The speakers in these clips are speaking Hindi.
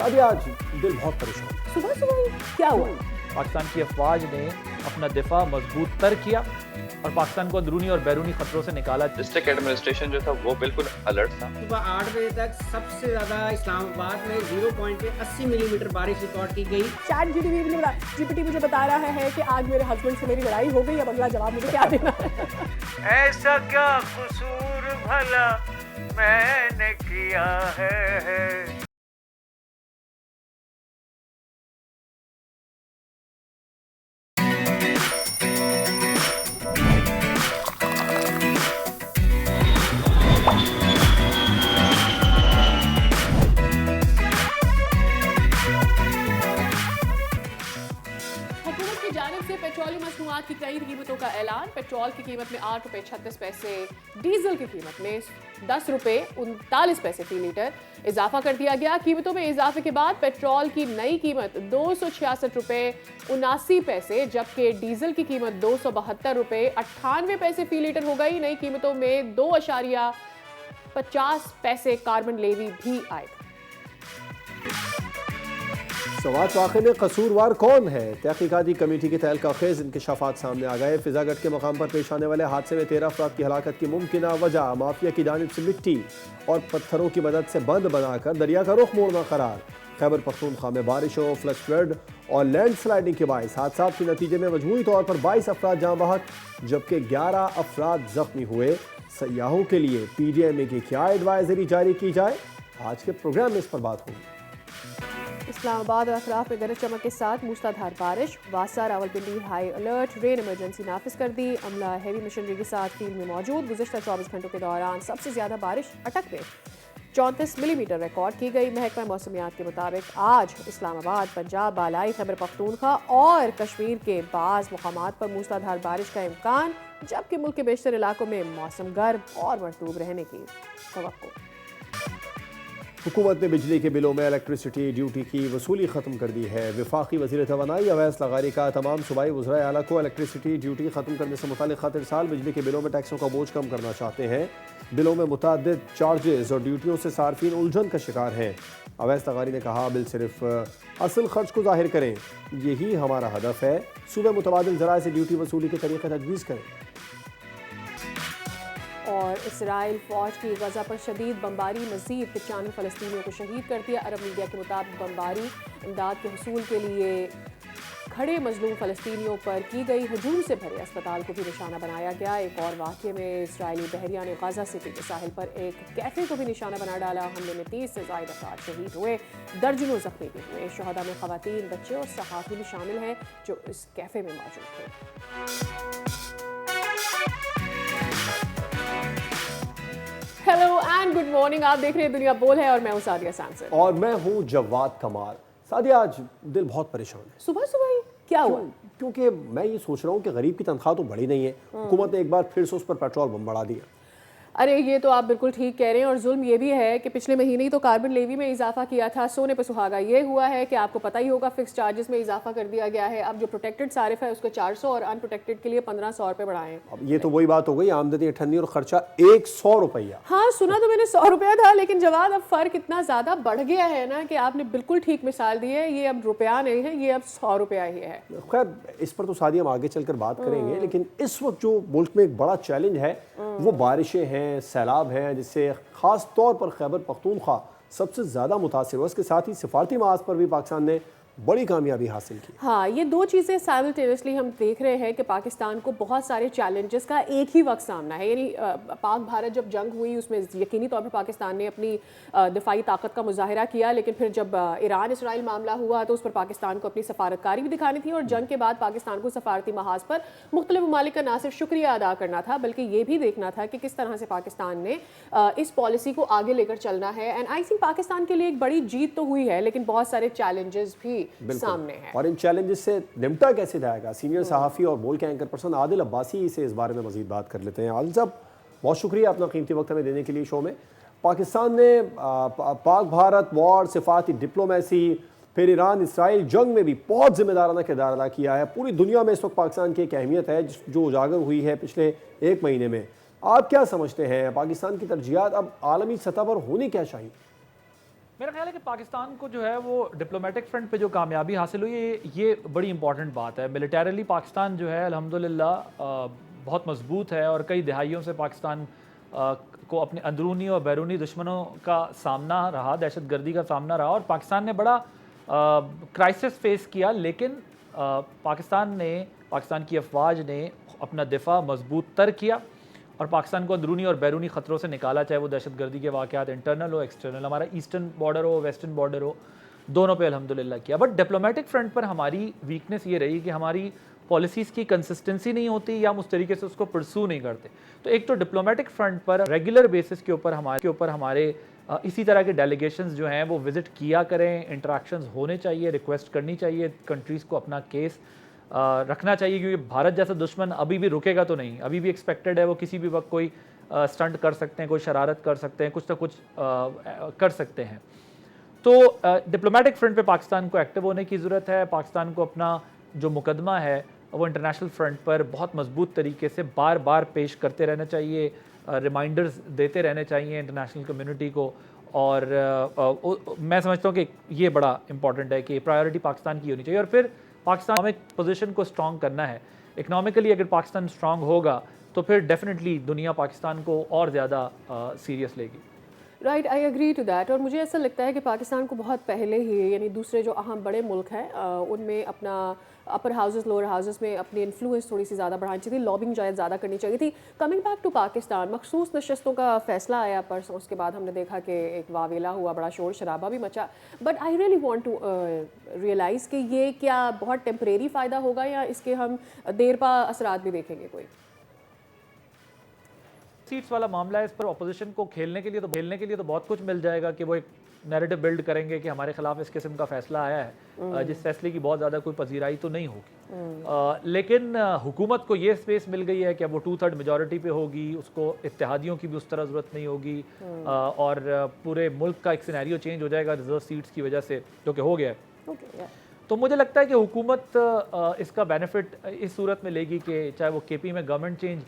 सादिया, आज दिल बहुत परेशान। सुबह सुबह क्या हुआ? पाकिस्तान की अफवाज ने अपना दिफा मजबूत तर किया और पाकिस्तान को अंदरूनी और बैरूनी खतरों से निकाला। डिस्ट्रिक्ट एडमिनिस्ट्रेशन जो था वो बिल्कुल अलर्ट था। सुबह 8 बजे तक सबसे ज्यादा इस्लामाबाद में 0.80 मिलीमीटर बारिश रिकॉर्ड की गई। चैट जीपीटी मुझे बता रहा है कि आज मेरे हस्बैंड से मेरी लड़ाई हो गई, अब अगला जवाब मुझे क्या देना है? ऐसा क्या कसूर भला मैंने किया है। हुकूमत की जानिब से पेट्रोलियम मसनूआत की कई कीमतों का ऐलान। पेट्रोल की कीमत में 8 रुपये 36 पैसे, डीजल की कीमत में 10 रुपये 39 पैसे फी लीटर इजाफा कर दिया गया। कीमतों में इजाफे के बाद पेट्रोल की नई कीमत 266 रुपये 79 पैसे, जबकि डीजल की कीमत 272 रुपये 98 पैसे फी लीटर हो गई। नई कीमतों में 2.50 पैसे कार्बन लेवी भी आएगा। सवाल वाक़े में कसूरवार कौन है? तहकीकाती कमेटी के तहलका खेज इंकशाफात सामने आ गए। फिजागढ़ के मकाम पर पेश आने वाले हादसे में 13 अफराद की हलाकत की मुमकिन वजह माफिया की जानिब से मिट्टी और पत्थरों की मदद से बंद बनाकर दरिया का रुख मोड़ना करार। खैबर पख्तूनख्वा में बारिशों, फ्लश फ्लड और लैंड स्लाइडिंग के बायस हादसा के नतीजे में मजमूई तौर पर 22 अफराद जाँ बहक जबकि 11 अफराद जख्मी हुए। सयाहों के लिए PDMA की क्या एडवाइजरी जारी की जाए? आज के प्रोग्राम में इस पर बात होगी। इस्लामाबाद और अतराफ में गरज चमक के साथ मूसलाधार बारिश। वासा Rawalpindi high alert, rain emergency नाफिज कर दी। अमला हैवी मशीनरी के साथ फील्ड में मौजूद। गुज़श्ता 24 घंटों के दौरान सबसे ज़्यादा बारिश अटक में 34 मिलीमीटर रिकॉर्ड की गई। महकमा मौसमियात के मुताबिक आज इस्लामाबाद, पंजाब, बालाई खैबर पख्तूनख्वा और कश्मीर के बाज़ मुकामात पर मूसलाधार बारिश का इम्कान, जबकि मुल्क के बेशतर इलाकों में मौसम गर्म और मरतूब रहने की तवक्को। हुकूमत ने बिजली के बिलों में इलेक्ट्रिसिटी ड्यूटी की वसूली ख़त्म कर दी है। वफाकी वज़ीर तवानाई अवैस लगारी का तमाम सूबाई वज़राए आला को इलेक्ट्रिसिटी ड्यूटी ख़त्म करने से मुताल्लिक़ खतर साल बिजली के बिलों में टैक्सों का बोझ कम करना चाहते हैं। बिलों में मुतअद्दिद चार्जेस और ड्यूटियों से सार्फिन उलझन का शिकार हैं। अवैस लगारी ने कहा, बिल सिर्फ असल खर्च को ज़ाहिर करें, यही हमारा हदफ है। सूबे मुतबादिल ज़राए से ड्यूटी वसूली के तरीक़े तजवीज़ करें। और इसराइल फ़ौज की गज़ा पर शदीद बमबारी, मज़ीद 95 फ़लस्तीनियों को शहीद कर दिया। अरब मीडिया के मुताबिक बमबारी इमदाद के हुसूल के लिए खड़े मजलूम फ़लस्तीनियों पर की गई। हजूम से भरे अस्पताल को भी निशाना बनाया गया। एक और वाक़े में इसराइली बहरिया ने गाज़ा सिटी के साहिल पर एक कैफ़े को भी निशाना बना डाला। हमले में 30 से ज़ायद अफराद शहीद हुए, दर्जनों ज़ख्मी भी हुए। शहदा में ख़वातीन, बच्चे और सहाफ़ी भी शामिल हैं जो इस कैफ़े में मौजूद थे। हेलो एंड गुड मॉर्निंग, आप देख रहे हैं दुनिया बोल है और मैं हूं सादिया सैमसन और मैं हूँ जवाद कमाल। सादिया, आज दिल बहुत परेशान है। सुबह सुबह ही क्या हुआ? क्योंकि मैं ये सोच रहा हूँ कि गरीब की तनख्वाह तो बढ़ी नहीं है, हुकूमत ने एक बार फिर से उस पर पेट्रोल बम बढ़ा दिया। अरे ये तो आप बिल्कुल ठीक कह रहे हैं। और जुल्म ये भी है कि पिछले महीने ही तो कार्बन लेवी में इजाफा किया था। सोने पे सुहागा ये हुआ है कि आपको पता ही होगा, फिक्स चार्जेस में इजाफा कर दिया गया है। अब जो प्रोटेक्टेड सारिफ है उसको 400 और अनप्रोटेक्टेड के लिए 1500 रुपये बढ़ाएं। अब ये तो वही बात हो गई, आमदनी 98 और खर्चा 100 रुपया। हाँ, सुना तो मैंने 100 रुपया था, लेकिन जवाब अब फ़र्क इतना ज़्यादा बढ़ गया है ना कि आपने बिल्कुल ठीक मिसाल दी है। ये अब रुपया नहीं है, ये अब 100 रुपया ही है। खैर, इस पर तो सादिया हम आगे चलकर बात करेंगे, लेकिन इस वक्त जो मुल्क में एक बड़ा चैलेंज है वो बारिशें हैं, सैलाब हैं, जिससे ख़ास तौर पर खैबर पख्तूनख्वा सबसे ज़्यादा मुतासिर हुआ। इसके साथ ही सिफारती महाज पर भी पाकिस्तान ने बड़ी कामयाबी हासिल की। हाँ, ये दो चीज़ें साइमल्टेनियसली हम देख रहे हैं कि पाकिस्तान को बहुत सारे चैलेंजेस का एक ही वक्त सामना है। यानी पाक भारत जब जंग हुई उसमें यकीनी तौर पर पाकिस्तान ने अपनी दिफाई ताकत का मुजाहरा किया, लेकिन फिर जब ईरान इसराइल मामला हुआ तो उस पर पाकिस्तान को अपनी सफारतकारी भी दिखानी थी। और जंग के बाद पाकिस्तान को सफारती महाज पर मुख्तलिफ ममालिक का ना सिर्फ शुक्रिया अदा करना था, बल्कि ये भी देखना था कि किस तरह से पाकिस्तान ने इस पॉलिसी को आगे लेकर चलना है। एंड आई थिंक पाकिस्तान के लिए एक बड़ी जीत तो हुई है, लेकिन बहुत सारे चैलेंजेस भी सामने है। और इन चैलेंजेस से निपटा कैसे जाएगा? सीनियर सहाफ़ी और बोल के एंकर पर्सन आदिल अब्बासी से इस बारे में मजीद बात कर लेते हैं। आदिल साहब, बहुत शुक्रिया अपना कीमती वक्त हमें देने के लिए शो में। पाकिस्तान ने पाक भारत वॉर, सिफाती डिप्लोमेसी, फिर ईरान इसराइल जंग में भी बहुत जिम्मेदाराना किरदार अदा किया है। पूरी दुनिया में इस वक्त पाकिस्तान की एक अहमियत है जो उजागर हुई है पिछले एक महीने में। आप क्या समझते हैं, पाकिस्तान की तरजीहात अब आलमी सतह पर होनी क्या चाहिए? मेरा ख्याल है कि पाकिस्तान को जो है वो डिप्लोमेटिक फ्रंट पे जो कामयाबी हासिल हुई है ये बड़ी इंपॉर्टेंट बात है। मिलिटरीली पाकिस्तान जो है अल्हम्दुलिल्लाह बहुत मजबूत है और कई दहाइयों से पाकिस्तान को अपने अंदरूनी और बैरूनी दुश्मनों का सामना रहा, दहशतगर्दी का सामना रहा और पाकिस्तान ने बड़ा क्राइसिस फेस किया, लेकिन पाकिस्तान की अफवाज ने अपना दिफा मजबूत तर किया और पाकिस्तान को अंदरूनी और बैरूनी ख़तरों से निकाला, चाहे वो दहशतगर्दी के वाक़यात इंटरनल हो एक्सटर्नल, हमारा ईस्टर्न बॉर्डर हो वेस्टर्न बॉर्डर हो, दोनों पे अल्हम्दुलिल्लाह किया। बट डिप्लोमेटिक फ्रंट पर हमारी वीकनेस ये रही कि हमारी पॉलिसीज़ की कंसिस्टेंसी नहीं होती या हम उस तरीके से उसको परसू नहीं करते। तो एक तो डिप्लोमेटिक फ्रंट पर रेगुलर बेसिस के ऊपर हमारे इसी तरह के डेलीगेशंस जो हैं वो विज़िट किया करें, इंटरेक्शंस होने चाहिए, रिक्वेस्ट करनी चाहिए कंट्रीज़ को अपना केस रखना चाहिए, क्योंकि भारत जैसा दुश्मन अभी भी रुकेगा तो नहीं, अभी भी एक्सपेक्टेड है वो किसी भी वक्त कोई स्टंट कर सकते हैं, कोई शरारत कर सकते हैं, कुछ ना कुछ कर सकते हैं। तो डिप्लोमेटिक फ्रंट पे पाकिस्तान को एक्टिव होने की ज़रूरत है। पाकिस्तान को अपना जो मुकदमा है वो इंटरनेशनल फ्रंट पर बहुत मजबूत तरीके से बार बार पेश करते रहना चाहिए, रिमाइंडर्स देते रहने चाहिए इंटरनेशनल कम्युनिटी को। और मैं समझता हूँ कि ये बड़ा इंपॉर्टेंट है कि प्रायोरिटी पाकिस्तान की होनी चाहिए। और फिर पाकिस्तान इकोनॉमिक पोजीशन को स्ट्रॉन्ग करना है। इकनॉमिकली अगर पाकिस्तान स्ट्रॉन्ग होगा तो फिर डेफिनेटली दुनिया पाकिस्तान को और ज़्यादा सीरियस लेगी। Right, I agree to that. और मुझे ऐसा लगता है कि पाकिस्तान को बहुत पहले ही यानी दूसरे जो अहम बड़े मुल्क हैं उनमें अपना अपर हाउसेस लोअर हाउसेस में अपनी इन्फ्लुएंस थोड़ी सी ज़्यादा बढ़ानी चाहिए थी, लॉबिंग शायद ज़्यादा करनी चाहिए थी। कमिंग बैक टू पाकिस्तान, मखसूस नशस्तों का फैसला आया परसों, उसके बाद हमने देखा कि एक वावेला हुआ, बड़ा शोर शराबा भी मचा। But I really want to realise कि ये क्या बहुत टेम्परेरी फ़ायदा होगा या इसके हम देर पा असरात भी देखेंगे कोई? सीट्स वाला मामला है, इस पर अपोजिशन को खेलने के लिए तो बहुत कुछ मिल जाएगा कि वो एक नैरेटिव बिल्ड करेंगे कि हमारे खिलाफ इस किस्म का फैसला आया है, जिस फैसले की बहुत ज़्यादा कोई पजीराई तो नहीं होगी। लेकिन हुकूमत को ये स्पेस मिल गई है कि अब वो 2/3 मेजॉरिटी पे होगी, उसको इत्तेहादियों की भी उस तरह ज़रूरत नहीं होगी और पूरे मुल्क का एक सिनेरियो चेंज हो जाएगा रिजर्व सीट्स की वजह से, जो कि हो गया है। तो मुझे लगता है कि हुकूमत इसका बेनिफिट इस सूरत में लेगी कि चाहे वो केपी में गवर्नमेंट चेंज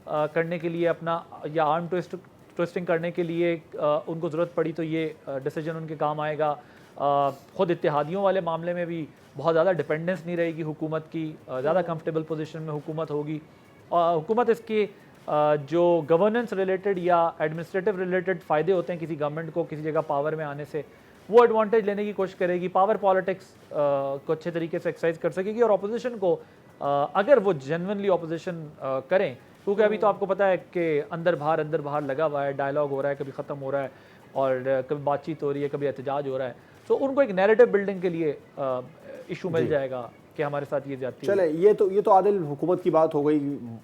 करने के लिए अपना या आर्म ट्विस्टिंग करने के लिए उनको ज़रूरत पड़ी तो ये डिसीजन उनके काम आएगा। ख़ुद इत्तेहादियों वाले मामले में भी बहुत ज़्यादा डिपेंडेंस नहीं रहेगी हुकूमत की, ज़्यादा कंफर्टेबल पोजीशन में हुकूमत होगी। हुकूमत इसके जो गवर्नेंस रिलेटेड या एडमिनिस्ट्रेटिव रिलेटेड फ़ायदे होते हैं किसी गवर्नमेंट को किसी जगह पावर में आने से, वो एडवांटेज लेने की कोशिश करेगी, पावर पॉलिटिक्स को अच्छे तरीके से एक्सरसाइज कर सकेगी। और अपोजिशन को अगर वो जेन्युइनली अपोजिशन करें, क्योंकि अभी तो आपको पता है कि अंदर बाहर लगा हुआ है, डायलॉग हो रहा है, कभी ख़त्म हो रहा है और कभी बातचीत हो रही है, कभी एहतजाज हो रहा है, तो उनको एक नैरेटिव बिल्डिंग के लिए इशू मिल जाएगा कि हमारे साथ ये ज्यादती। चले, ये तो आदिल हुकूमत की बात हो गई,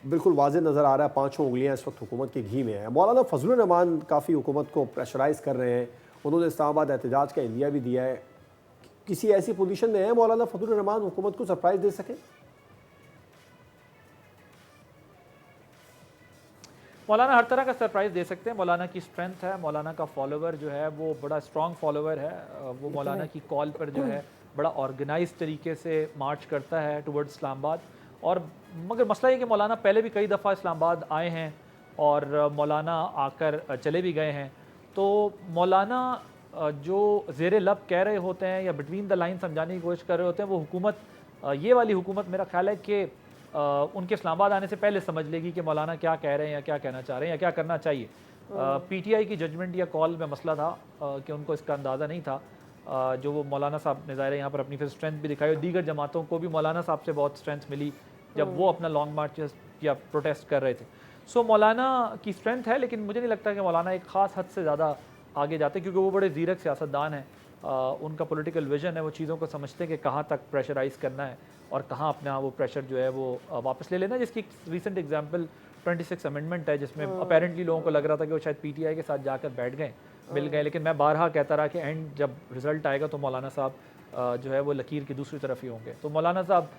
बिल्कुल वाज़ेह नज़र आ रहा है पाँचों उंगलियाँ इस वक्त हुकूमत के घी में है। मौलाना फजलुर रहमान काफ़ी हुकूमत को प्रेशराइज़ कर रहे हैं, उन्होंने इस्लामाबाद एहतजाज का इंदिया भी दिया है। किसी ऐसी पोजीशन में है मौलाना फजलुर रहमान हुकूमत को सरप्राइज़ दे सकें? मौलाना हर तरह का सरप्राइज़ दे सकते हैं। मौलाना की स्ट्रेंथ है, मौलाना का फॉलोवर जो है वो बड़ा स्ट्रॉन्ग फॉलोवर है, वो मौलाना की कॉल पर जो है बड़ा ऑर्गेनाइज तरीके से मार्च करता है टुवर्ड्स इस्लामाबाद। और मगर मसला ये कि मौलाना पहले भी कई दफ़ा इस्लामाबाद आए हैं और मौलाना आकर चले भी गए हैं। तो मौलाना जो ज़ेरे लब कह रहे होते हैं या बिटवीन द लाइन समझाने की कोशिश कर रहे होते हैं, वो हुकूमत, ये वाली हुकूमत मेरा ख्याल है कि उनके इस्लामाबाद आने से पहले समझ लेगी कि मौलाना क्या कह रहे हैं या क्या कहना चाह रहे हैं या क्या करना चाहिए। पीटीआई की जजमेंट या कॉल में मसला था कि उनको इसका अंदाज़ा नहीं था, जो वो मौलाना साहब ने ज़ाहिर यहाँ पर अपनी फिर स्ट्रेंथ भी दिखाई और दीगर जमातों को भी मौलाना साहब से बहुत स्ट्रेंथ मिली जब वो अपना लॉन्ग मार्च या प्रोटेस्ट कर रहे थे। सो मौलाना की स्ट्रेंथ है, लेकिन मुझे नहीं लगता कि मौलाना एक ख़ास हद से ज़्यादा आगे जाते, क्योंकि वो बड़े ज़ीरक सियासतदान हैं। उनका पॉलिटिकल विजन है, वो चीज़ों को समझते हैं कि कहाँ तक प्रेशराइज़ करना है और कहाँ अपना वो प्रेशर जो है वो वापस ले लेना। जिसकी रिसेंट एग्जांपल 26 अमेंडमेंट है, जिसमें अपेरेंटली लोगों को लग रहा था कि वो शायद पीटीआई के साथ जाकर बैठ गए, मिल गए, लेकिन मैं बारहा कहता रहा कि एंड जब रिज़ल्ट आएगा तो मौलाना साहब जो है वो लकीर की दूसरी तरफ ही होंगे। तो मौलाना साहब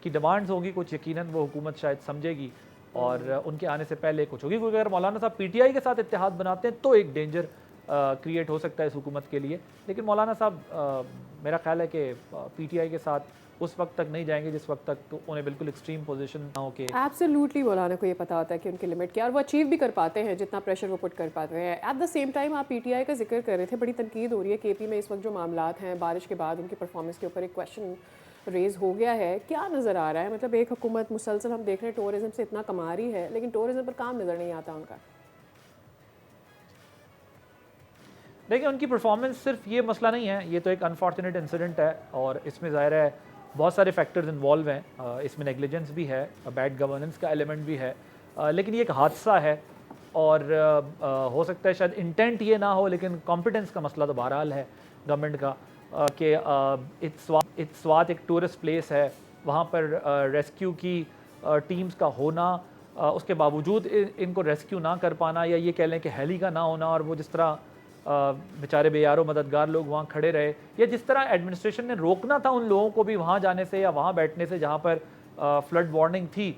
की डिमांड्स होंगी कुछ, यकीनन वो हुकूमत शायद समझेगी और उनके आने से पहले कुछ होगी, क्योंकि अगर मौलाना साहब पीटीआई के साथ इत्तेहाद बनाते हैं तो एक डेंजर क्रिएट हो सकता है इस हुकूमत के लिए। लेकिन मौलाना साहब मेरा ख्याल है कि पीटीआई के साथ उस वक्त तक नहीं जाएंगे जिस वक्त तक तो उन्हें बिल्कुल एक्सट्रीम पोजीशन ना हो के एब्सोल्युटली मौलाना को ये पता होता है कि उनकी लिमिट क्या है और वो अचीव भी कर पाते हैं जितना प्रेशर वो पुट कर पाते हैं। एट द सेम टाइम आप पीटीआई का जिक्र कर रहे थे, बड़ी तनकीद हो रही है केपी में इस वक्त जो मामलात हैं, बारिश के बाद उनकी परफॉर्मेंस के ऊपर एक क्वेश्चन रेज हो गया है। क्या नज़र आ रहा है? मतलब एक हुकूमत मुसलसल हम देख रहे हैं टूरिज्म से इतना कमा रही है लेकिन टूरिज्म पर काम नज़र नहीं आता उनका। देखिए उनकी परफॉर्मेंस सिर्फ ये मसला नहीं है, ये तो एक अनफॉर्चुनेट इंसिडेंट है और इसमें ज़ाहिर है बहुत सारे फैक्टर्स इन्वॉल्व हैं। इसमें नेग्लिजेंस भी है, बैड गवर्नेंस का एलिमेंट भी है, लेकिन ये एक हादसा है और हो सकता है शायद इंटेंट ये ना हो लेकिन कॉम्पिटेंस का मसला तो बहरहाल है गवर्नमेंट का कि इत्स्वात एक टूरिस्ट प्लेस है, वहाँ पर रेस्क्यू की टीम्स का होना, उसके बावजूद इनको रेस्क्यू ना कर पाना या ये कह लें कि हेली का ना होना और वो जिस तरह बेचारे बेयारो मददगार लोग वहाँ खड़े रहे या जिस तरह एडमिनिस्ट्रेशन ने रोकना था उन लोगों को भी वहाँ जाने से या वहाँ बैठने से जहाँ पर फ्लड वार्निंग थी,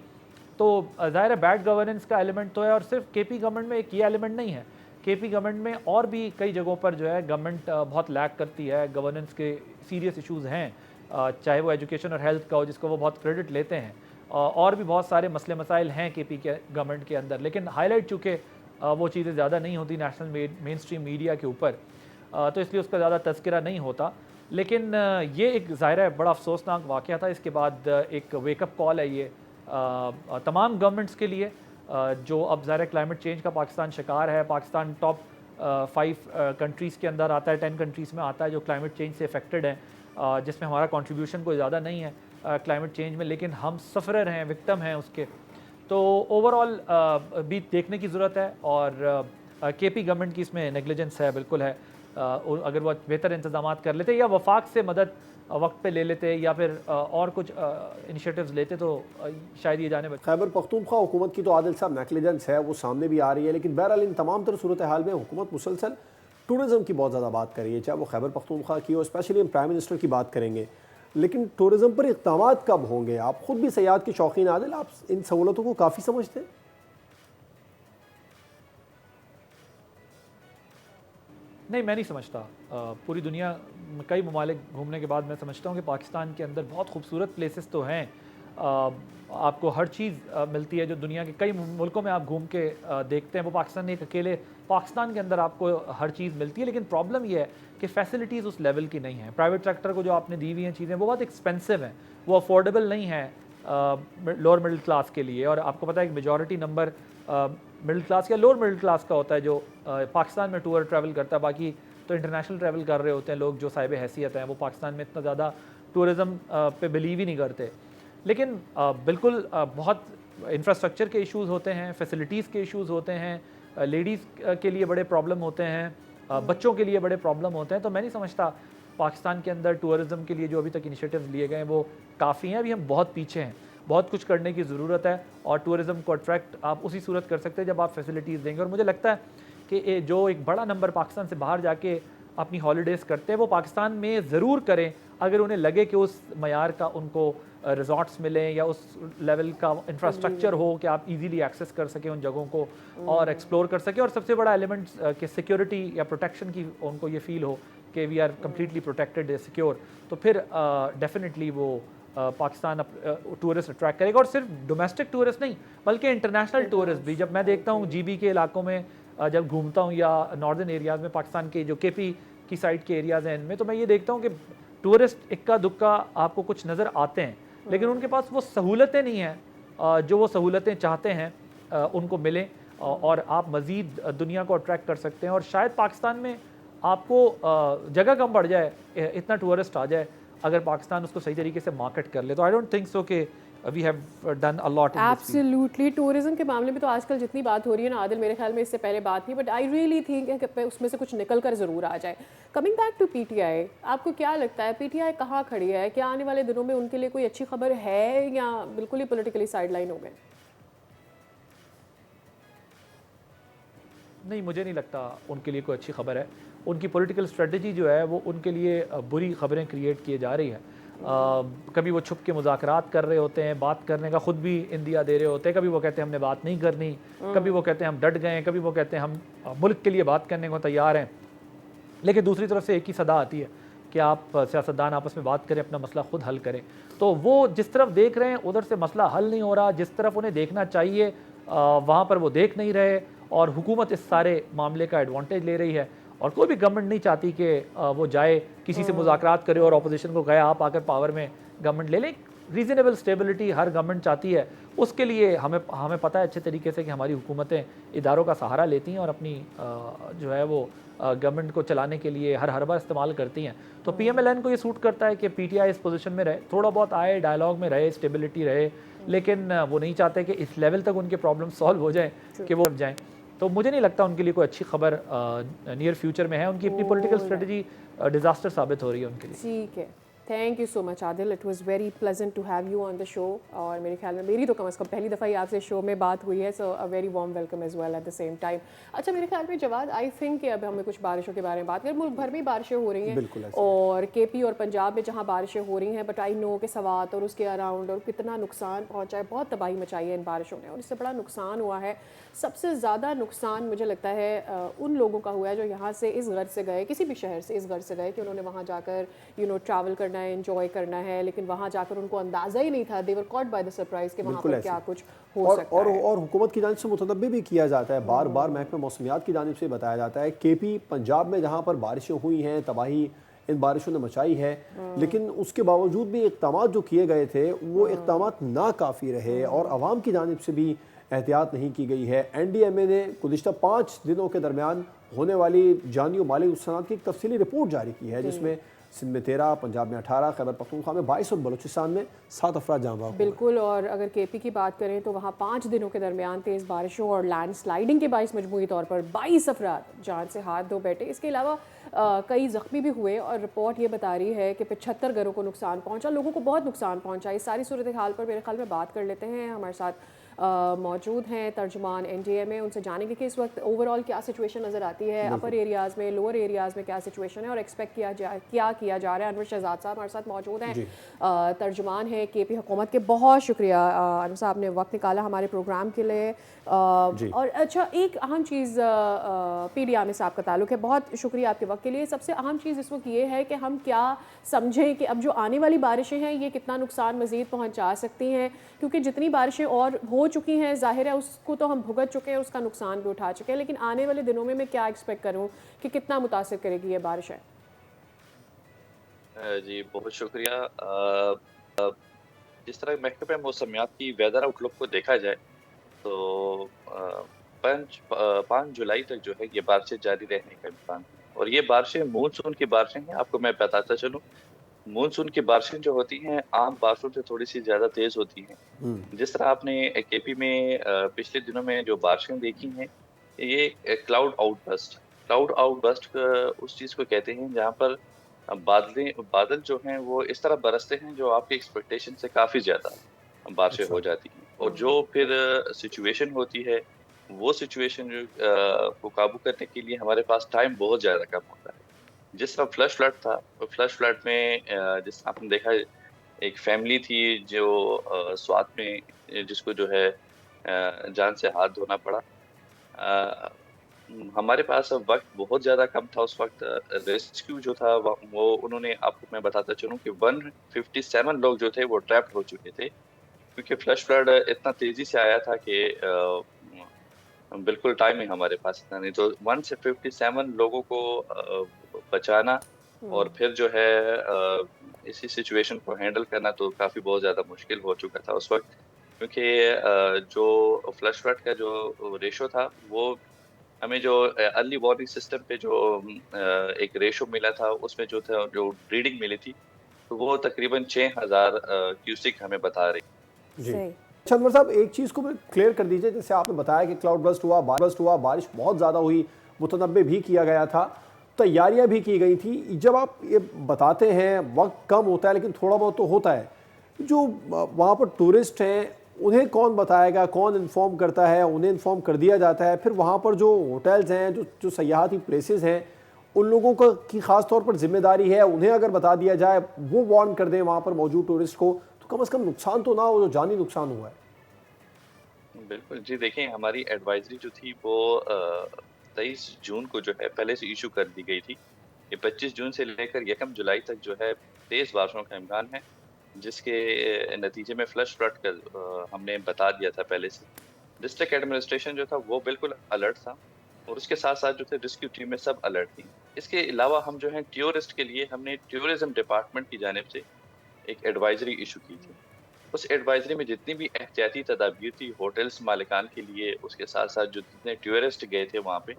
तो ज़ाहिर है बैड गवर्नेंस का एलिमेंट तो है। और सिर्फ केपी गवर्नमेंट में एक ये एलिमेंट नहीं है, केपी गवर्नमेंट में और भी कई जगहों पर जो है गवर्नमेंट बहुत लैक करती है, गवर्नेंस के सीरियस इश्यूज़ हैं, चाहे वो एजुकेशन और हेल्थ का हो जिसको वो बहुत क्रेडिट लेते हैं, और भी बहुत सारे मसले मसाइल हैं केपी के गवर्नमेंट के अंदर, लेकिन हाईलाइट चूँकि वो चीज़ें ज़्यादा नहीं होती नेशनल मेन स्ट्रीम मीडिया के ऊपर, तो इसलिए उसका ज़्यादा तज़किरा नहीं होता। लेकिन ये एक ज़ाहिर है बड़ा अफसोसनाक वाक़या था। इसके बाद एक वेकअप कॉल है ये तमाम गवर्नमेंट्स के लिए जो अब ज़ाहिर क्लाइमेट चेंज का पाकिस्तान शिकार है। पाकिस्तान टॉप 5 कंट्रीज़ के अंदर आता है, 10 कंट्रीज़ में आता है जो क्लाइमेट चेंज से अफेक्टेड हैं, जिसमें हमारा कंट्रीब्यूशन कोई ज़्यादा नहीं है क्लाइमेट चेंज में, लेकिन हम सफ़रर हैं, विक्टिम हैं उसके। तो ओवरऑल भी देखने की ज़रूरत है और केपी गवर्नमेंट की इसमें नेग्लिजेंस है, बिल्कुल है। अगर वो बेहतर इंतजाम कर लेते या वफाक से मदद वक्त पे ले लेते या फिर और कुछ इनिशिएटिव्स लेते तो शायद ये जाने बचे। खैबर पख्तूनख्वा हुकूमत की तो आदिल साहब नेग्लिजेंस है वो सामने भी आ रही है, लेकिन बहरहाल इन तमाम तरह सूरत हाल में हुकूमत मुसलसल टूरिज़म की बहुत ज़्यादा बात कर रही है, चाहे वो खैबर पख्तूनख्वा की हो, स्पेशली हम प्राइम मिनिस्टर की बात करेंगे। लेकिन टूरिज़म पर इक़दाम कब होंगे? आप ख़ुद भी सयाहत के शौकीन आदिल, आप इन सहूलतों को काफ़ी समझते हैं? नहीं, मैं नहीं समझता। पूरी दुनिया में कई ममालिक घूमने के बाद मैं समझता हूँ कि पाकिस्तान के अंदर बहुत खूबसूरत प्लेसेस तो हैं, आपको हर चीज़ मिलती है जो दुनिया के कई मुल्कों में आप घूम के देखते हैं, वो पाकिस्तान में एक अकेले पाकिस्तान के अंदर आपको हर चीज़ मिलती है। लेकिन प्रॉब्लम ये है कि फैसिलिटीज़ उस लेवल की नहीं है। प्राइवेट सेक्टर को जो आपने दी हुई हैं चीज़ें वो बहुत एक्सपेंसिव हैं, वो अफोर्डेबल नहीं है लोअर मिडिल क्लास के लिए। और आपको पता है कि मेजॉरिटी नंबर मिडिल क्लास या लोअर मिडिल क्लास का होता है जो पाकिस्तान में टूर ट्रैवल करता है, बाकी तो इंटरनेशनल ट्रैवल कर रहे होते हैं लोग जो साहिब हैसियत हैं, वो पाकिस्तान में इतना ज़्यादा टूरिज़म पे बिलीव ही नहीं करते। लेकिन बिल्कुल बहुत इंफ्रास्ट्रक्चर के इश्यूज़ होते हैं, फैसिलिटीज़ के इश्यूज़ होते हैं, लेडीज़ के लिए बड़े प्रॉब्लम होते हैं, बच्चों के लिए बड़े प्रॉब्लम होते हैं। तो मैं नहीं समझता पाकिस्तान के अंदर टूरिज़म के लिए जो अभी तक इनिशिएटिव्स लिए गए वो काफ़ी हैं। अभी हम बहुत पीछे हैं, बहुत कुछ करने की ज़रूरत है और टूरिज़म को अट्रैक्ट आप उसी सूरत कर सकते हैं जब आप फैसिलिटीज़ देंगे। और मुझे लगता है कि जो एक बड़ा नंबर पाकिस्तान से बाहर जाके अपनी हॉलीडेज़ करते हैं वो पाकिस्तान में ज़रूर करें अगर उन्हें लगे कि उस मयार का उनको रिजॉर्ट्स मिलें या उस लेवल का इंफ्रास्ट्रक्चर हो कि आप इजीली एक्सेस कर सकें उन जगहों को और एक्सप्लोर कर सकें। और सबसे बड़ा एलिमेंट कि सिक्योरिटी या प्रोटेक्शन की उनको ये फील हो कि we are completely protected, secure, तो फिर डेफिनेटली वो पाकिस्तान टूरिस्ट अट्रैक्ट करेगा। और सिर्फ डोमेस्टिक टूरिस्ट नहीं बल्कि इंटरनेशनल टूरिस्ट भी। जब मैं देखता हूँ जीबी के इलाकों में जब घूमता हूँ या नॉर्दर्न एरियाज़ में पाकिस्तान के जो केपी की साइड के एरियाज़ हैं इनमें, तो मैं ये देखता हूँ कि टूरिस्ट इक्का दुक्का आपको कुछ नज़र आते हैं, लेकिन उनके पास वो सहूलतें नहीं हैं जो वो सहूलतें चाहते हैं उनको मिलें और आप मज़ीद दुनिया को अट्रैक्ट कर सकते हैं। और शायद पाकिस्तान में आपको जगह कम पड़ जाए, इतना टूरिस्ट आ जाए अगर पाकिस्तान उसको सही तरीके से मार्केट कर ले। तो आई डोंट थिंक सो कि we have done a lot. Absolutely tourism के मामले में तो आजकल जितनी बात हो रही है ना आदिल, मेरे ख्याल में इससे पहले बात थी, बट आई रियली थिंक कि उसमें से कुछ निकल कर ज़रूर आ जाए। कमिंग बैक टू पीटीआई, आपको क्या लगता है पीटीआई कहाँ खड़ी है? क्या आने वाले दिनों में उनके लिए कोई अच्छी खबर है या बिल्कुल ही पॉलिटिकली साइडलाइन हो गए? नहीं, मुझे नहीं लगता उनके लिए कोई अच्छी खबर है। उनकी पॉलिटिकल स्ट्रेटजी जो है वो उनके लिए बुरी खबरें क्रिएट किए जा रही है। कभी वो छुप के मुज़ाकरात कर रहे होते हैं, बात करने का ख़ुद भी इंदिया दे रहे होते हैं, कभी वो कहते हैं हमने बात नहीं करनी, कभी वो कहते हैं हम डट गए, कभी वो कहते हैं हम मुल्क के लिए बात करने को तैयार हैं। लेकिन दूसरी तरफ से एक ही सदा आती है कि कि आप सियासतदान आपस में बात करें, अपना मसला खुद हल करें। तो वो जिस तरफ देख रहे हैं उधर से मसला हल नहीं हो रहा, जिस तरफ उन्हें देखना चाहिए वहाँ पर वो देख नहीं रहे, और हुकूमत इस सारे मामले का एडवांटेज ले रही है। और कोई भी गवर्नमेंट नहीं चाहती कि वो जाए किसी से मुज़ाकरात करे और अपोजिशन को कहे आप आकर पावर में गवर्नमेंट ले लें। रीज़नेबल स्टेबिलिटी हर गवर्नमेंट चाहती है, उसके लिए हमें पता है अच्छे तरीके से कि हमारी हुकूमतें इदारों का सहारा लेती हैं और अपनी जो है वो गवर्नमेंट को चलाने के लिए हर हरबा इस्तेमाल करती हैं। तो PMLN को ये सूट करता है कि PTI इस पोजीशन में रहे, थोड़ा बहुत आए, डायलॉग में रहे, स्टेबिलिटी रहे, लेकिन वो नहीं चाहते कि इस लेवल तक उनके प्रॉब्लम सॉल्व हो जाएं कि वो जाएं। तो मुझे नहीं लगता उनके लिए कोई अच्छी खबर नियर फ्यूचर में है। उनकी अपनी पॉलिटिकल स्ट्रेटजी डिजास्टर साबित हो रही है उनके लिए। ठीक है, thank you so much Adil, it was very pleasant to have you on the show. और मेरे ख्याल में मेरी तो कम अज़ कम पहली दफ़ा ही आपसे शो में बात हुई है, so a very warm welcome as well at the same time. अच्छा, मेरे ख्याल में जवाद, आई थिंक कि अब हमें कुछ बारिशों के बारे में बात करें। मुल्क भर में बारिशें हो रही हैं और KP और पंजाब में जहाँ बारिशें हो रही हैं, बट आई नो कि सवात और उसके अराउंड और कितना नुकसान पहुँचा है, बहुत तबाही मचाई है इन बारिशों ने और इससे बड़ा नुकसान हुआ है। सबसे ज़्यादा नुकसान मुझे लगता है उन लोगों का हुआ है जो यहाँ से इस गर्ज से गए, किसी भी शहर से इस गर्ज से गए कि उन्होंने वहाँ जाकर ट्रैवल करना है, एंजॉय करना है, लेकिन वहाँ जाकर उनको अंदाज़ा ही नहीं था, they were caught by the surprise कि वहाँ पर क्या कुछ हो सकता है। और हुकूमत की जानिब से मुतनब्बी भी किया जाता है, बार बार महकमा मौसमियात की जानिब से बताया जाता है KP पंजाब में जहाँ पर बारिशें हुई हैं, तबाही इन बारिशों ने मचाई है, लेकिन उसके बावजूद भी इक़दाम जो किए गए थे वो इक़दाम नाकाफ़ी रहे और आवाम की जानिब से भी एहतियात नहीं की गई है। NDMA ने गुज़िश्ता 5 दिनों के दरमियान होने वाली जानी और माली नुकसान की एक तफसीली रिपोर्ट जारी की है, जिसमें सिंध में 13, पंजाब में 18, खैबर पख्तूनख्वा में 22 और बलूचिस्तान में 7 अफराद जाँ बाग। बिल्कुल, और अगर KP की बात करें तो वहाँ 5 दिनों के दरमियान तेज़ बारिशों और लैंड स्लाइडिंग के बाइस मजमूई तौर पर 22 अफराद जान से हाथ धो बैठे। इसके अलावा कई ज़ख्मी भी हुए और रिपोर्ट ये बता रही है कि 75 घरों को नुकसान पहुँचा, लोगों को बहुत नुकसान पहुँचा। इस सारी सूरत हाल पर मेरे ख्याल में बात कर लेते हैं। हमारे साथ मौजूद हैं तर्जुमान NDMA, उनसे जानेंगे कि इस वक्त ओवरऑल क्या सिचुएशन नज़र आती है, अपर एरियाज़ में, लोअर एरियाज़ में क्या सिचुएशन है और एक्सपेक्ट क्या किया जा रहा है। अनवर शहजाद साहब हमारे साथ मौजूद हैं, तर्जुमान है KP हुकूमत के। बहुत शुक्रिया अनवर साहब ने वक्त निकाला हमारे प्रोग्राम के लिए। और अच्छा, एक अहम चीज़ PDMA साहब का ताल्लुक है, बहुत शुक्रिया आपके वक्त के लिए। सबसे अहम चीज़ इस वक्त ये है कि हम क्या समझें कि अब जो आने वाली बारिशें हैं ये कितना नुकसान मज़ीद पहुँचा सकती हैं, क्योंकि जितनी बारिशें और हो चुकी हैं ज़ाहिर है उसको तो हम भुगत चुके हैं, उसका नुकसान भी उठा चुके हैं, लेकिन आने वाले दिनों में मैं क्या एक्सपेक्ट करूं कि कितना मुतासिर करेगी ये बारिश है? जी बहुत शुक्रिया। जिस तरह महकमे मौसमियात की वेदर आउटलुक को देखा जाए तो 5 जुलाई तक जो है ये बारिशें जारी रहने का इम्कान है, और ये बारिशें मानसून की बारिशें हैं। आपको मैं बताता चलूँ, मानसून की बारिशें जो होती हैं आम बारिशों से थोड़ी सी ज़्यादा तेज़ होती हैं। जिस तरह आपने KP में पिछले दिनों में जो बारिशें देखी हैं, ये क्लाउड आउटबर्स्ट उस चीज़ को कहते हैं जहाँ पर बादल जो हैं वो इस तरह बरसते हैं जो आपके एक्सपेक्टेशन से काफ़ी ज़्यादा बारिशें हो जाती हैं, और जो फिर सिचुएशन होती है वो सिचुएशन को काबू करने के लिए हमारे पास टाइम बहुत ज़्यादा कम होता है। जिस तरह फ्लश फ्लड था, फ्लश फ्लड में जिस आपने देखा एक फैमिली थी जो स्वात में जिसको जो है जान से हाथ धोना पड़ा। हमारे पास वक्त बहुत ज़्यादा कम था उस वक्त। रेस्क्यू जो था वो उन्होंने, आपको मैं बताता चलूँ कि 157 लोग जो थे वो ट्रैप्ड हो चुके थे, क्योंकि फ्लश फ्लड इतना तेज़ी से आया था कि बिल्कुल टाइम ही हमारे पास इतना नहीं। तो 157 लोगों को बचाना और फिर जो है इसी सिचुएशन को हैंडल करना तो काफ़ी बहुत ज़्यादा मुश्किल हो चुका था उस वक्त, क्योंकि जो फ्लश फ्लड का जो रेशो था वो हमें जो अर्ली वार्निंग सिस्टम पे जो एक रेशो मिला था उसमें जो था जो रीडिंग मिली थी तो वो तकरीबन 6000 क्यूसिक हमें बता रही। जी अच्छा अनवर साहब, एक चीज़ को क्लियर कर दीजिए, जैसे आपने बताया कि क्लाउड बर्स्ट हुआ, बारिश बहुत ज़्यादा हुई, मुतनब्बे भी किया गया था, तैयारियां भी की गई थी। जब आप ये बताते हैं वक्त कम होता है लेकिन थोड़ा बहुत तो होता है, जो वहाँ पर टूरिस्ट हैं उन्हें कौन बताएगा, कौन इन्फॉर्म करता है? उन्हें इन्फॉर्म कर दिया जाता है, फिर वहाँ पर जो होटल्स हैं, जो सयाहती प्लेसेस हैं, उन लोगों का की ख़ास तौर पर जिम्मेदारी है, उन्हें अगर बता दिया जाए, वो वार्न कर दें वहाँ पर मौजूद टूरिस्ट को, तो कम से कम नुकसान तो ना हो जो जानी नुकसान हुआ है। बिल्कुल जी, देखिए हमारी एडवाइजरी जो थी वो 23 जून को जो है पहले से इशू कर दी गई थी ये 25 जून से लेकर 1 जुलाई तक जो है तेज़ बारिशों का इम्कान है, जिसके नतीजे में फ्लश फ्लड का हमने बता दिया था पहले से। डिस्ट्रिक्ट एडमिनिस्ट्रेशन जो था वो बिल्कुल अलर्ट था और उसके साथ-साथ जो थे रेस्क्यू टीमें सब अलर्ट थी। इसके अलावा हम जो हैं टूरिस्ट के लिए हमने टूरिज़्म डिपार्टमेंट की जानिब से एक एडवाइज़री इश्यू की थी। उस एडवाइज़री में जितनी भी एहतियाती तदाबीर थी होटल्स मालिकान के लिए, उसके साथ-साथ जो जितने टूरिस्ट गए थे वहाँ पे,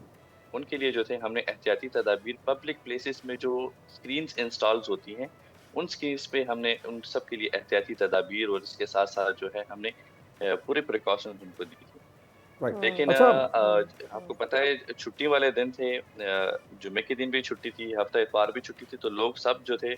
उनके लिए जो थे हमने एहतियाती तदाबीर पब्लिक प्लेसेस में जो स्क्रीन्स इंस्टॉल्स होती हैं, उन स्क्रीन्स पे हमने उन सब के लिए एहतियाती तदाबीर और इसके साथ-साथ जो है हमने पूरे प्रिकॉशंस उनको दी थी। राइट। लेकिन अच्छा, आपको पता है छुट्टी वाले दिन थे, जुम्मे के दिन भी छुट्टी थी, हफ्ता इतवार भी छुट्टी थी, तो लोग सब जो थे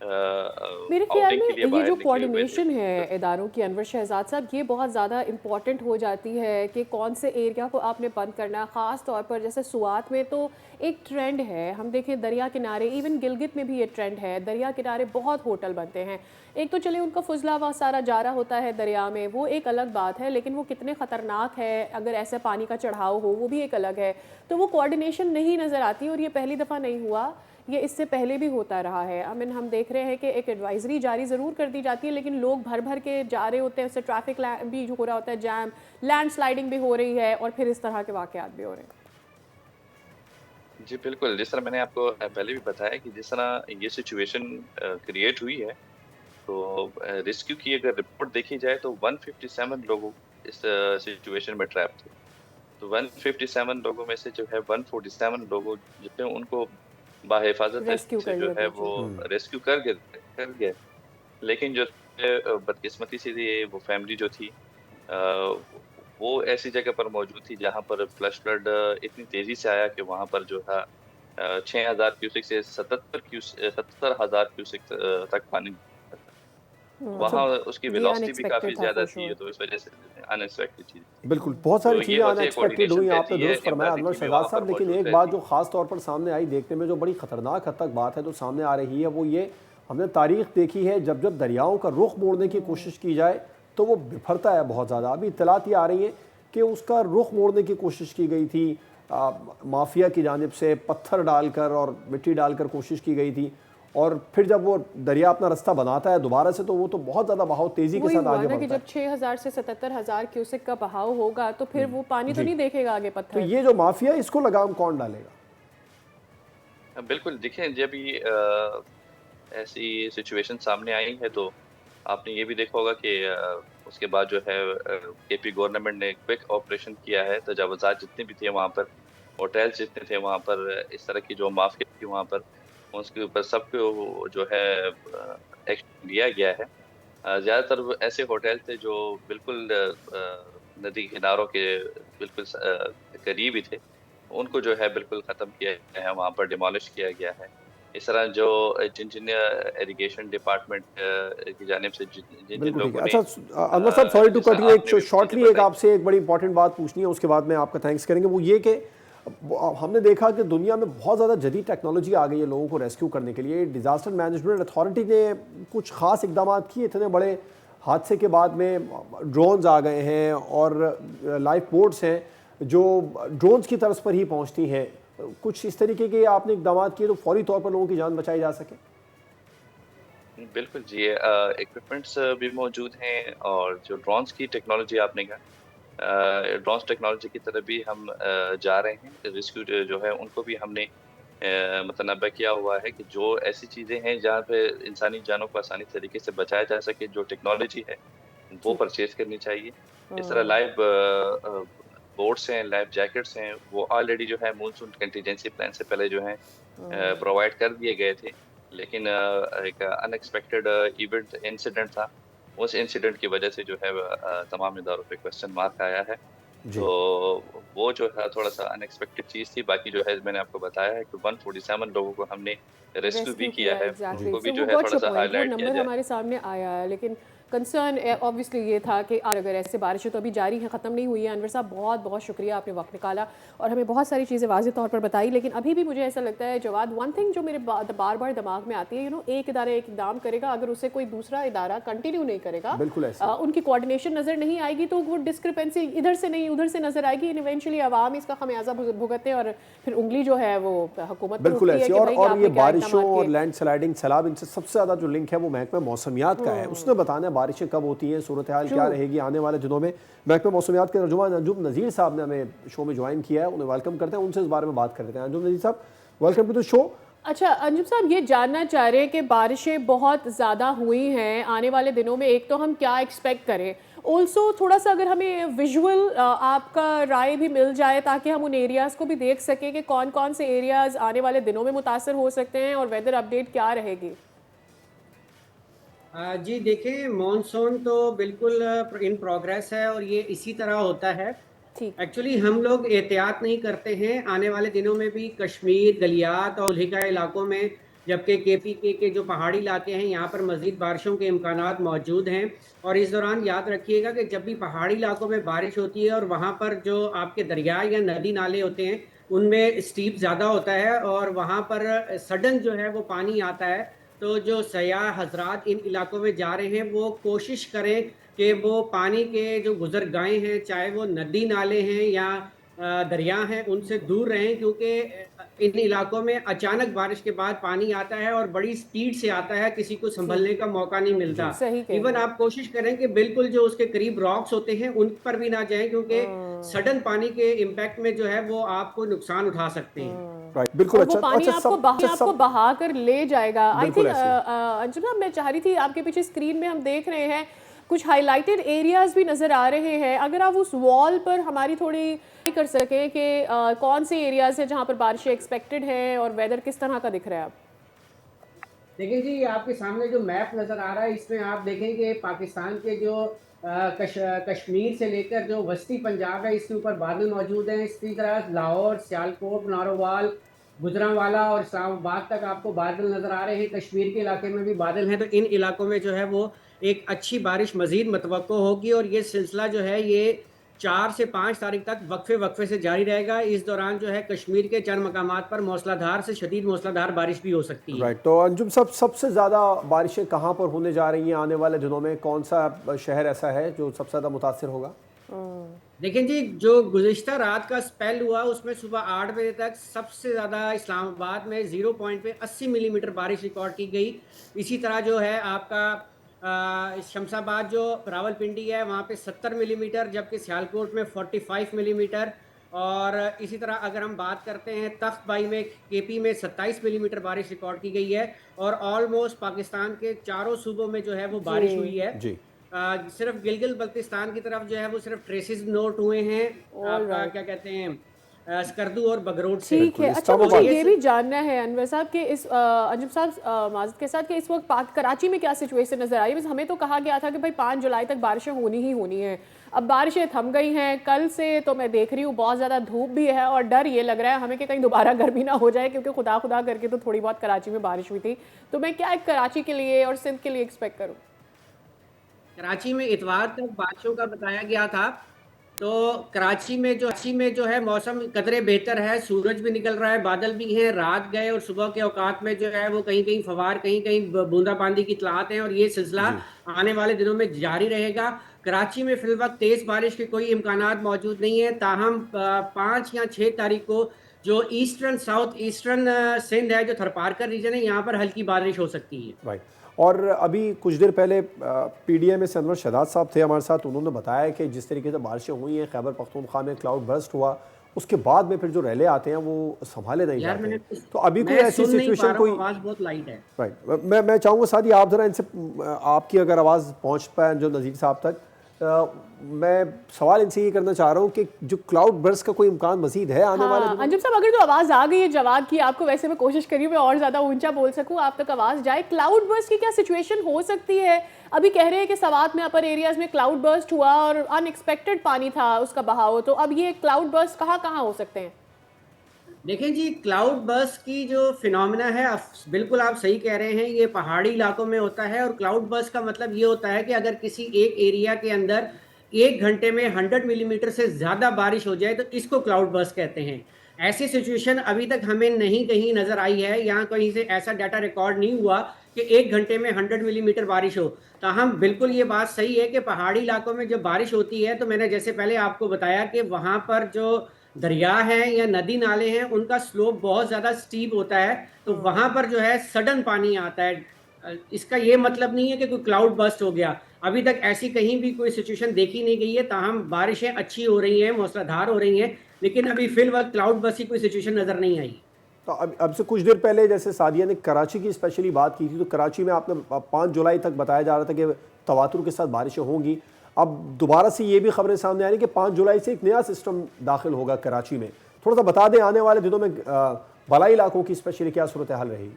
मेरे ख्याल आउटिंग में के लिए ये बाहर जो निकले हुए थे। कोऑर्डिनेशन है इदारों की, अनवर शहजाद साहब, ये बहुत ज़्यादा इम्पॉर्टेंट हो जाती है कि कौन से एरिया को आपने बंद करना है। ख़ास तौर पर जैसे सुआत में तो एक ट्रेंड है, हम देखें दरिया किनारे, इवन गिलगित में भी ये ट्रेंड है, दरिया किनारे बहुत होटल बनते हैं। एक तो चले उनका फुजला व सारा जारा होता है दरिया में, वो एक अलग बात है, लेकिन वो कितने ख़तरनाक है अगर ऐसे पानी का चढ़ाव हो, वो भी एक अलग है। तो वो कोऑर्डिनेशन नहीं नज़र आती और ये पहली दफ़ा नहीं हुआ, ये इससे पहले भी होता रहा है। आई मीन हम देख रहे हैं कि एक एडवाइजरी जारी ज़रूर कर दी जाती है, लेकिन लोग भर भर के जा रहे होते हैं, उससे ट्रैफिक भी हो रहा होता है जैम, लैंड स्लाइडिंग भी हो रही है और फिर इस तरह के वाक़यात भी हो रहे हैं। जी बिल्कुल, जिस तरह मैंने आपको पहले भी बताया कि जिस तरह ये सिचुएशन क्रिएट हुई है, तो रेस्क्यू की अगर रिपोर्ट देखी जाए तो 157 लोग इस सिचुएशन में ट्रैप थे। तो 157 लोगों में से जो है 147 लोगों जो थे उनको बाहिफाज़त रेस्क्यू से कर जो लिया है गया। वो रेस्क्यू कर गए। लेकिन जो बदकिस्मती से ये वो फैमिली जो थी, वो ऐसी जगह पर मौजूद थी जहाँ पर फ्लश फ्लड इतनी तेज़ी से आया कि वहाँ पर जो था 6000 क्यूसेक से 70,000 क्यूसेक तक पानी वहाँ उसकी ये वेलोसिटी भी काफ़ी अनएक्सपेक्टेड था ज़्यादा फॉर थी, श्योर। तो इस वजह से अनएक्सपेक्टेड चीज़। बिल्कुल, बहुत तो सारी ये चीज़ें होती है अनएक्सपेक्टेड हुई, कोऑर्डिनेशन आपने कहती है, दुरुस्त फरमाया अनवर एम्पैथी भी शहजाद वहाँ साहब। पर लेकिन मौजूद एक बात रहती जो ख़ास तौर पर सामने आई, देखने में जो बड़ी ख़तरनाक हद तक बात है जो सामने आ रही है, वो ये हमने तारीख़ देखी है, जब जब दरियाओं का रुख मोड़ने की कोशिश की जाए तो वो बिफरता है बहुत ज़्यादा। अभी इत्तलात ये आ रही है कि उसका रुख मोड़ने की कोशिश की गई थी, माफिया की जानिब से पत्थर डालकर और मिट्टी डालकर कोशिश की गई थी, और फिर जब वो दरिया अपना रास्ता बनाता है दोबारा से, तो वो तो बहुत ज़्यादा बहाव तेज़ी के वही साथ हुआ आगे ना कि बढ़ता है। जब 6000 से 77,000 क्यूसेक का बहाव होगा तो फिर वो पानी तो जी। नहीं देखेगा आगे तो पत्थर। ये जो माफिया, इसको लगाम कौन डालेगा? बिल्कुल, देखिए जब ये ऐसी सिचुएशन सामने आई है तो आपने ये भी देखा होगा कि उसके बाद जो है केपी गवर्नमेंट ने क्विक ऑपरेशन किया है, तजावुज़ात जितने भी थे वहाँ पर, होटल्स जितने थे वहाँ पर, इस तरह की जो माफिया थी वहाँ पर, उसके ऊपर सबको जो है एक्शन लिया गया है। ज़्यादातर वो ऐसे होटल थे जो बिल्कुल नदी किनारों के बिल्कुल करीब ही थे, उनको जो है बिल्कुल ख़त्म किया गया है, वहाँ पर डिमोलिश किया गया है। इस तरह जो जिन इरिगेशन डिपार्टमेंट की जानिब से जिन बिल्कुल ठीक है। लोगों ने अच्छा अनवर साहब, सॉरी टू जैसा कट यू, आपने एक भी शॉर्टली चीज़ें एक बताई। आपसे एक बड़ी इंपॉर्टेंट बात पूछनी है, उसके बाद मैं आपका थैंक्स करेंगे। वो ये कि हमने देखा कि दुनिया में बहुत ज़्यादा जदीद टेक्नोलॉजी आ गई है लोगों को रेस्क्यू करने के लिए। डिज़ास्टर मैनेजमेंट अथॉरिटी ने कुछ ख़ास इकदाम किए, इतने बड़े हादसे के बाद में ड्रोन्स आ गए हैं और लाइफ बोट्स हैं जो ड्रोन्स की तर्ज पर ही पहुँचती हैं। कुछ इस तरीके के आपने इकदाम किए तो फौरी तौर पर लोगों की जान बचाई जा सके। बिल्कुल जी, इक्विपमेंट्स भी मौजूद हैं और जो ड्रोन्स की टेक्नोलॉजी आपने कहा, ड्रोन्स टेक्नोलॉजी की तरफ भी हम जा रहे हैं। रेस्क्यू जो है उनको भी हमने मुतनब्बा किया हुआ है कि जो ऐसी चीज़ें हैं जहाँ पे इंसानी जानों को आसानी तरीके से बचाया जा सके, जो टेक्नोलॉजी है वो परचेज़ करनी चाहिए। इस तरह लाइव बोट्स हैं, लाइफ जैकेट्स हैं, वो ऑलरेडी जो है मानसून कंटीजेंसी प्लान से पहले जो है प्रोवाइड कर दिए गए थे। लेकिन एक अनएक्सपेक्टेड इवेंट इंसिडेंट था, उस इंसिडेंट की वजह से जो है तमाम इदारों पे क्वेश्चन मार्क आया है। तो वो जो है थोड़ा सा अनएक्सपेक्टेड चीज़ थी। बाकी जो है मैंने आपको बताया है कि 147 लोगों को हमने रेस्क्यू भी किया है, एग्जैक्टली। उनको भी So जो वो है गॉट थोड़ा योर सा पॉइंट, वो हाईलाइट किया नंबर जाए। हमारे सामने आया है, लेकिन कंसर्न ऑब्वियसली ये था कि अगर ऐसे बारिशें तो अभी जारी हैं, ख़त्म नहीं हुई है। अनवर साहब बहुत बहुत शुक्रिया, आपने वक्त निकाला और हमें बहुत सारी चीज़ें वाज़ेह तौर पर बताई। लेकिन अभी भी मुझे ऐसा लगता है जवाद, वन थिंग जो मेरे बार बार दिमाग में आती है, एक इदारा एक इकदाम करेगा, अगर उसे कोई दूसरा इदारा कंटिन्यू नहीं करेगा, बिल्कुल ऐसे उनकी कोऑर्डिनेशन नज़र नहीं आएगी तो वो डिस्क्रिपेंसी इधर से नहीं उधर से नज़र आएगी, इवेंचुअली आवाम इसका खमियाजा भुगतते और फिर उंगली जो है वो हुकूमत बिल्कुल ऐसे। और ये बारिशों और लैंड स्लाइडिंग, सैलाब, इनसे सबसे ज़्यादा जो लिंक है वो महकमा मौसमियात का है। उसने बताना है बारिशें कब होती हैं, सूरत हाल क्या रहेगी आने वाले दिनों में। महकमा मौसमियात के तर्जुमान अंजुम नज़ीर साहब ने हमें शो में ज्वाइन किया है, उन्हें वेलकम करते हैं, उनसे इस बारे में बात करते हैं। अंजुम नज़ीर साहब, वेलकम टू द शो। अच्छा अंजुम साहब, ये जानना चाह रहे हैं कि बारिशें बहुत ज़्यादा हुई हैं आने वाले दिनों में, एक तो हम क्या एक्सपेक्ट करें, ऑल्सो थोड़ा सा अगर हमें विजुअल आपका राय भी मिल जाए ताकि हम उन एरियाज़ को भी देख सकें कि कौन कौन से एरियाज़ आने वाले दिनों में मुतासर हो सकते हैं और वेदर अपडेट क्या रहेगी। जी देखें, मॉनसून तो बिल्कुल इन प्रोग्रेस है और ये इसी तरह होता है। एक्चुअली हम लोग एहतियात नहीं करते हैं, आने वाले दिनों में भी कश्मीर, गलियात और हिका इलाकों में, जबकि KPK के जो पहाड़ी इलाके हैं यहाँ पर मज़ीद बारिशों के इम्कानात मौजूद हैं। और इस दौरान याद रखिएगा कि जब भी पहाड़ी इलाकों में बारिश होती है और वहाँ पर जो आपके दरिया या नदी नाले होते हैं उनमें स्टीप ज़्यादा होता है और वहाँ पर सडन जो है वो पानी आता है, तो जो सयाह हजरात इन इलाकों में जा रहे हैं वो कोशिश करें कि वो पानी के जो गुजरगाहें हैं, चाहे वो नदी नाले हैं या दरिया हैं, उनसे दूर रहें, क्योंकि इन इलाकों में अचानक बारिश के बाद पानी आता है और बड़ी स्पीड से आता है, किसी को संभलने का मौका नहीं मिलता। इवन आप कोशिश करें कि बिल्कुल जो उसके करीब रॉक्स होते हैं उन पर भी ना जाएं, क्योंकि सडन पानी के इम्पैक्ट में जो है वो आपको नुकसान उठा सकते हैं। राइट, बिल्कुल। अच्छा, पानी आपको बहा कर ले जाएगा। आई थिंक अंजुम, मैं चाह रही थी, आपके पीछे स्क्रीन में हम देख रहे हैं कुछ हाईलाइटेड एरियाज भी नजर आ रहे हैं, अगर आप उस वॉल पर हमारी थोड़ी कर सकें कि कौन से एरियाज हैं जहां पर बारिशें एक्सपेक्टेड हैं और वेदर किस तरह का दिख रहा है। आप देखिए जी, आपके सामने जो मैप नज़र आ रहा है इसमें आप देखेंगे पाकिस्तान के जो कश्मीर से लेकर जो वस्ती पंजाब है इसके ऊपर बादल मौजूद हैं। इसी तरह लाहौर, सियालकोट, नारोवाल, गुजरांवाला और इस्लामाबाद तक आपको बादल नज़र आ रहे हैं। कश्मीर के इलाके में भी बादल हैं, तो इन इलाकों में जो है वो एक अच्छी बारिश मज़ीद मतवक्को होगी और ये सिलसिला जो है ये 4 से 5 तारीख तक वक्फे से जारी रहेगा। इस दौरान जो है कश्मीर के चंद मकामात पर मूसलाधार से शदीद मूसलाधार बारिश भी हो सकती है। राइट, तो अंजुम सबसे ज़्यादा बारिशें कहाँ पर होने जा रही हैं आने वाले दिनों में? कौन सा शहर ऐसा है जो सबसे ज़्यादा मुतासिर होगा? देखें जी, जो गुज़िश्ता रात का स्पेल हुआ उसमें सुबह 8 बजे तक सबसे ज़्यादा इस्लामाबाद में 0 पॉइंट पे 80 मिलीमीटर बारिश रिकॉर्ड की गई। इसी तरह जो है आपका शमशाबाद जो रावलपिंडी है वहाँ पे 70 मिलीमीटर, जबकि सियालकोट में 45 मिलीमीटर। और इसी तरह अगर हम बात करते हैं तख्तबाई में KP में 27 मिलीमीटर बारिश रिकॉर्ड की गई है और ऑलमोस्ट पाकिस्तान के चारों सूबों में जो है वो बारिश हुई है जी। सिर्फ गिलगित बल्तिस्तान की तरफ जो है वो सिर्फ ट्रेसेस नोट हुए हैं, आपका क्या कहते हैं स्कर्दू और बगरोट से। ठीक है। अच्छा, मुझे ये भी जानना है अनवर साहब के इस अंजुम साहब माजिद के साथ कि इस वक्त कराची में क्या सिचुएशन नजर आई है। हमें तो कहा गया था कि भाई 5 जुलाई तक बारिशें होनी ही होनी है, अब बारिशें थम गई हैं। कल से तो मैं देख रही हूँ बहुत ज़्यादा धूप भी है और डर ये लग रहा है हमें कि कहीं दोबारा गर्मी ना हो जाए, क्योंकि खुदा करके तो थोड़ी बहुत कराची में बारिश हुई थी। तो मैं क्या कराची के लिए और सिंध के लिए एक्सपेक्ट करूँ? कराची में इतवार तक बारिशों का बताया गया था, तो कराची में जो है मौसम कदरे बेहतर है, सूरज भी निकल रहा है, बादल भी हैं। रात गए और सुबह के औकात में जो है वो कहीं कहीं फवार, कहीं कहीं बूंदाबांदी की इतलात हैं और ये सिलसिला आने वाले दिनों में जारी रहेगा। कराची में फिलवक्त तेज़ बारिश के कोई इम्कानात मौजूद नहीं है, ताहम 5 या 6 तारीख को जो ईस्टर्न साउथ ईस्टर्न सिंध है, जो थरपारकर रीजन है, यहाँ पर हल्की बारिश हो सकती है। राइट, और अभी कुछ देर पहले PDM से अनवर शहजाद साहब थे हमारे साथ, उन्होंने बताया कि जिस तरीके से बारिशें हुई हैं खैबर पख्तूनख्वा में क्लाउड बर्स्ट हुआ, उसके बाद में फिर जो रैले आते हैं वो संभाले नहीं जाते हैं। तो अभी कोई ऐसी सिचुएशन कोई आवाज़ बहुत लाइट है। राइट, मैं चाहूँगा सादी आप ज़रा इनसे आपकी अगर आवाज़ पहुँच पाए जो नज़ीर साहब तक, मैं सवाल इनसे ये करना चाह रहा हूँ कि जो क्लाउड बर्स्ट का कोई इम्कान मजीद है आने वाले? अंजुम साहब, अगर तो आवाज़ आ गई है जवाब की, आपको वैसे मैं कोशिश करी मैं और ज़्यादा ऊंचा बोल सकूँ, आप तक आवाज़ जाए। क्लाउड बर्स्ट की क्या सिचुएशन हो सकती है? अभी कह रहे हैं कि सवात में अपर एरियाज़ में क्लाउड बर्स्ट हुआ और अनएक्सपेक्टेड पानी था उसका बहाव, तो अब ये क्लाउड बर्स्ट कहाँ हो सकते हैं? देखें जी, क्लाउड बर्स्ट की जो फिनोमिना है, बिल्कुल आप सही कह रहे हैं, ये पहाड़ी इलाकों में होता है। और क्लाउड बर्स्ट का मतलब ये होता है कि अगर किसी एक एरिया के अंदर 1 घंटे में 100 मिलीमीटर से ज़्यादा बारिश हो जाए तो इसको क्लाउड बर्स्ट कहते हैं। ऐसी सिचुएशन अभी तक हमें नहीं कहीं नज़र आई है, यहाँ कहीं से ऐसा डाटा रिकॉर्ड नहीं हुआ कि 1 घंटे में 100 मिलीमीटर बारिश हो। तो हम बिल्कुल, ये बात सही है कि पहाड़ी इलाकों में जब बारिश होती है तो मैंने जैसे पहले आपको बताया कि वहाँ पर जो दरिया है या नदी नाले हैं उनका स्लोप बहुत ज़्यादा स्टीप होता है, तो वहाँ पर जो है सडन पानी आता है। इसका ये मतलब नहीं है कि कोई क्लाउड बस्ट हो गया, अभी तक ऐसी कहीं भी कोई सिचुएशन देखी नहीं गई है। ताहम बारिशें अच्छी हो रही हैं, मूसलाधार हो रही हैं, लेकिन अभी फिलहाल क्लाउड बस्ट की कोई सिचुएशन नज़र नहीं आई। तो अब से कुछ देर पहले जैसे सादिया ने कराची की स्पेशली बात की थी, तो कराची में आपने 5 जुलाई तक बताया जा रहा था कि तवातुर के साथ बारिशें होंगी। अब दोबारा से ये भी खबरें सामने आ रही कि 5 जुलाई से एक नया सिस्टम दाखिल होगा कराची में। थोड़ा सा बता दें आने वाले दिनों में बलाई इलाकों की स्पेशली क्या सूरत हाल रहेगी?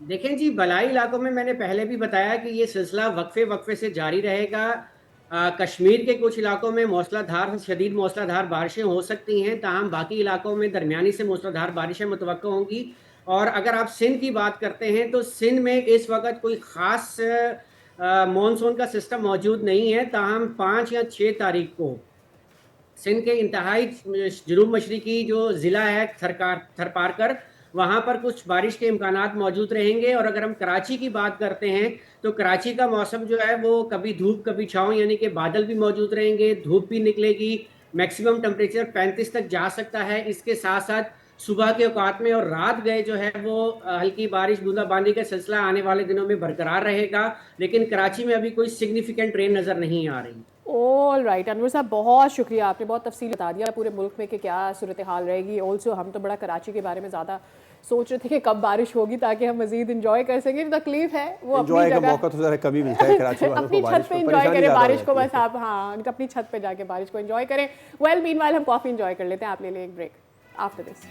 देखें जी, बलाई इलाकों में मैंने पहले भी बताया कि ये सिलसिला वक्फे वक्फे से जारी रहेगा। कश्मीर के कुछ इलाकों में मूसलाधार शदीद मूसलाधार बारिशें हो सकती हैं, ताहम बाकी इलाकों में दरमियानी से मूसलाधार बारिशें मुतवक्को होंगी। और अगर आप सिंध की बात करते हैं तो सिंध में इस वक्त कोई ख़ास मानसून का सिस्टम मौजूद नहीं है, ताहम 5 या 6 तारीख को सिंध के इंतहाई जनूब मशरकी जो ज़िला है थरपारकर, वहाँ पर कुछ बारिश के इम्कानात मौजूद रहेंगे। और अगर हम कराची की बात करते हैं तो कराची का मौसम जो है वो कभी धूप कभी छाँव, यानी कि बादल भी मौजूद रहेंगे, धूप भी निकलेगी, मैक्सिमम टेम्परेचर 35 तक जा सकता है। इसके साथ साथ सुबह के औकात में और रात गए जो है वो हल्की बारिश बूंदाबांदी का सिलसिला आने वाले दिनों में बरकरार रहेगा, लेकिन कराची में अभी कोई सिग्निफिकेंट रेन नज़र नहीं आ रही। ऑल राइट अनवर साहब, बहुत शुक्रिया, आपने बहुत तफसील बता दिया पूरे मुल्क में कि क्या सूरत हाल रहेगी। ऑल्सो हम तो बड़ा कराची के बारे में ज़्यादा सोच रहे थे कि कब बारिश होगी ताकि हम मज़ीद इंजॉय कर सकें। तकलीफ है वो अपनी जगह, मौका तो ज़रा कभी मिलता है कराची वालों अपनी को, छत पे इंजॉय करें बारिश को, बस आप हाँ उनका अपनी छत पे जाके बारिश को इंजॉय करें। वेल मीनवाइल हम कॉफ़ी इंजॉय कर लेते हैं, आप ले लें एक break after this.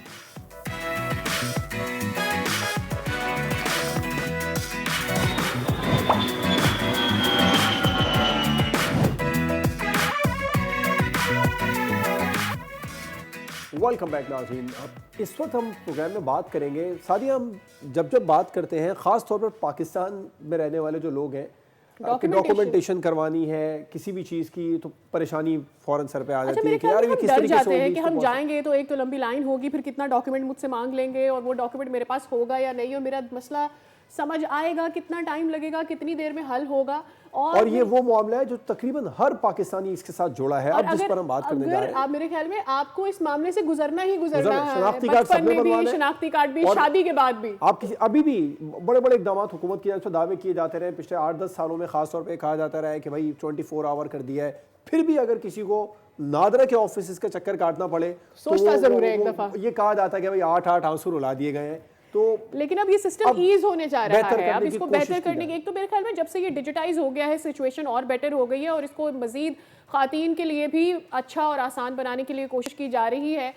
Welcome back नाज़रीन। अब इस वक्त हम प्रोग्राम में बात करेंगे, सादिया, हम जब बात करते हैं ख़ास तौर पर पाकिस्तान में रहने वाले जो लोग हैं, डॉक्यूमेंटेशन करवानी है किसी भी चीज़ की तो परेशानी फ़ौरन सर पे आ जाती है कि यार ये किस तरीके से जाते हैं कि हम जाएंगे तो एक तो लंबी लाइन होगी, फिर कितना डॉक्यूमेंट मुझसे मांग लेंगे और वो डॉक्यूमेंट मेरे पास होगा या नहीं, और मेरा मसला समझ आएगा, कितना टाइम लगेगा, कितनी देर में हल होगा। और ये वो मामला है जो तकरीबन हर पाकिस्तानी इसके साथ जुड़ा है। अब जिस पर हम बात करने जा रहे हैं, आप मेरे ख्याल में आपको इस मामले से गुजरना ही गुजरना है, शनाख्ती कार्ड बचपन में भी, शनाख्ती कार्ड भी, शादी के बाद भी। आप किसी अभी भी बड़े बड़े इकदाम हुकूमत की तरफ से दावे किए जाते रहे पिछले 8-10 सालों में, खासतौर पर कहा जाता रहा है कि भाई 24 आवर कर दिया है, फिर भी अगर किसी को नादरा के ऑफिस का चक्कर काटना पड़े सोचता जरूर है एक दफा, ये कहा जाता है कि भाई 8 आंसू रुला दिए गए हैं। तो लेकिन अब ये सिस्टम ईज होने जा रहा है, अब इसको बेहतर करने की, एक तो मेरे ख्याल में जब से ये डिजिटाइज हो गया है सिचुएशन और बेटर हो गई है, और इसको मजीद खातीन के लिए भी अच्छा और आसान बनाने के लिए कोशिश की जा रही है।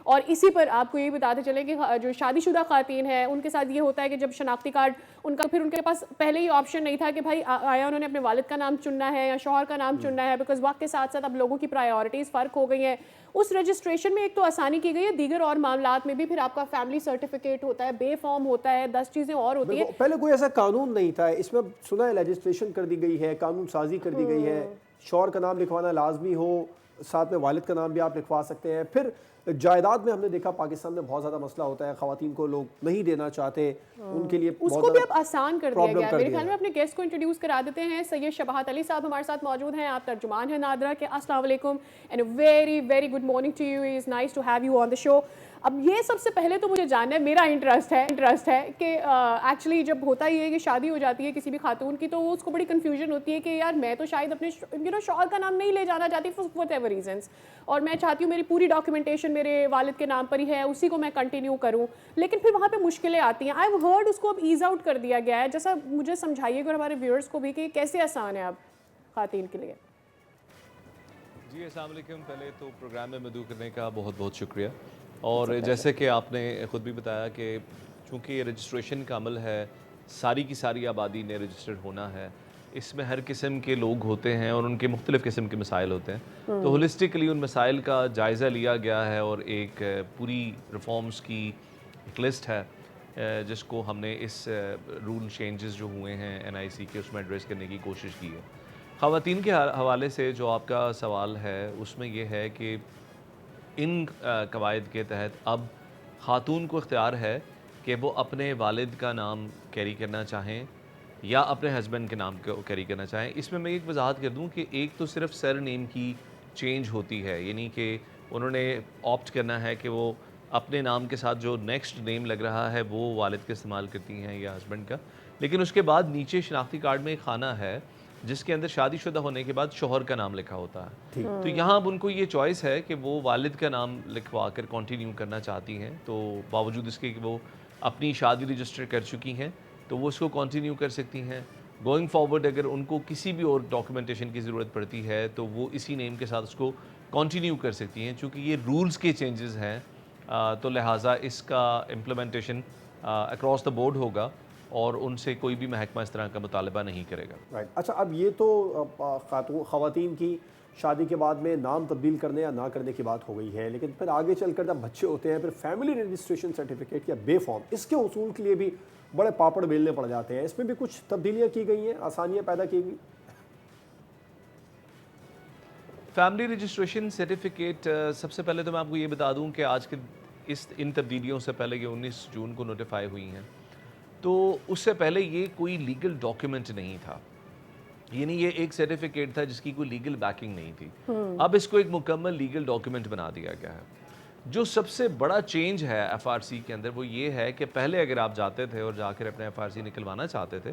और इसी पर आपको ये बताते चले कि जो शादीशुदा खातीन है उनके साथ ये होता है कि जब शनाख्ती कार्ड उनका, फिर उनके पास पहले ही ऑप्शन नहीं था कि भाई आया उन्होंने अपने वालिद का नाम चुनना है या शौहर का नाम चुनना है, बिकॉज वक्त के साथ साथ अब लोगों की प्रायोरिटीज़ फ़र्क हो गई हैं। उस रजिस्ट्रेशन में एक तो आसानी की गई है, दीगर और मामलात में भी फिर आपका फैमिली सर्टिफिकेट होता है, बे फॉर्म होता है, 10 चीज़ें और होती हैं। पहले कोई ऐसा कानून नहीं था, इसमें सुना है लेजिस्लेशन कर दी गई है, कानून साजी कर दी गई है, शौहर का नाम लिखवाना लाजमी हो, साथ में वालिद का नाम भी आप लिखवा सकते हैं। फिर जायदाद में हमने देखा पाकिस्तान में बहुत ज़्यादा मसला होता है, ख़वातीन को लोग नहीं देना चाहते, उनके लिए उसको भी अब आसान कर दिया गया है। मेरे ख्याल में अपने गेस्ट को इंट्रोड्यूस करा देते हैं। सैयद शबाहत अली साहब हमारे साथ मौजूद हैं, आप तर्जुमान हैं नादरा के। अस्सलाम वालेकुम and very very good morning to you, is nice to have you on the show. अब ये सबसे पहले तो मुझे जानना है, मेरा इंटरेस्ट है कि एक्चुअली जब होता ही है कि शादी हो जाती है किसी भी खातून की, तो उसको बड़ी कन्फ्यूजन होती है कि यार मैं तो शायद अपने शौहर का नाम नहीं ले जाना चाहती फॉर व्हाटएवर रीजंस, और मैं चाहती हूँ मेरी पूरी डॉक्यूमेंटेशन मेरे वालिद के नाम पर ही है, उसी को मैं कंटिन्यू करूँ, लेकिन फिर वहाँ पे मुश्किलें आती हैं। आई हैव हर्ड उसको अब ईज आउट कर दिया गया है, जैसा मुझे समझाइएगा और हमारे व्यूअर्स को भी कि कैसे आसान है अब खातून के लिए। जी अस्सलाम वालेकुम, पहले तो प्रोग्राम में मदऊ करने का बहुत बहुत शुक्रिया। और जैसे कि आपने ख़ुद भी बताया कि चूँकि ये रजिस्ट्रेशन का अमल है, सारी की सारी आबादी ने रजिस्टर्ड होना है, इसमें हर किस्म के लोग होते हैं और उनके मुख्तलिफ़ किस्म के मसाइल होते हैं, तो होलिस्टिकली उन मसाइल का जायज़ा लिया गया है और एक पूरी रिफॉर्म्स की एक लिस्ट है जिसको हमने इस रूल चेंजेस जो हुए हैं NIC के उसमें एड्रेस करने की कोशिश की है। ख़वातीन के हवाले से जो आपका सवाल है उसमें यह है कि इन कवायद के तहत अब ख़ातून को इख्तियार है कि वो अपने वालिद का नाम कैरी करना चाहें या अपने हस्बैंड के नाम को कैरी करना चाहें। इसमें मैं एक वजाहत कर दूं कि एक तो सिर्फ सर नेम की चेंज होती है, यानी कि उन्होंने ऑप्ट करना है कि वो अपने नाम के साथ जो नेक्स्ट नेम लग रहा है वो वालिद का इस्तेमाल करती हैं या हस्बैंड का, लेकिन उसके बाद नीचे शनाख्ती कार्ड में एक खाना है जिसके अंदर शादीशुदा होने के बाद शोहर का नाम लिखा होता है। तो यहाँ अब उनको ये चॉइस है कि वो वालिद का नाम लिखवा कर कंटिन्यू करना चाहती हैं, तो बावजूद इसके कि वो अपनी शादी रजिस्टर कर चुकी हैं तो वो उसको कंटिन्यू कर सकती हैं। गोइंग फॉरवर्ड अगर उनको किसी भी और डॉक्यूमेंटेशन की ज़रूरत पड़ती है तो वो इसी नेम के साथ उसको कंटिन्यू कर सकती हैं। चूँकि ये रूल्स के चेंजेस हैं तो लिहाजा इसका इम्प्लीमेंटेशन अक्रॉस द बोर्ड होगा और उनसे कोई भी महकमा इस तरह का मुतालबा नहीं करेगा। राइट, अच्छा, अब ये तो ख़वातीन की शादी के बाद में नाम तब्दील करने या ना करने की बात हो गई है, लेकिन फिर आगे चलकर जब बच्चे होते हैं फिर फैमिली रजिस्ट्रेशन सर्टिफिकेट या बे फॉर्म, इसके उसूल के लिए भी बड़े पापड़ बेलने पड़ जाते हैं। इसमें भी कुछ तब्दीलियाँ की गई हैं, आसानियाँ पैदा की गई। फैमिली रजिस्ट्रेशन सर्टिफिकेट, सबसे पहले तो मैं आपको ये बता दूं कि आज के इन तब्दीलियों से पहले ये 19 जून को नोटिफाई हुई हैं, तो उससे पहले ये कोई लीगल डॉक्यूमेंट नहीं था, यानी ये एक सर्टिफिकेट था जिसकी कोई लीगल बैकिंग नहीं थी। अब इसको एक मुकम्मल लीगल डॉक्यूमेंट बना दिया गया है। जो सबसे बड़ा चेंज है FRC के अंदर वो ये है कि पहले अगर आप जाते थे और जाकर अपने FRC निकलवाना चाहते थे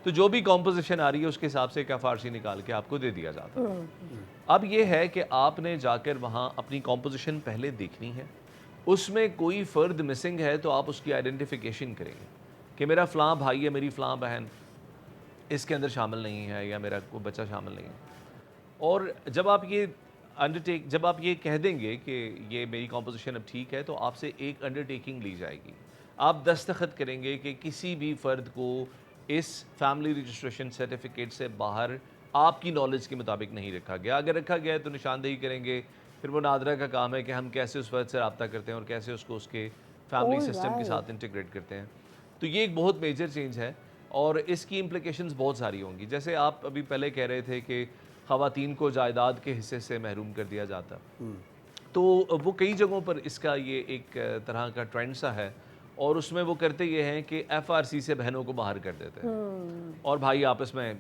तो जो भी कॉम्पोजिशन आ रही है उसके हिसाब से एक FRC निकाल के आपको दे दिया जाता था। अब ये है कि आपने जाकर वहाँ अपनी कॉम्पोजिशन पहले देखनी है, उसमें कोई फ़र्द मिसिंग है तो आप उसकी आइडेंटिफिकेशन करेंगे कि मेरा फ़लाँ भाई या मेरी फ़लाँ बहन इसके अंदर शामिल नहीं है या मेरा कोई बच्चा शामिल नहीं है। और जब आप ये कह देंगे कि ये मेरी कॉम्पोजिशन अब ठीक है तो आपसे एक अंडरटेकिंग ली जाएगी। आप दस्तखत करेंगे कि किसी भी फ़र्द को इस फैमिली रजिस्ट्रेशन सर्टिफिकेट से बाहर आपकी नॉलेज के मुताबिक नहीं रखा गया। अगर रखा गया है तो निशानदेही करेंगे, फिर वो नादरा का काम है कि हम कैसे उस फ़र्द से रब्ता करते हैं और कैसे उसको उसके फैमिली सिस्टम के साथ इंटीग्रेट करते हैं। तो ये एक बहुत मेजर चेंज है और इसकी इम्प्लिकेशंस बहुत सारी होंगी। जैसे आप अभी पहले कह रहे थे कि ख़वातीन को जायदाद के हिस्से से महरूम कर दिया जाता, तो वो कई जगहों पर इसका ये एक तरह का ट्रेंड सा है और उसमें वो करते ये हैं कि FRC से बहनों को बाहर कर देते हैं और भाई आपस में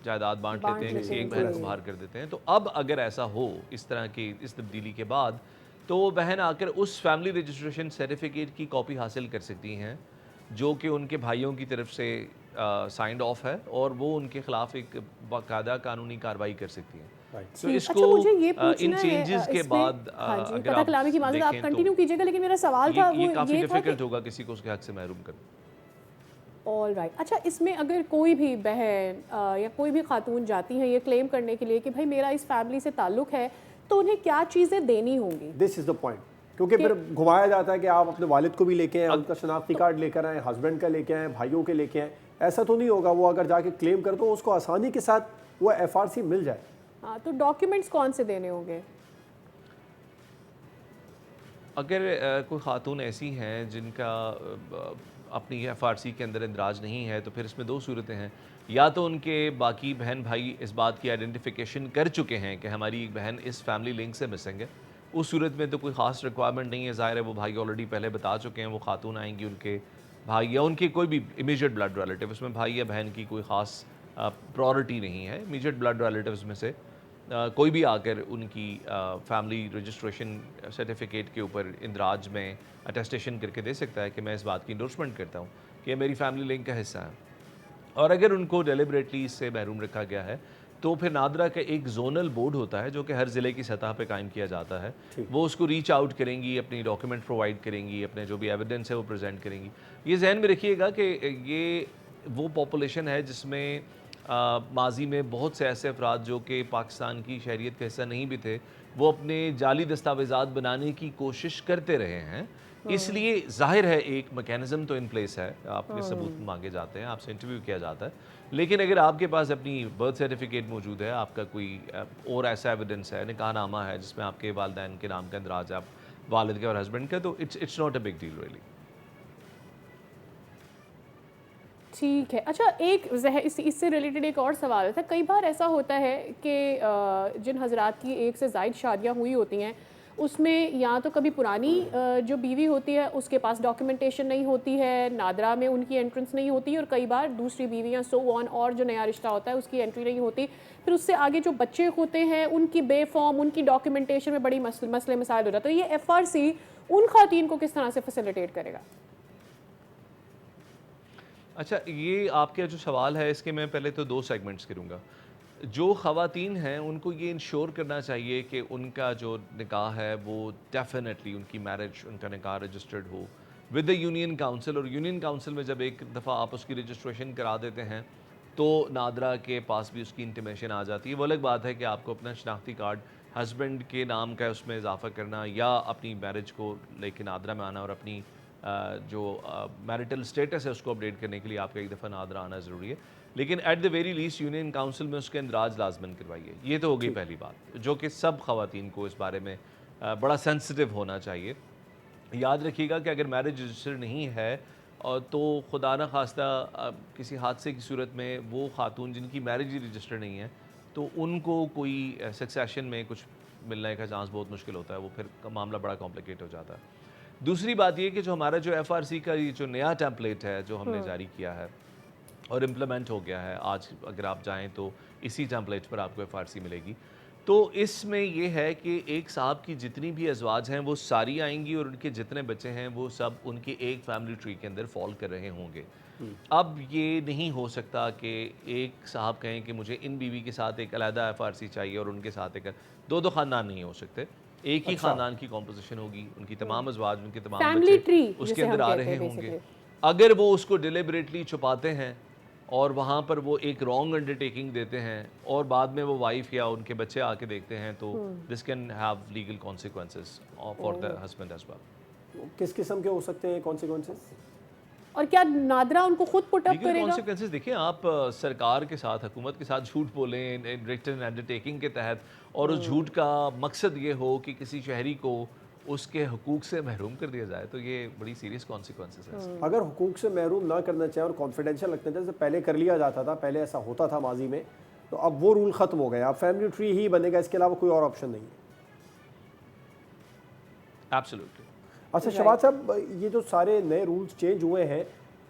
जायदाद बांट लेते हैं, किसी एक बहन को बाहर कर देते हैं। तो अब अगर ऐसा हो इस तरह की इस तब्दीली के बाद तो वो बहन आकर उस फैमिली रजिस्ट्रेशन सर्टिफिकेट की कॉपी हासिल कर सकती हैं जो कि उनके भाइयों की तरफ से साइंड ऑफ है और वो उनके खिलाफ एक बाकायदा कानूनी कार्रवाई कर सकती हैं। तो इसको अच्छा, मुझे ये पूछना इन चेंजेस के बाद अगर आप कलामी की माज़रत आप कंटिन्यू कीजिएगा, लेकिन मेरा सवाल था ये वो काफ़ी ये था डिफिकल्ट होगा किसी को उसके हक से महरूम करना। ऑल राइट, अच्छा, इसमें अगर कोई भी बहन या कोई भी खातून जाती है ये क्लेम करने के लिए कि भाई मेरा इस फैमिली से ताल्लुक है, तो उन्हें क्या चीज़ें देनी होंगी? दिस इज द पॉइंट, क्योंकि फिर घुमाया जाता है कि आप अपने वालिद को भी लेके आए, उनका शनाख्ती कार्ड लेकर आए, हस्बैंड का लेके आए, भाइयों के लेके आए। ऐसा तो नहीं होगा वो अगर जाके क्लेम कर दो उसको आसानी के साथ वो FRC मिल जाए। हाँ, तो डॉक्यूमेंट्स कौन से देने होंगे? अगर कोई खातून ऐसी हैं जिनका अपनी FRC के अंदर इंदराज नहीं है तो फिर इसमें दो सूरतें हैं, या तो उनके बाकी बहन भाई इस बात की आइडेंटिफिकेशन कर चुके हैं कि हमारी एक बहन इस फैमिली लिंक से मिसिंग है, उस सूरत में तो कोई ख़ास रिक्वायरमेंट नहीं है। ज़ाहिर है वो भाई ऑलरेडी पहले बता चुके हैं, वो खातून आएंगी, उनके भाई या उनके कोई भी इमीडिएट ब्लड रिलेटिव, उसमें भाई या बहन की कोई ख़ास प्रायोरिटी नहीं है। इमीडिएट ब्लड रिलेटिव्स में से कोई भी आकर उनकी फैमिली रजिस्ट्रेशन सर्टिफिकेट के ऊपर इंदराज में अटेस्टेशन करके दे सकता है कि मैं इस बात की इंडोर्समेंट करता हूँ कि ये मेरी फैमिली लिंक का हिस्सा है। और अगर उनको डेलिबरेटली इससे महरूम रखा गया है तो फिर नादरा का एक जोनल बोर्ड होता है जो कि हर ज़िले की सतह पे कायम किया जाता है। वो उसको रीच आउट करेंगी, अपनी डॉक्यूमेंट प्रोवाइड करेंगी, अपने जो भी एविडेंस है वो प्रेजेंट करेंगी। ये जहन में रखिएगा कि ये वो पॉपुलेशन है जिसमें माजी में बहुत से ऐसे अफराद जो कि पाकिस्तान की शहरियत का हिस्सा नहीं भी थे, वो अपने जाली दस्तावेज़ात बनाने की कोशिश करते रहे हैं। इसलिए जाहिर है एक मैकेनिज़्म तो इन प्लेस है, आपके सबूत मांगे जाते हैं, आपसे इंटरव्यू किया जाता है, लेकिन अगर आपके पास अपनी बर्थ सर्टिफिकेट मौजूद है, आपका कोई और ऐसा एविडेंस है, निकाहनामा है जिसमें आपके वालिदैन के नाम का इंदराज है, आप वालिद के और हस्बैंड का, तो it's not a big deal really. ठीक है। अच्छा, एक इससे रिलेटेड एक और सवाल था। कई बार ऐसा होता है कि जिन हजरात की एक से ज़ायद शादियाँ हुई होती हैं, उसमें या तो कभी पुरानी जो बीवी होती है उसके पास डॉक्यूमेंटेशन नहीं होती है, नादरा में उनकी एंट्रेंस नहीं होती, और कई बार दूसरी बीवी या सो ऑन और जो नया रिश्ता होता है उसकी एंट्री नहीं होती। फिर उससे आगे जो बच्चे होते हैं उनकी बेफॉर्म, उनकी डॉक्यूमेंटेशन में बड़ी मसले मसाइल हो जाते हैं। तो ये FRC उन ख़वातीन को किस तरह से फैसिलिटेट करेगा? अच्छा, ये आपका जो सवाल है इसके मैं पहले तो 2 सेगमेंट्स करूँगा। जो ख़वातीन हैं उनको ये इंश्योर करना चाहिए कि उनका जो निकाह है वो डेफिनेटली उनकी मैरिज, उनका निकाह रजिस्टर्ड हो विद द यूनियन काउंसिल। और यूनियन काउंसिल में जब एक दफ़ा आप उसकी रजिस्ट्रेशन करा देते हैं तो नादरा के पास भी उसकी इंटीमेशन आ जाती है। वो अलग बात है कि आपको अपना शनाख्ती कार्ड हस्बैंड के नाम का उसमें इजाफा करना या अपनी मैरिज को लेके नादरा में आना और अपनी जो मैरिटल स्टेटस है उसको अपडेट करने के लिए आपका एक दफ़ा नादरा आना ज़रूरी है। लेकिन at the very least union council में उसके इंदराज लाजमन करवाइए। ये तो हो गई पहली बात, जो कि सब ख़वातीन को इस बारे में बड़ा सेंसिटिव होना चाहिए। याद रखिएगा कि अगर मैरिज रजिस्टर नहीं है और तो खुदा न खास्ता किसी हादसे की सूरत में वो खातून जिनकी मैरिज ही रजिस्टर नहीं है तो उनको कोई सक्सेशन में कुछ मिलने का चांस बहुत मुश्किल होता है, वो फिर मामला बड़ा कॉम्प्लिकेट हो जाता है। दूसरी बात ये कि जो हमारा जो FRC का ये जो नया टेम्पलेट है जो हमने जारी किया है और इम्प्लीमेंट हो गया है, आज अगर आप जाएं तो इसी टेम्पलेट पर आपको FRC मिलेगी। तो इसमें ये है कि एक साहब की जितनी भी अज़वाज हैं वो सारी आएंगी और उनके जितने बच्चे हैं वो सब उनके एक फैमिली ट्री के अंदर फॉल कर रहे होंगे। अब ये नहीं हो सकता कि एक साहब कहें कि मुझे इन बीवी के साथ एक अलहदा FRC चाहिए और उनके साथ एक दो खानदान नहीं हो सकते। एक ही खानदान की कॉम्पोजिशन होगी, उनकी तमाम अज़वाज, उनके तमाम बच्चे उसके अंदर आ रहे होंगे। अगर वो उसको डिलिबरेटली छुपाते हैं और वहाँ पर वो एक रॉन्ग अंडरटेकिंग देते हैं और बाद में वो वाइफ या उनके बच्चे आके देखते हैं तो this can have legal consequences for the husband as well. किस किस्म के हो सकते हैं कॉन्सिक्वेंसेस? और क्या नादरा उनको खुद पुट अप करेगा? कॉन्सिक्वेंसेस देखिए, आप सरकार के साथ, हुकूमत के साथ झूठ बोलें रिटन अंडरटेकिंग के तहत और उस झूठ का मकसद ये हो कि किसी शहरी को उसके हुकूक से महरूम कर दिया जाए तो ये बड़ी सीरियस कॉन्सिक्वेंसेस है। अगर हुकूक से महरूम ना करना चाहे और कॉन्फिडेंशियल रखना चाहे, जैसे पहले कर लिया जाता था, पहले ऐसा होता था माजी में, तो अब वो रूल ख़त्म हो गया, अब फैमिली ट्री ही बनेगा, इसके अलावा कोई और ऑप्शन नहीं है। एब्सोल्युटली। अच्छा शहबाज साहब, ये जो सारे नए रूल्स चेंज हुए हैं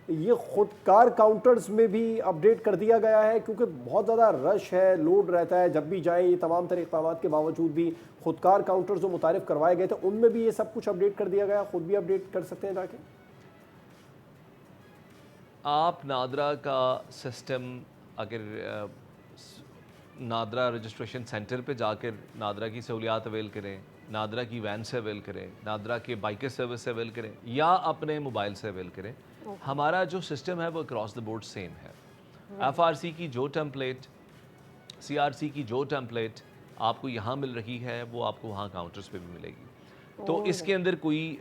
ये खुदकार काउंटर्स में भी अपडेट कर दिया गया है, क्योंकि बहुत ज़्यादा रश है, लोड रहता है जब भी जाएं, ये तमाम तरह इक़दामात के बावजूद भी खुदकार काउंटर्स जो मुतारिफ करवाए गए थे उनमें भी ये सब कुछ अपडेट कर दिया गया, खुद भी अपडेट कर सकते हैं जाके? आप नादरा का सिस्टम अगर नादरा रजिस्ट्रेशन सेंटर पे जाकर नादरा की सहूलियात अवेल करें, नादरा की वैन से अवेल करें, नादरा के बाइकर सर्विस से अवेल करें या अपने मोबाइल से अवेल करें, हमारा जो सिस्टम है वो अक्रॉस द बोर्ड सेम है। FRC की जो टेम्पलेट, CRC की जो टेम्पलेट आपको यहाँ मिल रही है वो आपको वहाँ काउंटर्स पे भी मिलेगी। तो इसके अंदर कोई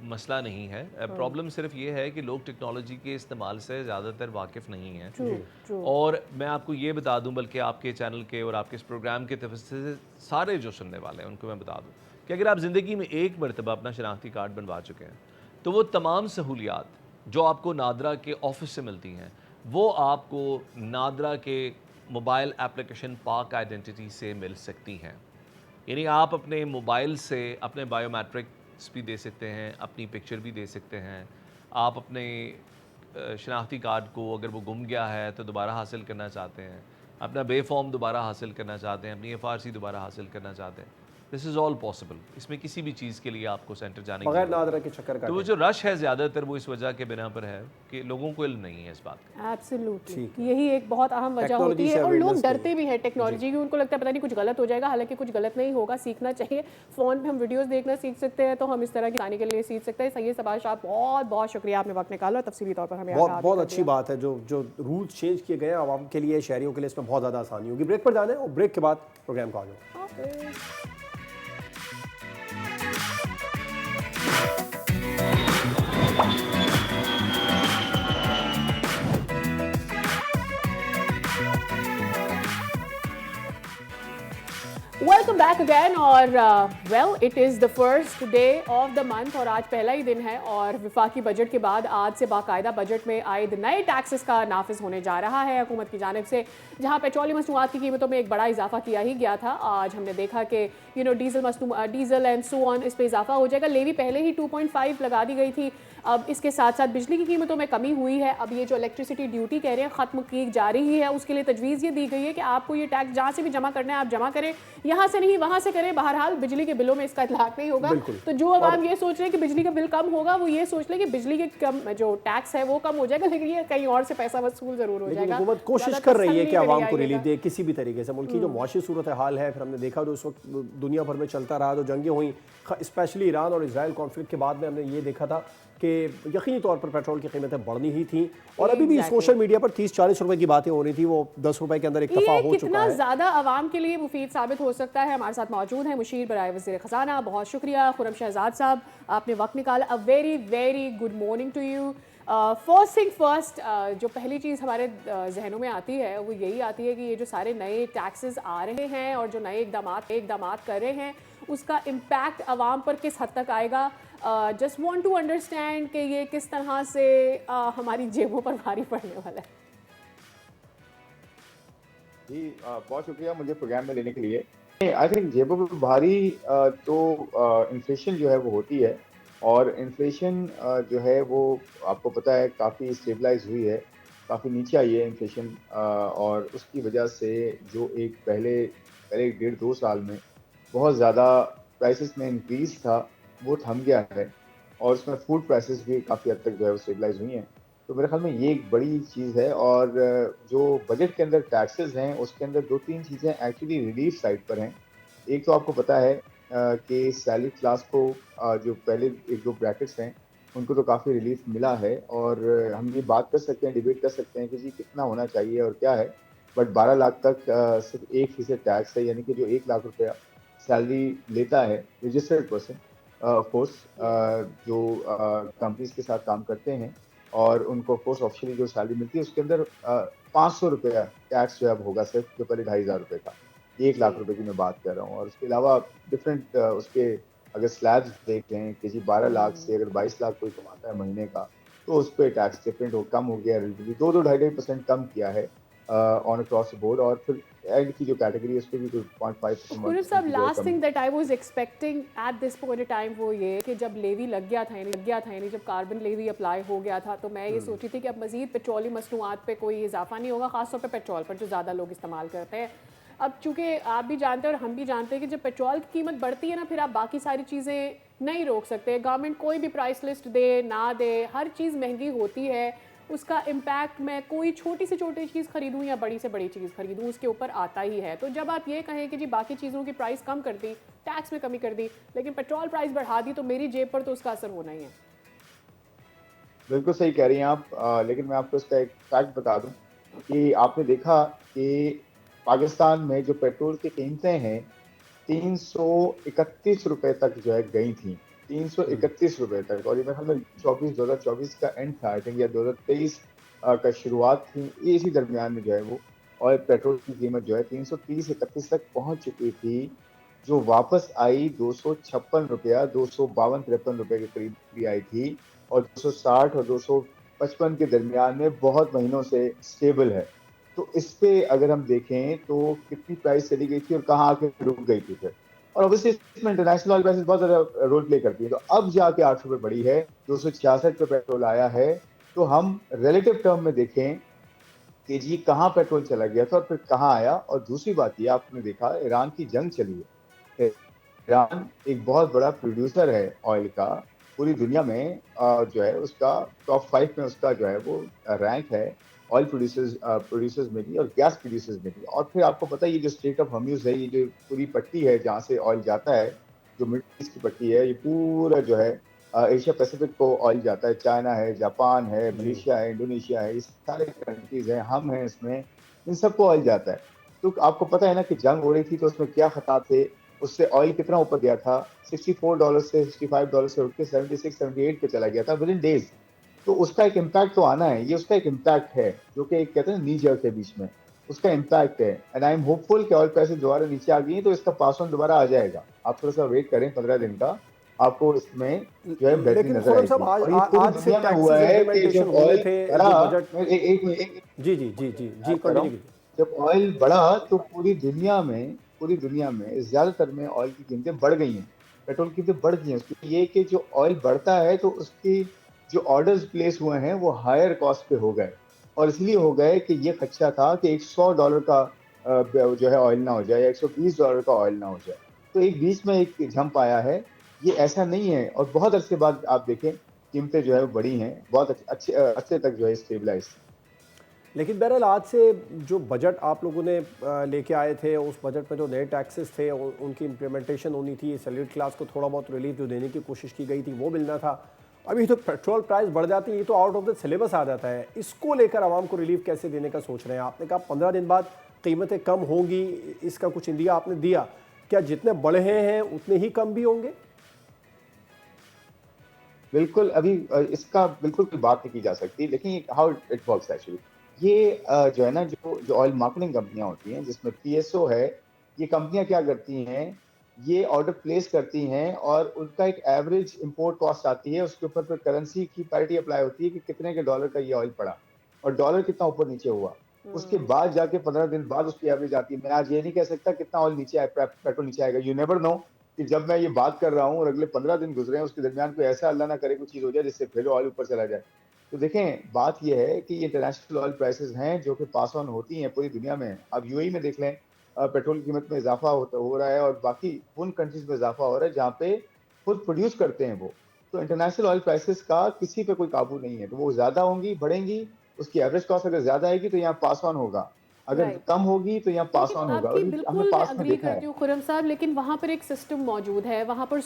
मसला नहीं है। प्रॉब्लम सिर्फ ये है कि लोग टेक्नोलॉजी के इस्तेमाल से ज़्यादातर वाकिफ़ नहीं हैं। और मैं आपको ये बता दूं, बल्कि आपके चैनल के और आपके इस प्रोग्राम के तरफ से सारे जो सुनने वाले हैं उनको मैं बता दूं कि अगर आप ज़िंदगी में एक मरतबा अपना शनाख्ती कार्ड बनवा चुके हैं तो वो तमाम सहूलियात जो आपको नादरा के ऑफिस से मिलती हैं वो आपको नादरा के मोबाइल एप्लीकेशन पाक आइडेंटिटी से मिल सकती हैं। यानी आप अपने मोबाइल से अपने बायोमेट्रिक्स भी दे सकते हैं, अपनी पिक्चर भी दे सकते हैं, आप अपने शनाख्ती कार्ड को अगर वो गुम गया है तो दोबारा हासिल करना चाहते हैं, अपना बे फॉर्म दोबारा हासिल करना चाहते हैं, अपनी FRC दोबारा हासिल करना चाहते हैं, दिस इज़ ऑल पॉसिबल। इसमें किसी भी चीज़ के लिए आपको सेंटर जाने की बगैर नादरा के चक्कर का। तो वो जो रश है ज़्यादातर वो इस वजह के बिना पर है कि लोगों को इल्म नहीं है इस बात का। एब्सोल्युटली, यही एक बहुत अहम वजह होती है और लोग डरते भी हैं टेक्नोलॉजी की, उनको लगता है पता नहीं कुछ गलत हो जाएगा, हालांकि कुछ गलत नहीं होगा, सीखना चाहिए। फ़ोन पे हम वीडियोस देखना सीख सकते हैं तो हम इस तरह की आने के लिए सीख सकते हैं। सही शहबाज साहब, बहुत बहुत शुक्रिया, आपने वक्त निकाला, तफसीली तौर पर हमें बहुत अच्छी बात है। जो रूल्स चेंज किए गए हैं आवाम के लिए, शहरियों के लिए, इसमें बहुत ज़्यादा आसानी होगी। ब्रेक पर जाना है और ब्रेक के बाद प्रोग्राम का आगे। वेलकम बैक अगैन और well it is the first day of the month और आज पहला ही दिन है और विफाकी बजट के बाद आज से बाकायदा बजट में आए नए टैक्सेस का नाफिज होने जा रहा है हुकूमत की जानिब से, जहां पेट्रोलियम मसनूआत की कीमतों में एक बड़ा इजाफा किया ही गया था। आज हमने देखा कि डीजल एंड सो ऑन इस पर इजाफा हो जाएगा। लेवी पहले ही 2.5 लगा दी गई थी, अब इसके साथ साथ बिजली की कीमतों में कमी हुई है। अब ये जो इलेक्ट्रिसिटी ड्यूटी कह रहे हैं ख़त्म की जा रही है, उसके लिए तजवीज़ ये दी गई है कि आपको ये टैक्स जहाँ से भी जमा करना है आप जमा करें, यहाँ से नहीं वहाँ से करें। बहरहाल बिजली के बिलों में इसका इतलाक नहीं होगा। तो जो आवाम ये सोच रहे हैं कि बिजली का बिल कम होगा, वो ये सोच लें कि बिजली के कम जो टैक्स है वो कम हो जाएगा, लेकिन ये कहीं और से पैसा वसूल जरूर हो जाएगा। हुकूमत कोशिश कर रही है कि आवाम को रिलीफ दे किसी भी तरीके से। मुल्क की जो मुआशी सूरत हाल है, फिर हमने देखा जो उस वक्त दुनिया भर में चलता रहा, जो जंगें हुई स्पेशली ईरान और इसराइल कॉन्फ्लिक्ट के बाद में, हमने ये देखा था कि यकीनी तौर पर पेट्रोल की कीमतें बढ़नी ही थी और अभी भी सोशल मीडिया पर 30-40 रुपए की बातें हो रही थी, वो 10 रुपए के अंदर इक्तफा हो चुका है। कितना ज़्यादा आवाम के लिए मुफीद साबित हो सकता है। हमारे साथ मौजूद हैं मुशीर बराए वज़ीर ख़ज़ाना, बहुत शुक्रिया। खुरम शहजाद साहब, आपने वक्त निकाला। A very very good morning to you. First thing first, जो पहली चीज़ हमारे जहनों में आती है वो यही आती है कि ये जो सारे नए टैक्सेस आ रहे हैं और जो नए इकदाम कर रहे हैं, उसका इम्पैक्ट आवाम पर किस हद तक आएगा। जस्ट वांट टू अंडरस्टैंड कि ये किस तरह से हमारी जेबों पर भारी पड़ने वाला है। जी बहुत शुक्रिया मुझे प्रोग्राम में लेने के लिए। आई थिंक जेबों पर भारी तो इन्फ्लेशन जो है वो होती है और इन्फ्लेशन जो है वो आपको पता है काफ़ी स्टेबलाइज हुई है, काफ़ी नीचे आई है इन्फ्लेशन और उसकी वजह से जो एक पहले 1.5-2 साल में बहुत ज़्यादा प्राइसेस में इंक्रीज था वो थम गया है और उसमें फूड प्राइसेस भी काफ़ी हद तक जो है वो स्टेबलाइज हुई हैं। तो मेरे ख्याल में ये एक बड़ी चीज़ है और जो बजट के अंदर टैक्सेस हैं उसके अंदर 2-3 चीज़ें एक्चुअली रिलीफ साइड पर हैं। एक तो आपको पता है कि सैलरी क्लास को जो पहले 1-2 ब्रैकेट्स हैं उनको तो काफ़ी रिलीफ मिला है और हम ये बात कर सकते हैं, डिबेट कर सकते हैं कि जी कितना होना चाहिए और क्या है, बट 12 लाख तक सिर्फ 1% टैक्स है, यानी कि जो 1 लाख रुपया सैलरी लेता है रजिस्टर्ड पर्सन, ऑफकोर्स जो कंपनीज के साथ काम करते हैं और उनको ऑफकोर्स ऑफिशियली जो सैलरी मिलती है उसके अंदर 500 रुपया टैक्स जो है होगा सिर्फ, जो पहले 2,500 रुपये था। 1 लाख रुपए की मैं बात कर रहा हूँ और उसके अलावा डिफरेंट उसके अगर स्लैब्स देख लें कि जी 12 लाख से अगर 22 लाख कोई कमाता है महीने का तो उस पर टैक्स डिफरेंट कम हो गया, 2-2.5% कम किया है ऑन अक्रॉस द बोर्ड। और फिर एंड की जो कैटेगरी है उस पर भी कोई 0.5%। गुरु साहब, last thing that I was expecting eight this point time वो ये कि जब लेवी लग गया था यानी जब कार्बन लेवी अप्लाई हो गया था, तो मैं ये सोची थी कि अब मजीद पेट्रोलियम मसनूआत पे कोई इजाफा नहीं होगा, खासतौर पे पेट्रोल पर जो ज़्यादा लोग इस्तेमाल करते हैं। अब चूंकि आप भी जानते हैं और हम भी जानते हैं कि जब पेट्रोल की कीमत बढ़ती है ना, फिर आप बाकी सारी चीज़ें नहीं रोक सकते। गवर्नमेंट कोई भी प्राइस लिस्ट दे ना दे, हर चीज़ महंगी होती है, उसका इम्पैक्ट मैं कोई छोटी से छोटी चीज़ खरीदूं या बड़ी से बड़ी चीज़ खरीदूं उसके ऊपर आता ही है। तो जब आप ये कहें कि जी बाकी चीज़ों की प्राइस कम कर दी, टैक्स में कमी कर दी, लेकिन पेट्रोल प्राइस बढ़ा दी, तो मेरी जेब पर तो उसका असर होना ही है। बिल्कुल सही कह रही हैं आप, लेकिन मैं आपको इसका एक फैक्ट बता दूं कि आपने देखा कि पाकिस्तान में जो पेट्रोल की कीमतें हैं 331 रुपए तक जो है गई थी, 331 रुपए तक। और ये मेरे ख्याल में 2024 का एंड था आई थिंक, या 2023 का शुरुआत थी, ये इसी दरमियान में जो है वो, और पेट्रोल की कीमत जो है 330-31 तक पहुंच चुकी थी, जो वापस आई 256 रुपया, 252-53 रुपए के करीब भी आई थी और 260 और 255 के दरमियान में बहुत महीनों से स्टेबल है। तो इस पे अगर हम देखें तो कितनी प्राइस चली गई थी और कहाँ आके रुक गई थी फिर, और ऑब्वियसली इसमें इंटरनेशनल ऑयल प्राइसेस बहुत ज़्यादा रोल प्ले करती है। तो अब जाके 8 रुपये बढ़ी है, 266 पे पेट्रोल आया है। तो हम रिलेटिव टर्म में देखें कि जी कहाँ पेट्रोल चला गया था और फिर कहाँ आया। और दूसरी बात ये आपने देखा, ईरान की जंग चली है। ईरान एक बहुत बड़ा प्रोड्यूसर है ऑयल का, पूरी दुनिया में जो है उसका टॉप 5 में उसका जो है वो रैंक है ऑयल प्रोड्यूसर्स में भी और गैस प्रोड्यूसर्स में भी। और फिर आपको पता है ये जो स्ट्रेट ऑफ हॉर्मुज़ है, ये जो पूरी पट्टी है जहाँ से ऑयल जाता है, जो मिडिल ईस्ट की पट्टी है, ये पूरा जो है एशिया पैसिफिक को ऑयल जाता है। चाइना है, जापान है, मलेशिया है, इंडोनेशिया है, ये सारे कंट्रीज हैं, हम हैं इसमें, इन सबको ऑयल जाता है। तो आपको पता है ना कि जंग हो रही थी तो उसमें क्या खतरा थे, उससे ऑयल कितना ऊपर गया था, $64 से $65 से उठ के 76-78 पे चला गया था विद इन डेज। तो उसका एक इम्पैक्ट तो आना है, ये उसका एक इम्पैक्ट है जो कि एक कहते हैं नी जर्क है बीच में। उसका इम्पैक्ट है। एंड आई एम होपफुल कि ऑयल प्राइसेस दोबारा नीचे आ गई हैं तो इसका पास ऑन दोबारा आ जाएगा। आप थोड़ा सा वेट करें 15 दिन का, आपको इसमें जो है बेहतरी लेकिन नजर खुरम साहब आएगी। आज और ये पूरी आज से दुनिया में हुआ टैक्सेस है कि इम्प्लीमेंटेशन जब होने ऑयल थे बढ़ा, जो बजट। एक जी जी जी जी जी, ऐड कर रहा हूँ, कंटिन्यू कीजिए। जब ऑयल बढ़ा तो पूरी दुनिया में ज्यादातर में ऑयल की कीमतें बढ़ गई हैं, पेट्रोल की कीमतें बढ़ गई हैं। उसके ये कि जो ऑयल बढ़ता है तो उसकी जो ऑर्डर्स प्लेस हुए हैं वो हायर कॉस्ट पे हो गए, और इसलिए हो गए कि ये खदशा था कि $100 का जो है ऑयल ना हो जाए या $120 का ऑयल ना हो जाए। तो एक बीच में एक जंप आया है, ये ऐसा नहीं है, और बहुत अरसे बाद आप देखें कीमतें जो है वो बढ़ी हैं, बहुत अच्छे अच्छे तक जो है स्टेबलाइज। लेकिन बहरहाल आज से जो बजट आप लोगों ने लेके आए थे, उस बजट में जो नए टैक्सेस थे उनकी इम्प्लीमेंटेशन होनी थी, सैलरीड क्लास को थोड़ा बहुत रिलीफ जो देने की कोशिश की गई थी वो मिलना था। अभी तो पेट्रोल प्राइस बढ़ जाती है, ये तो आउट ऑफ द सिलेबस आ जाता है। इसको लेकर आवाम को रिलीफ कैसे देने का सोच रहे हैं? आपने कहा 15 दिन बाद कीमतें कम होंगी, इसका कुछ इंदिया आपने दिया, क्या जितने बढ़े हैं उतने ही कम भी होंगे? बिल्कुल, अभी इसका बिल्कुल कोई बात नहीं की जा सकती, लेकिन हाउ इट वर्क्स एक्चुअली, ये जो है ना, जो जो ऑयल मार्केटिंग कंपनियां होती हैं जिसमें पीएसओ है, ये कंपनियां क्या करती हैं, ये ऑर्डर प्लेस करती हैं और उनका एक एवरेज इंपोर्ट कॉस्ट आती है, उसके ऊपर फिर करेंसी की पैरिटी अप्लाई होती है कि कितने के डॉलर का ये ऑयल पड़ा और डॉलर कितना ऊपर नीचे हुआ। उसके बाद जाके 15 दिन बाद उसकी एवरेज आती है। मैं आज ये नहीं कह सकता कितना ऑयल नीचे आए, पेट्रोल नीचे आएगा, यू नेवर नो कि जब मैं ये बात कर रहा हूँ और अगले 15 दिन गुजरे हैं उसके दरमियान कोई ऐसा अल्लाह ना करे कोई चीज हो जाए जिससे फिर ऑयल ऊपर चला जाए। तो देखें, बात ये है कि ये इंटरनेशनल ऑयल प्राइसेस हैं जो कि पास ऑन होती हैं पूरी दुनिया में। अब यूएई में देख लें, पेट्रोल की कीमत में इजाफा हो रहा है और बाकी उन कंट्रीज में इजाफा हो रहा है जहाँ पे खुद प्रोड्यूस करते हैं वो। तो इंटरनेशनल ऑयल प्राइसेस का किसी पे कोई काबू नहीं है, तो वो ज्यादा होंगी, बढ़ेंगी, उसकी एवरेज कॉस्ट अगर ज्यादा आएगी तो यहाँ पास ऑन होगा, अगर राइट। कम होगी तो यहाँ पास लेकिन ऑन होगा, आपकी और हमने बिल्कुल मैं पास में अग्री देखा करती है। हूँ खुरम साहब, लेकिन वहाँ पर एक सिस्टम मौजूद है, वहाँ पर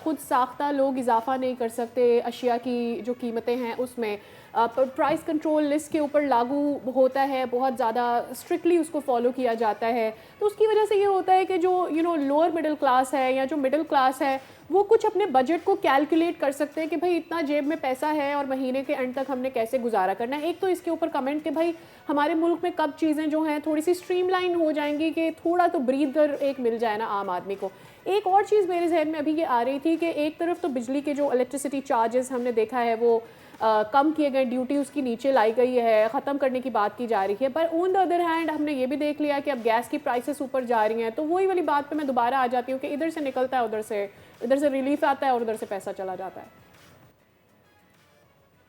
खुद साख्ता लोग इजाफा नहीं कर सकते अशिया की जो कीमतें हैं उसमें। प्राइस कंट्रोल लिस्ट के ऊपर लागू होता है, बहुत ज़्यादा स्ट्रिक्टली उसको फॉलो किया जाता है। तो उसकी वजह से ये होता है कि जो लोअर मिडिल क्लास है या जो मिडिल क्लास है वो कुछ अपने बजट को कैलकुलेट कर सकते हैं कि भाई इतना जेब में पैसा है और महीने के एंड तक हमने कैसे गुजारा करना है। एक तो इसके ऊपर कमेंट कि भाई हमारे मुल्क में कब चीज़ें जो हैं थोड़ी सी स्ट्रीमलाइन हो जाएंगी कि थोड़ा तो ब्रीदर एक मिल जाए ना आम आदमी को। एक और चीज़ मेरे जहन में अभी ये आ रही थी कि एक तरफ तो बिजली के जो इलेक्ट्रिसिटी चार्जेस हमने देखा है वो कम किए गए, ड्यूटी उसकी नीचे लाई गई है, ख़त्म करने की बात की जा रही है, पर ऑन द अदर हैंड हमने ये भी देख लिया कि अब गैस की प्राइसेस ऊपर जा रही हैं। तो वही वाली बात पे मैं दोबारा आ जाती हूँ कि इधर से निकलता है, इधर से रिलीफ आता है और उधर से पैसा चला जाता है।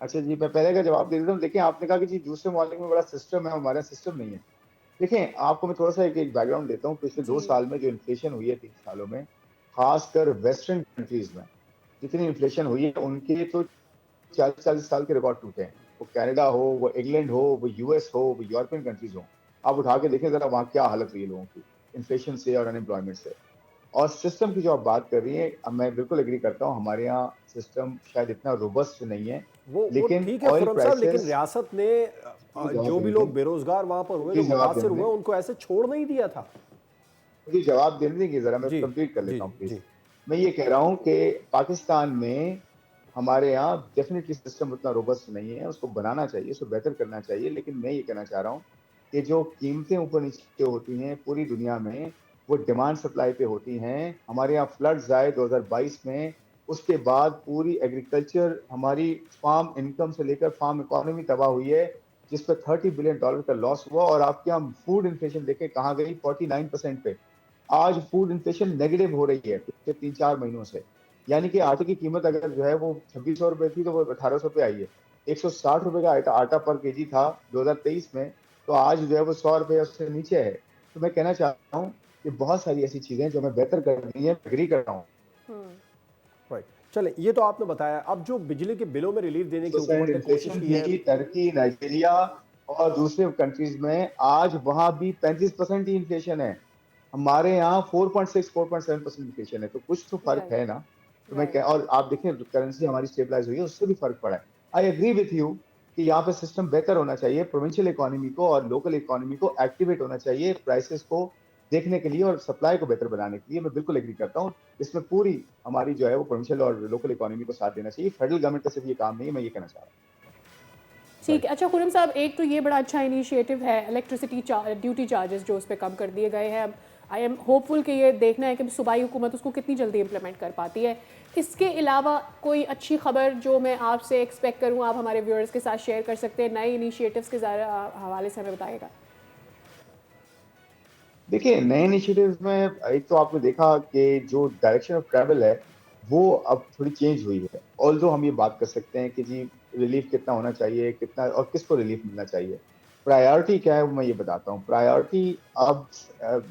अच्छा जी, मैं पहले का जवाब दे देता हूँ। देखिए, आपने कहा कि जी दूसरे मामले में बड़ा सिस्टम है, हमारा सिस्टम नहीं है। देखें, आपको मैं थोड़ा सा एक बैकग्राउंड देता हूँ। पिछले 2 जी। साल में जो इन्फ्लेशन हुई है, 3 सालों में, खासकर वेस्टर्न कंट्रीज में जितनी इन्फ्लेशन हुई है उनके तो 40-40 साल के रिकॉर्ड टूटे हैं। वो कनाडा हो, वो इंग्लैंड हो, वो यूएस हो, वो यूरोपियन कंट्रीज हो, आप उठा के देखें जरा वहाँ क्या हालत हुई है लोगों की इन्फ्लेशन से और अनएम्प्लॉयमेंट से। और सिस्टम की जो आप बात कर रही हैं, अब मैं बिल्कुल एग्री करता हूँ, हमारे यहाँ सिस्टम शायद इतना रोबस्ट नहीं है, वो लेकिन ठीक है ऑयल खुरम साहब, लेकिन प्राइसेस। रियासत ने जो भी लोग बेरोजगार वहां पर हुए, जो मुझे जवाब मुतासर देने हुए, दें, उनको ऐसे छोड़ नहीं दिया था। मुझे जवाब देने देंगे जरा, मैं जी कंप्लीट कर जी लेता हूँ प्लीज। जी। मैं ये कह रहा हूँ कि पाकिस्तान में हमारे यहाँ डेफिनेटली सिस्टम उतना रोबस्ट नहीं है, उसको बनाना चाहिए, उसको बेहतर करना चाहिए। लेकिन मैं ये कहना चाह रहा हूँ कि जो कीमतें ऊपर नीचे होती हैं पूरी दुनिया में, वो डिमांड सप्लाई पे होती हैं। हमारे यहाँ फ्लड्स आए 2022 में, उसके बाद पूरी एग्रीकल्चर, हमारी फार्म इनकम से लेकर फार्म इकोनॉमी तबाह हुई है, जिस पर $30 बिलियन का लॉस हुआ। और आपके यहाँ फूड इन्फ्लेशन देखें कहाँ गई, 49% पे। आज फूड इन्फ्लेशन नेगेटिव हो रही है पिछले 3-4 महीनों से। यानी कि आटे की कीमत अगर जो है वो 2600 रुपए थी तो वो 1800 पे आई है। 160 रुपए का आटा पर केजी था 2023 में, तो आज जो है वो 100 रुपए उससे नीचे है। तो मैं कहना चाहता हूँ कि बहुत सारी ऐसी चीजें जो हमें बेहतर करनी है, एग्री कर रहा हूँ। राइट, चले, ये तो आपने बताया। अब जो बिजली के बिलों में रिलीफ देने की हुकूमत ने कोशिश इन्फ्लेशन की है, थी टर्की, नाइजीरिया और दूसरे कंट्रीज में, आज वहां भी 35% ही इन्फ्लेशन है। हमारे यहाँ 4.6-4.7% इन्फ्लेशन है, तो कुछ तो फर्क राइट है ना। तो मैं राइट। क्या, और आप देखें करेंसी हमारी स्टेबलाइज हुई है, उससे भी फर्क पड़ा है। आई एग्री विथ यू कि यहाँ पे सिस्टम बेहतर होना चाहिए, प्रोविंशियल इकोनॉमी को और लोकल इकोनॉमी को एक्टिवेट होना चाहिए प्राइसेस को देखने के लिए और सप्लाई को बेहतर बनाने के लिए। मैं बिल्कुल एग्री करता हूँ, इसमें पूरी हमारी जो है वो प्रोविंशियल और लोकल इकोनॉमी को साथ देना चाहिए। फेडरल गवर्नमेंट का सिर्फ ये काम नहीं है, मैं ये कहना चाह रहा हूँ। ठीक है। अच्छा खुरम साहब, एक तो ये बड़ा अच्छा इनिशिएटिव है इलेक्ट्रिसिटी ड्यूटी चार्जेस जो उस पर कम कर दिए गए हैं। आई एम होपफुल कि ये देखना है कि सूबाई हुकूमत उसको कितनी जल्दी इम्प्लीमेंट कर पाती है। इसके अलावा कोई अच्छी खबर जो मैं आपसे एक्सपेक्ट करूँ, आप हमारे व्यूअर्स के साथ शेयर कर सकते हैं नए इनिशिएटिव्स के हवाले से हमें बताएगा। देखिए, नए इनिशिएटिव्स में एक तो आपने देखा कि जो डायरेक्शन ऑफ ट्रैवल है वो अब थोड़ी चेंज हुई है। ऑल्दो हम ये बात कर सकते हैं कि जी रिलीफ कितना होना चाहिए, कितना और किसको रिलीफ मिलना चाहिए। प्रायोरिटी क्या है वो मैं ये बताता हूँ। प्रायोरिटी अब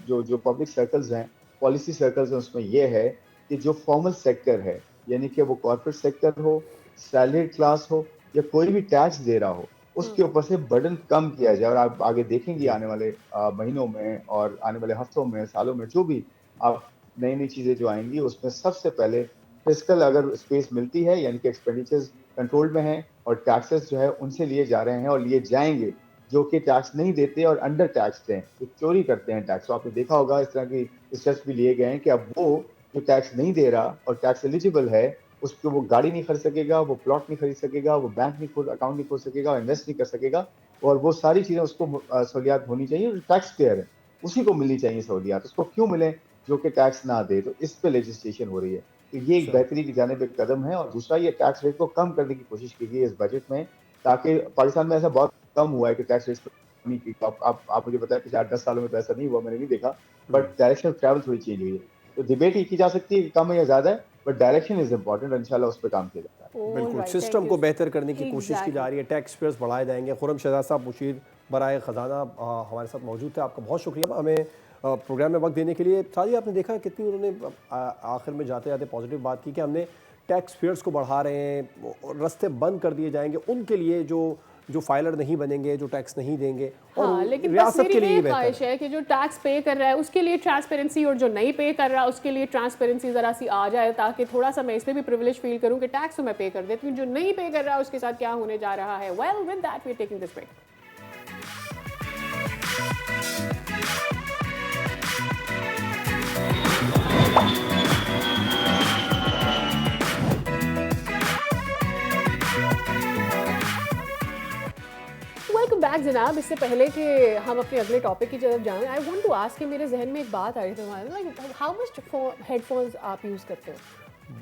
जो जो पब्लिक सर्कल्स हैं, पॉलिसी सर्कल्स हैं, उसमें ये है कि जो फॉर्मल सेक्टर है, यानी कि वो कॉर्पोरेट सेक्टर हो, सैलरीड क्लास हो या कोई भी टैक्स दे रहा हो, उसके ऊपर से बर्डन कम किया जाए। और आप आगे देखेंगे आने वाले महीनों में और आने वाले हफ्तों में, सालों में, जो भी आप नई नई चीजें जो आएंगी उसमें सबसे पहले फिस्कल अगर स्पेस मिलती है, यानी कि एक्सपेंडिचर्स कंट्रोल में हैं और टैक्सेस जो है उनसे लिए जा रहे हैं और लिए जाएंगे जो कि टैक्स नहीं देते और अंडर टैक्सड हैं, जो चोरी करते हैं टैक्स। तो आपने देखा होगा इस तरह की स्टेप्स भी लिए गए हैं कि अब वो जो टैक्स नहीं दे रहा और टैक्स एलिजिबल है, उसको वो गाड़ी नहीं खरीद सकेगा, वो प्लॉट नहीं खरीद सकेगा, वो बैंक नहीं खोल अकाउंट नहीं खोल सकेगा, इन्वेस्ट नहीं कर सकेगा। और वो सारी चीजें उसको सहूलियात होनी चाहिए। टैक्स पेयर है उसी को मिलनी चाहिए सहूलियात, उसको क्यों मिले जो कि टैक्स ना दे। तो इस पे लेजिस्लेशन हो रही है, तो ये एक बेहतरी की जानिब एक कदम है। और दूसरा, ये टैक्स रेट को कम करने की कोशिश की गई है इस बजट में, ताकि पाकिस्तान में ऐसा बहुत कम हुआ है कि टैक्स रेट कमी की। आप मुझे बताया कि 8-10 सालों में तो ऐसा नहीं हुआ, मैंने नहीं देखा, बट डायरेक्शन ऑफ ट्रैवल थोड़ी चेंज हुई है। तो डिबेट ही की जा सकती है कि कम है या ज्यादा है, बट डायरेक्शन इज इंपॉर्टेंट। इंशाल्लाह उस पर काम किया जाता है। बिल्कुल, सिस्टम को बेहतर करने की कोशिश की जा रही है, टैक्स पेयर्स बढ़ाए जाएंगे। खुरम शहजाद साहब, मुशीर बराए ख़जाना हमारे साथ मौजूद थे, आपका बहुत शुक्रिया हमें प्रोग्राम में वक्त देने के लिए। साजी, आपने देखा कितनी उन्होंने आखिर में जाते जाते पॉजिटिव बात की कि हमने टैक्स पेयर्स को बढ़ा रहे हैं, रास्ते बंद कर दिए जाएंगे उनके लिए जो फाइलर नहीं बनेंगे, जो टैक्स नहीं देंगे। और हाँ, लेकिन रियासत के लिए ख्वाहिश है कि जो टैक्स पे कर रहा है उसके लिए ट्रांसपेरेंसी, और जो नहीं पे कर रहा उसके लिए ट्रांसपेरेंसी ज़रा सी आ जाए, ताकि थोड़ा सा मैं इसमें भी प्रिविलेज फील करूं कि टैक्स तो मैं पे कर देती हूँ, जो नहीं पे कर रहा उसके साथ क्या होने जा रहा है। Well, with that we are taking this break. Welcome back जनाब। इससे पहले कि हम अपने अगले टॉपिक की तरफ जाएं, आई वांट टू आस्क कि मेरे जहन में एक बात आ रही थी हमारे, लाइक हाउ मच हेडफोन्स आप यूज़ करते हो?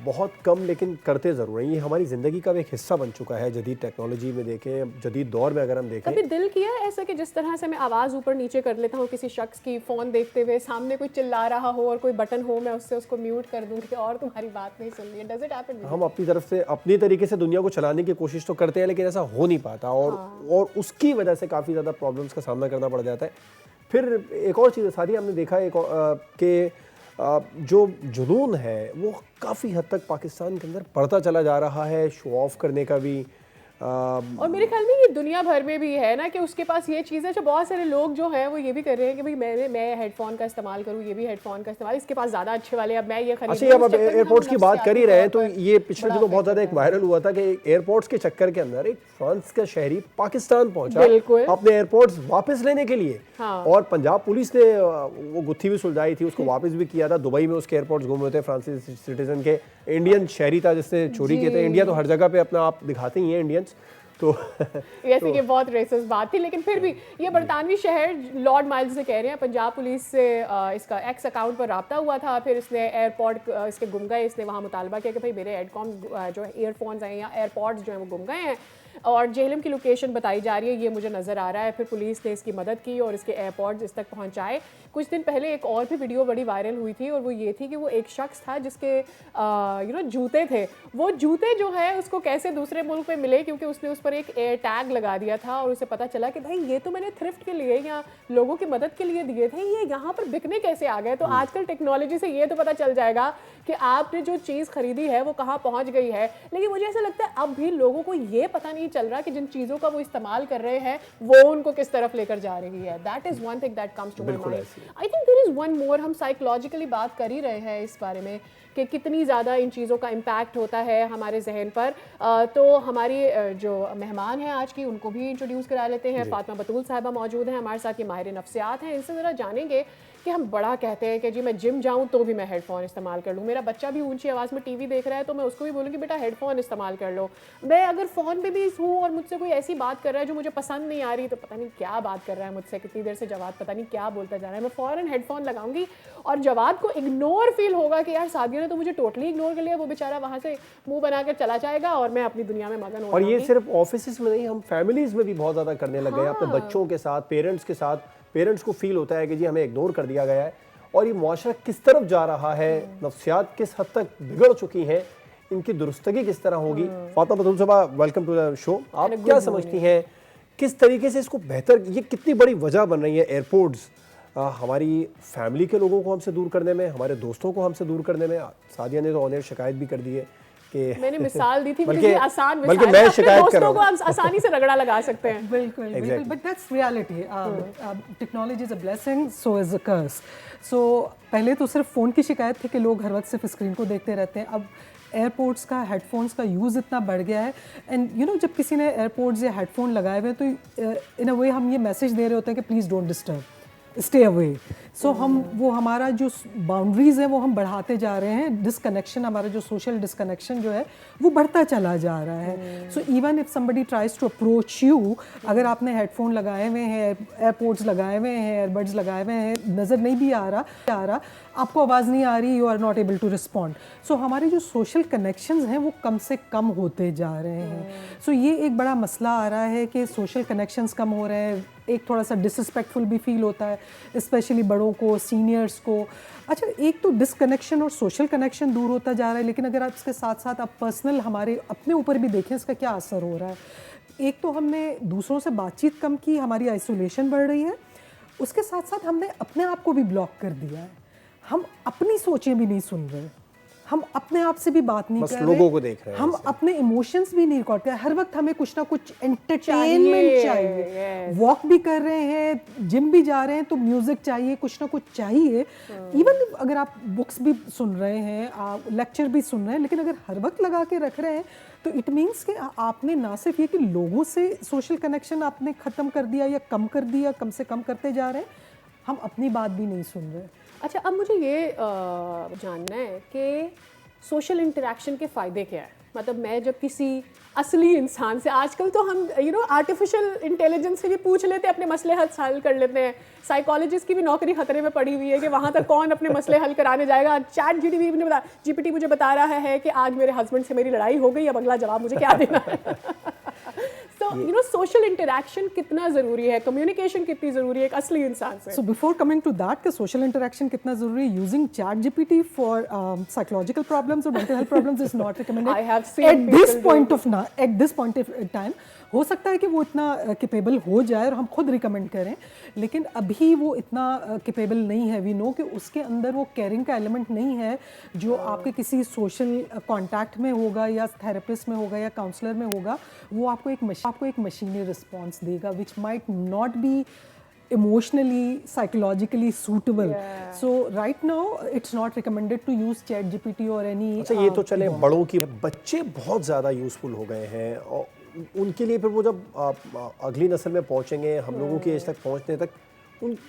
बहुत कम, लेकिन करते ज़रूर हैं। ये हमारी ज़िंदगी का एक हिस्सा बन चुका है। जदीद टेक्नोलॉजी में देखें, जदीद दौर में अगर हम देखें, कभी दिल किया है ऐसा कि जिस तरह से मैं आवाज़ ऊपर नीचे कर लेता हूँ किसी शख्स की, फ़ोन देखते हुए सामने कोई चिल्ला रहा हो और कोई बटन हो, मैं उससे उसको म्यूट कर दूँ कि और तुम्हारी बात नहीं सुन रही है? Does it happen? हम अपनी तरफ से अपनी तरीके से दुनिया को चलाने की कोशिश तो करते हैं, लेकिन ऐसा हो नहीं पाता और उसकी वजह से काफ़ी ज़्यादा प्रॉब्लम्स का सामना करना पड़ जाता है। फिर एक और चीज़ सारी हमने देखा कि जो जुनून है वो काफ़ी हद तक पाकिस्तान के अंदर बढ़ता चला जा रहा है, शो ऑफ करने का भी। और मेरे ख्याल में ये दुनिया भर में भी है ना कि उसके पास ये चीज़ है। जो बहुत सारे लोग जो हैं वो ये भी कर रहे हैं कि भाई मैं हेडफोन का इस्तेमाल करूँ, ये भी हेडफोन का इस्तेमाल, इसके पास ज़्यादा अच्छे वाले, अब मैं ये खरीद। अच्छा, अब एयरपोर्ट्स की बात कर ही रहे हैं तो ये पिछले दिनों बहुत ज़्यादा एक वायरल हुआ था कि एयरपोर्ट्स के चक्कर के अंदर एक फ्रांस का शहरी पाकिस्तान पहुंचा अपने एयरपोर्ट्स वापस लेने के लिए। और पंजाब पुलिस ने वो गुत्थी भी सुलझाई थी, उसको वापस भी किया था। दुबई में उसके एयरपोर्ट्स गुम हुए थे, फ्रांसीसी सिटीजन के, इंडियन शहरी था जिसने चोरी किए थे। इंडिया तो हर जगह पे अपना आप दिखाते ही हैं इंडियंस, तो वैसे ये बहुत रेसिस्ट बात थी, लेकिन फिर भी ये बरतानवी शहर लॉर्ड माइल्स से कह रहे हैं पंजाब पुलिस से इसका एक्स अकाउंट पर रब्ता हुआ था, फिर इसने एयरपोर्ट इसके गुम गए, इसने वहाँ मुतालबा किया कि भाई मेरे हेडफोन जो है ईयरफोन्स हैं या एयरपॉड्स जो हैं वो गुम गए हैं और जेहलम की लोकेशन बताई जा रही है, ये मुझे नज़र आ रहा है। फिर पुलिस ने इसकी मदद की और इसके एयरपॉड्स इस तक पहुंचाए। कुछ दिन पहले एक और भी वीडियो बड़ी वायरल हुई थी और वो ये थी कि वो एक शख्स था जिसके जूते थे, वो जूते जो है उसको कैसे दूसरे मुल्क में मिले, क्योंकि उसने उस पर एक एयर टैग लगा दिया था और उसे पता चला कि भाई ये तो मैंने थ्रिफ्ट के लिए या लोगों की मदद के लिए दिए थे, ये यहाँ पर बिकने कैसे आ गए। तो आजकल टेक्नोलॉजी से ये तो पता चल जाएगा कि आपने जो चीज़ खरीदी है वो कहाँ पहुँच गई है। लेकिन मुझे ऐसा लगता है अब भी लोगों को ये पता नहीं चल रहा कि जिन चीज़ों का वो इस्तेमाल कर रहे हैं वो उनको किस तरफ लेकर जा रही है। That is one thing that comes to my mind. I think there is one more, हम साइकोलॉजिकली बात कर ही रहे हैं इस बारे में कि कितनी ज़्यादा इन चीज़ों का इम्पैक्ट होता है हमारे जहन पर। तो हमारी जो मेहमान हैं आज की, उनको भी इंट्रोड्यूस करा लेते हैं। फातिमा बतूल साहिबा मौजूद हैं हमारे साथ, ये माहिर नफ्सियात हैं। इनसे ज़रा जानेंगे कि हम बड़ा कहते हैं कि जी मैं जिम जाऊं तो भी मैं हेडफोन इस्तेमाल कर लूं, मेरा बच्चा भी ऊंची आवाज़ में टीवी देख रहा है तो मैं उसको भी बोलूँ कि बेटा हेडफोन इस्तेमाल कर लो। मैं अगर फ़ोन पे भी हूँ और मुझसे कोई ऐसी बात कर रहा है जो मुझे पसंद नहीं आ रही, तो पता नहीं क्या बात कर रहा है मुझसे, कितनी देर से जवाद पता नहीं क्या बोलता जा रहा है, मैं फ़ौरन हेडफोन लगाऊंगी और जवाद को इग्नोर फील होगा कि यार सादिया ने तो मुझे टोटली इग्नोर कर लिया, वो बेचारा वहाँ से मुँह बनाकर चला जाएगा और मैं अपनी दुनिया में मगन हो। और ये सिर्फ ऑफिस में नहीं, हम फैमिलीज़ में भी बहुत ज़्यादा करने लग गए हैं, अपने बच्चों के साथ, पेरेंट्स के साथ। पेरेंट्स को फील होता है कि जी हमें इग्नोर कर दिया गया है, और ये मुआशरा किस तरफ जा रहा है, नफ्सियात किस हद तक बिगड़ चुकी हैं, इनकी दुरुस्तगी किस तरह होगी। फातिमा बतूल साहबा, वेलकम टू द शो। आप क्या समझती हैं किस तरीके से इसको बेहतर, ये कितनी बड़ी वजह बन रही है एयरपोर्ट्स हमारी फैमिली के लोगों को हमसे दूर करने में, हमारे दोस्तों को हमसे दूर करने में? सादिया ने तो ऑन एयर शिकायत भी कर दी है कि मैंने मिसाल दी थी, बल्कि आसान बल्कि मैं शिकायत कर रहा हूं, दोस्तों को आसानी से रगड़ा लगा सकते हैं। बिल्कुल बिल्कुल, but that's reality. Technology is a blessing, so is a curse. So पहले तो सिर्फ फ़ोन की शिकायत थी कि लोग हर वक्त सिर्फ स्क्रीन को देखते रहते हैं, अब एयरपोर्ट्स का, हेडफोन्स का यूज़ इतना बढ़ गया है। एंड यू नो, जब किसी ने एयरपोर्ट्स या हेडफोन लगाए हुए हैं तो इन अ वे हम ये मैसेज दे रहे होते हैं कि please don't disturb, stay away. So हम वो हमारा जो बाउंड्रीज़ है वो हम बढ़ाते जा रहे हैं। डिसकनेक्शन, हमारा जो सोशल डिसकनेक्शन जो है वो बढ़ता चला जा रहा है। So even if somebody tries to approach you, अगर आपने हेडफोन लगाए हुए हैं, एयरपोर्ट्स लगाए हुए हैं, एयरबड्स लगाए हुए हैं, नज़र नहीं भी आ रहा, आपको आवाज़ नहीं आ रही, you are not able to respond. So हमारे जो सोशल कनेक्शंस हैं वो कम से कम होते जा रहे हैं। सो ये एक बड़ा मसला आ रहा है कि सोशल कनेक्शंस कम हो रहे हैं। एक थोड़ा सा डिसरिस्पेक्टफुल भी फील होता है, स्पेशली बड़ों को, सीनियर्स को। अच्छा, एक तो डिसकनेक्शन और सोशल कनेक्शन दूर होता जा रहा है, लेकिन अगर आप इसके साथ साथ आप पर्सनल हमारे अपने ऊपर भी देखें इसका क्या असर हो रहा है। एक तो हमने दूसरों से बातचीत कम की, हमारी आइसोलेशन बढ़ रही है, उसके साथ साथ हमने अपने आप को भी ब्लॉक कर दिया है। हम अपनी सोचें भी नहीं सुन रहे, हम अपने आप से भी बात नहीं कर रहे, लोगों को देख रहे हैं, हम अपने इमोशंस भी नहीं रिकॉर्ड कर रहे। हर वक्त हमें कुछ ना कुछ एंटरटेनमेंट चाहिए। वॉक भी कर रहे हैं, जिम भी जा रहे हैं तो म्यूजिक चाहिए, कुछ ना कुछ चाहिए। इवन अगर आप बुक्स भी सुन रहे हैं, आप लेक्चर भी सुन रहे हैं, लेकिन अगर हर वक्त लगा के रख रहे हैं तो इट मीन्स कि आपने ना सिर्फ ये कि लोगों से सोशल कनेक्शन आपने ख़त्म कर दिया या कम कर दिया, कम से कम करते जा रहे हैं, हम अपनी बात भी नहीं सुन रहे। अच्छा, अब मुझे ये जानना है कि सोशल इंटरेक्शन के फ़ायदे क्या है। मतलब मैं जब किसी असली इंसान से, आजकल तो हम आर्टिफिशियल इंटेलिजेंस से भी पूछ लेते हैं, अपने मसले हल कर लेते हैं। साइकोलॉजिस्ट की भी नौकरी खतरे में पड़ी हुई है कि वहाँ तक कौन अपने मसले हल कराने जाएगा। चैट जीपीटी मुझे बता रहा है कि आज मेरे हस्बैंड से मेरी लड़ाई हो गई, अब अगला जवाब मुझे क्या देना है। तो सोशल इंटरेक्शन कितना ज़रूरी है, कम्युनिकेशन कितनी ज़रूरी है एक असली इंसान से। So before coming to that कि सोशल इंटरेक्शन कितना ज़रूरी है, using chat GPT for psychological problems और mental health problems is not recommended at this point of time. हो सकता है कि वो इतना कैपेबल हो जाए और हम खुद रिकमेंड करें, लेकिन अभी वो इतना कैपेबल नहीं है। वी नो कि उसके अंदर वो केयरिंग का एलिमेंट नहीं है जो आपके किसी सोशल कांटेक्ट में होगा या थेरेपिस्ट में होगा या काउंसलर में होगा। वो आपको एक मशीनी रिस्पॉन्स देगा which might not be emotionally, psychologically suitable. So right now it's not recommended to use ChatGPT or any. अच्छा, ये तो चले बड़ों की, बच्चे बहुत ज़्यादा यूज़फुल हो गए हैं और उनके लिए फिर वो जब अगली नस्ल में पहुँचेंगे, हम लोगों की एज तक पहुँचने तक,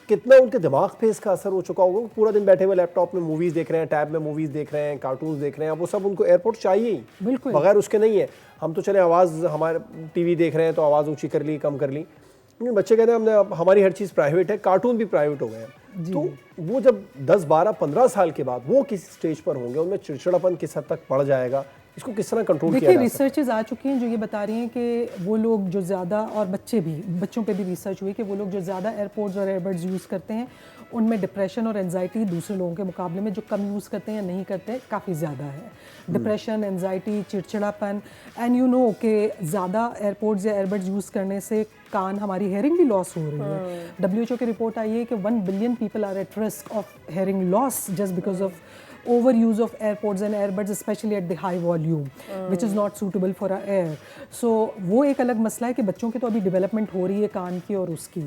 कितना उनके दिमाग पे इसका असर हो चुका होगा। पूरा दिन बैठे हुए लैपटॉप में मूवीज़ देख रहे हैं, टैब में मूवीज़ देख रहे हैं, कार्टून्स देख रहे हैं, वो सब उनको एयरपोर्ट चाहिए ही, बिल्कुल बगैर उसके नहीं है। हम तो चले आवाज़, हमारे टीवी देख रहे हैं तो आवाज़ ऊँची कर ली, कम कर ली, लेकिन बच्चे कहते हैं हमने हमारी हर चीज़ प्राइवेट है, कार्टून भी प्राइवेट हो गए हैं। तो वो जब 10, 12, 15 साल के बाद वो किस स्टेज पर होंगे, उनमें चिड़चिड़ापन किस हद तक पड़ जाएगा, इसको किस तरह कंट्रोल किया जा सकता है? देखिए, रिसर्चेस आ चुकी हैं जो ये बता रही हैं कि वो लोग जो ज़्यादा, और बच्चों पे भी रिसर्च हुई कि वो लोग जो ज़्यादा एयरपोर्ट्स और एयरबड्स यूज़ करते हैं उनमें डिप्रेशन और एंजाइटी दूसरे लोगों के मुकाबले में जो कम यूज़ करते हैं या नहीं करते हैं काफ़ी ज़्यादा है। डिप्रेशन, एंजाइटी, चिड़चिड़ापन, एंड यू नो कि ज़्यादा एयरपोर्ट्स या एयरबड्स यूज़ करने से कान, हमारी हेयरिंग भी लॉस हो रही है। WHO की रिपोर्ट आई है कि 1 billion people are at risk of hearing loss just because of over use of AirPods and earbuds especially at the high volume which is not suitable for our ear. So वो एक अलग मसला है कि बच्चों की तो अभी डेवलपमेंट हो रही है कान की और उसकी.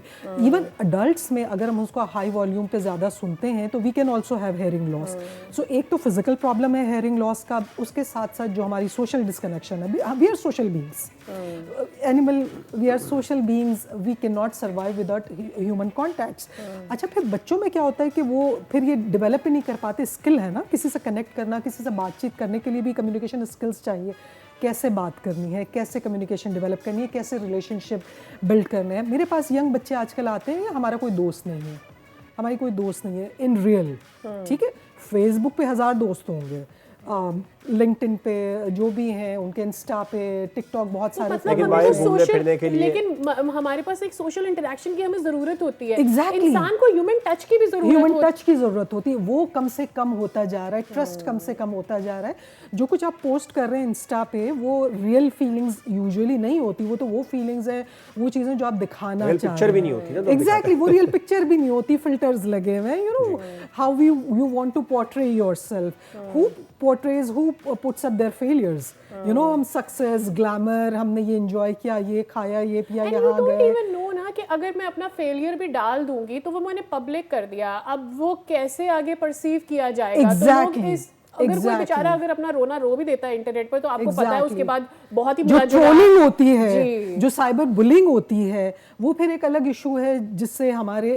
इवन अडल्ट्स में अगर हम उसको हाई वॉल्यूम पे ज़्यादा सुनते हैं तो we can also have hearing loss. So एक तो फिजिकल प्रॉब्लम है हेयरिंग लॉस का, उसके साथ साथ जो हमारी सोशल डिस्कनेक्शन है. We are social beings, animal, we are social beings, we can not survive without human contacts. अच्छा, फिर बच्चों में क्या होता है कि वो फिर ये डेवलप ही नहीं कर पाते. स्किल है ना, किसी से कनेक्ट करना, किसी से बातचीत करने के लिए भी कम्युनिकेशन स्किल्स चाहिए. कैसे बात करनी है, कैसे कम्युनिकेशन डेवलप करनी है, कैसे रिलेशनशिप बिल्ड करने हैं. मेरे पास यंग बच्चे आजकल आते हैं, हमारा कोई दोस्त नहीं है, हमारी कोई दोस्त नहीं है इन रियल. ठीक है, फेसबुक पे 1000 दोस्त होंगे, लिंक्डइन पे जो भी हैं, उनके इंस्टा पे, टिकटॉक, बहुत सारे. लेकिन हमारे पास एक सोशल इंटरेक्शन की हमें ज़रूरत होती है. Exactly. इंसान को ह्यूमन टच की भी ज़रूरत होती है. वो कम से कम होता जा रहा है, ट्रस्ट कम से कम होता जा रहा है. जो कुछ आप पोस्ट कर रहे हैं इंस्टा पे वो रियल फीलिंग्स यूजुअली नहीं होती. वो तो वो फीलिंग्स है, वो चीज़ें जो आप दिखाना चाहते हैं. पिक्चर भी नहीं होती ना. एग्जैक्टली, वो रियल पिक्चर भी नहीं होती, फिल्टर्स लगे हुए हैं. You know how you want to portray yourself. Who portrays, who puts up their failures. You know, हम सक्सेस, ग्लैमर, हमने ये एंजॉय किया, ये खाया, ये पिया, यहाँ गए. डोंट इवन नो ना कि अगर मैं अपना फेलियर भी डाल दूंगी तो वो मैंने पब्लिक कर दिया, अब वो कैसे आगे परसीव किया जाएगा. Exactly. अगर कोई बेचारा अगर अपना रोना रो भी देता है इंटरनेट पर तो आपको पता है उसके बाद बहुत ही जो ट्रोलिंग होती है, जो साइबर बुलिंग होती है, वो फिर एक अलग इशू है जिससे हमारे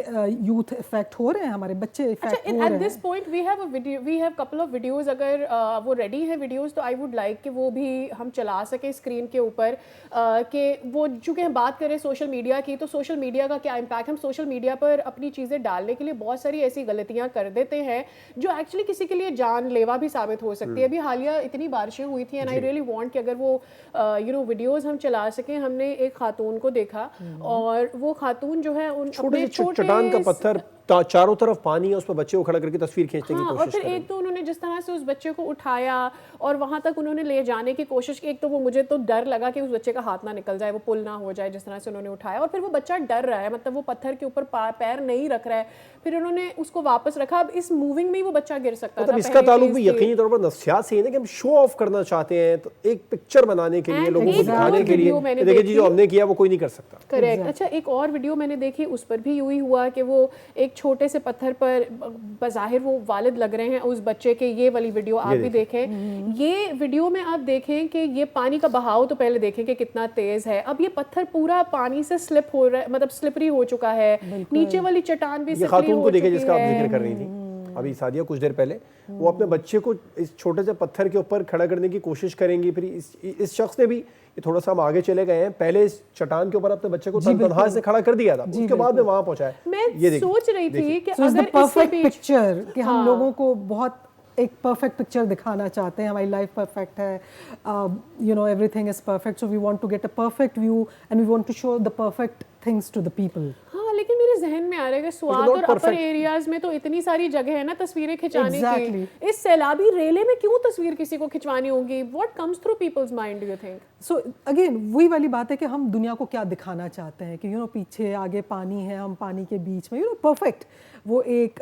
यूथ इफेक्ट हो रहे हैं, हमारे बच्चे इफेक्ट हो रहे हैं. At this point we have couple of videos. अगर वो रेडी है वीडियोस तो आई वुड लाइक कि वो भी हम चला सके स्क्रीन के ऊपर. कि वो चूँकि हम बात करें सोशल मीडिया की, तो सोशल मीडिया का क्या इम्पैक्ट. हम सोशल मीडिया पर अपनी चीज़ें डालने के लिए बहुत सारी ऐसी गलतियाँ कर देते हैं जो एक्चुअली किसी के लिए जानलेवा साबित हो सकती है. अभी हालिया इतनी बारिशें हुई थी एंड आई रियली वांट कि अगर वो यू नो वीडियोस हम चला सकें. हमने एक खातून को देखा और वो खातून जो है उन छोटे चट्टान का पत्थर, चारों तरफ पानी है, उस पर बच्चे को खड़ा करके तस्वीर खींचने की कोशिश और फिर एक तो उन्होंने जिस तरह से उस बच्चे को उठाया और वहां तक उन्होंने ले जाने की कोशिश की. एक तो वो मुझे तो डर लगा कि उस बच्चे का हाथ ना निकल जाए, वो पुल ना हो जाए, जिस तरह से उन्होंने उठाया. और फिर वो बच्चा डर रहा है, मतलब वो पत्थर के ऊपर पैर नहीं रख रहा है. फिर उन्होंने उसको वापस रखा. अब इस मूविंग में ही वो बच्चा गिर सकता था. इसका ताल्लुक भी यकीनी तौर पर नफ्सियात से है ना, कि हम शो ऑफ करना चाहते हैं, तो एक पिक्चर बनाने के लिए, लोगों को दिखाने के लिए, देखिए जी जो हमने किया वो कोई नहीं कर सकता. करेक्ट. अच्छा, एक और वीडियो मैंने देखी, उस पर भी यूं ही हुआ कि वो एक छोटे से पत्थर पर बज़ाहिर वो वालिद लग रहे हैं उस बच्चे के. ये वाली वीडियो आप भी देखें. ये वीडियो में आप देखें कि ये पानी का बहाव तो पहले देखें कि कितना तेज है. अब ये पत्थर पूरा पानी से स्लिप हो रहा है, मतलब स्लिपरी हो चुका है. नीचे वाली चट्टान भी स्लिपरी हो चुकी है. जिसका आप जिक्र कर रही थी अभी सादिया कुछ देर पहले, वो अपने बच्चे को इस छोटे से पत्थर के ऊपर खड़ा करने की कोशिश करेंगी. फिर इस शख्स ने भी, ये थोड़ा सा हम आगे चले गए हैं, पहले इस चट्टान के ऊपर अपने बच्चे को तनहा से खड़ा कर दिया था, उसके बाद में वहां पहुंचा है. मैं सोच रही थी कि अगर परफेक्ट पिक्चर कि हम लोगों को बहुत एक परफेक्ट पिक्चर दिखाना चाहते हैं, हमारी लाइफ परफेक्ट है, you know everything is perfect, so we want to get a perfect view and we want to show the perfect things to the people. हाँ, लेकिन मेरे जहन में आ रहा है कि स्वात और अपर एरियाज में तो इतनी सारी जगह है ना तस्वीरें खिंचाने की. इस सैलाबी रेले में क्यों तस्वीर किसी को खिंचवानी होगी? What comes through people's mind do you think? So again वही वाली बात है कि हम दुनिया को क्या दिखाना चाहते हैं कि यू नो पीछे आगे पानी है, हम पानी के बीच में, यू नो परफेक्ट. वो एक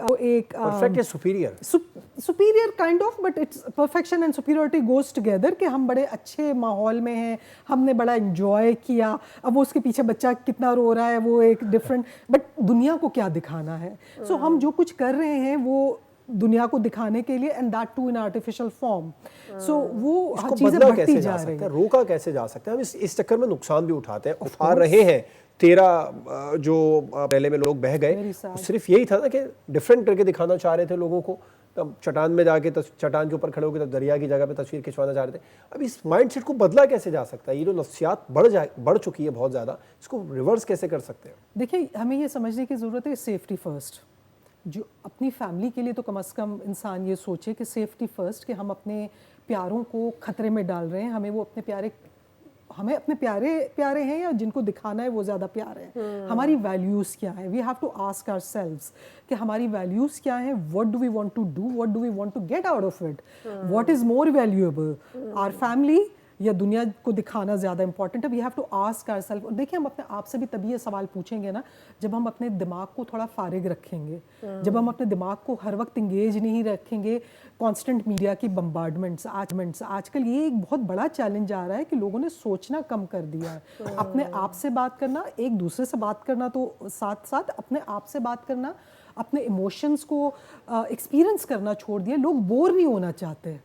परफेक्ट या superior kind of, but it's perfection and superiority goes together कि हम बड़े अच्छे माहौल में हैं, हमने बड़ा एंजॉय किया. अब वो उसके पीछे बच्चा कितना रो रहा है वो एक डिफरेंट, बट दुनिया को क्या दिखाना है. सो हम जो कुछ कर रहे हैं वो दुनिया को दिखाने के लिए, and that too in artificial form. So वो चीजें बढ़ती जा रही हैं. रोका कैसे जा सकता है? हम इस चक्कर में नुकसान भी उठाते हैं, उठा रहे हैं. 13 जो पहले में लोग बह गए, सिर्फ यही था ना कि डिफरेंट करके दिखाना चाह रहे थे लोगों को. तब चट्टान में जाके चट्टान के ऊपर खड़े होकर दरिया की जगह पे तस्वीर खिंचवाना चाह रहे थे. अब इस माइंडसेट को बदला कैसे जा सकता है? ये जो नफ्सियात बढ़ चुकी है बहुत ज़्यादा, इसको रिवर्स कैसे कर सकते हैं? देखिए, हमें ये समझने की ज़रूरत है सेफ्टी फर्स्ट. जो अपनी फैमिली के लिए तो कम से कम इंसान ये सोचे कि सेफ्टी फर्स्ट, कि हम अपने प्यारों को खतरे में डाल रहे हैं. हमें अपने प्यारे हैं या जिनको दिखाना है वो ज़्यादा प्यारे हैं. हमारी वैल्यूज़ क्या है? We have to ask ourselves कि हमारी वैल्यूज़ क्या हैं. What do we want to do, what do we want to get out of it, what is more valuable, our family, या दुनिया को दिखाना ज़्यादा इंपॉर्टेंट है। We have to ask ourself. और देखिए, हम अपने आप से भी तभी ये सवाल पूछेंगे ना जब हम अपने दिमाग को थोड़ा फारिग रखेंगे, जब हम अपने दिमाग को हर वक्त इंगेज नहीं रखेंगे कांस्टेंट मीडिया की बम्बार्डमेंट्स। आजकल ये एक बहुत बड़ा चैलेंज आ रहा है कि लोगों ने सोचना कम कर दिया है। अपने आप से बात करना, एक दूसरे से बात करना, तो साथ साथ अपने आप से बात करना, अपने इमोशंस को एक्सपीरियंस करना छोड़ दिया। लोग बोर नहीं होना चाहते,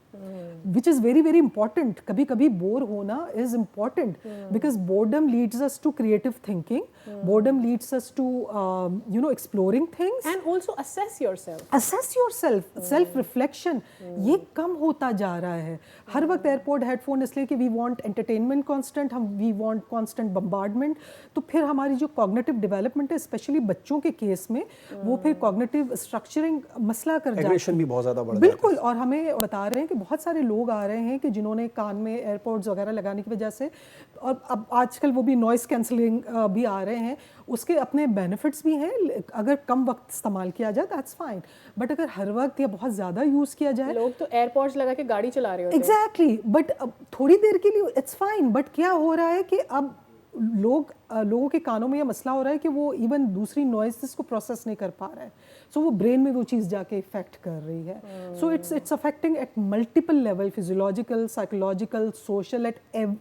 which is very very important. कभी कभी बोर होना is important because boredom leads us to creative thinking, boredom leads us to exploring things and also assess yourself, self reflection. ये कम होता जा रहा है। हर वक्त एयरपोर्ट हेडफोन, इसलिए कि we want entertainment constant, we want constant bombardment. तो फिर हमारी जो कॉग्निटिव डेवलपमेंट है, स्पेशली बच्चों के केस में, वो फिर कॉग्निटिव स्ट्रक्चरिंग मसला कर जाती है। एग्रेशन भी बहुत ज़्यादा बढ़ जाता है। बिल्कुल। और हमें बता रहे हैं कि बहुत सारे लोग आ रहे हैं कि जिन्होंने कान में एयरपोड्स वगैरह लगाने की वजह से, और अब आजकल वो भी नॉइस कैंसलिंग भी आ रहे हैं, उसके अपने बेनिफिट्स भी हैं। अगर कम वक्त इस्तेमाल किया जाए दैट्स फाइन, बट अगर हर वक्त या बहुत ज़्यादा यूज़ किया जाए, लोग तो एयरपोड्स लगा के गाड़ी चला रहे होते हैं। एग्जैक्टली, बट थोड़ी देर के लिए इट्स फाइन। बट क्या हो रहा है कि अब लोगों के कानों में यह मसला हो रहा है कि वो इवन दूसरी नॉइसेस को प्रोसेस नहीं कर पा रहे हैं, सो वो ब्रेन में वो चीज़ जाके इफेक्ट कर रही है। So it's affecting at multiple level, physiological, psychological, social, at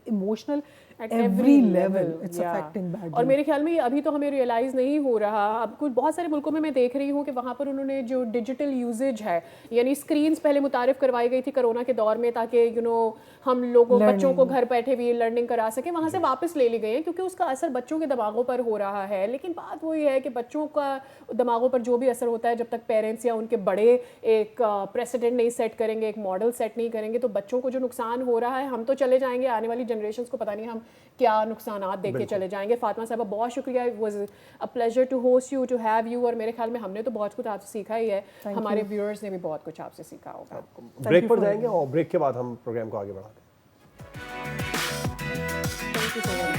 emotional, At every level it's affecting badly। और मेरे ख्याल में ये अभी तो हमें रियलाइज़ नहीं हो रहा। अब कुछ बहुत सारे मुल्कों में मैं देख रही हूँ कि वहाँ पर उन्होंने जो डिजिटल यूजेज है, यानी स्क्रीन्स पहले मुतारिफ करवाई गई थी कोरोना के दौर में, ताकि हम लोगों बच्चों को घर बैठे भी लर्निंग करा सकें, वहाँ से वापस ले ली गई हैं क्योंकि उसका असर बच्चों के दिमागों पर हो रहा है। लेकिन बात वही है कि बच्चों का दिमागों पर जो भी असर होता है, जब तक पेरेंट्स या उनके बड़े एक प्रेसिडेंट नहीं सेट करेंगे, एक मॉडल सेट नहीं करेंगे, तो बच्चों को जो नुकसान हो रहा है, हम तो चले जाएंगे, आने वाली जनरेशन को पता नहीं हम क्या नुकसानात देख के चले जाएंगे। फातिमा साहबा, बहुत शुक्रिया। It was a pleasure to host you, to have you. और मेरे ख्याल में हमने तो बहुत कुछ आपसे सीखा ही है, हमारे व्यूअर्स ने भी बहुत कुछ आपसे सीखा होगा। ब्रेक पर जाएंगे और ब्रेक के बाद हम प्रोग्राम को आगे बढ़ाते हैं। Thank you so much.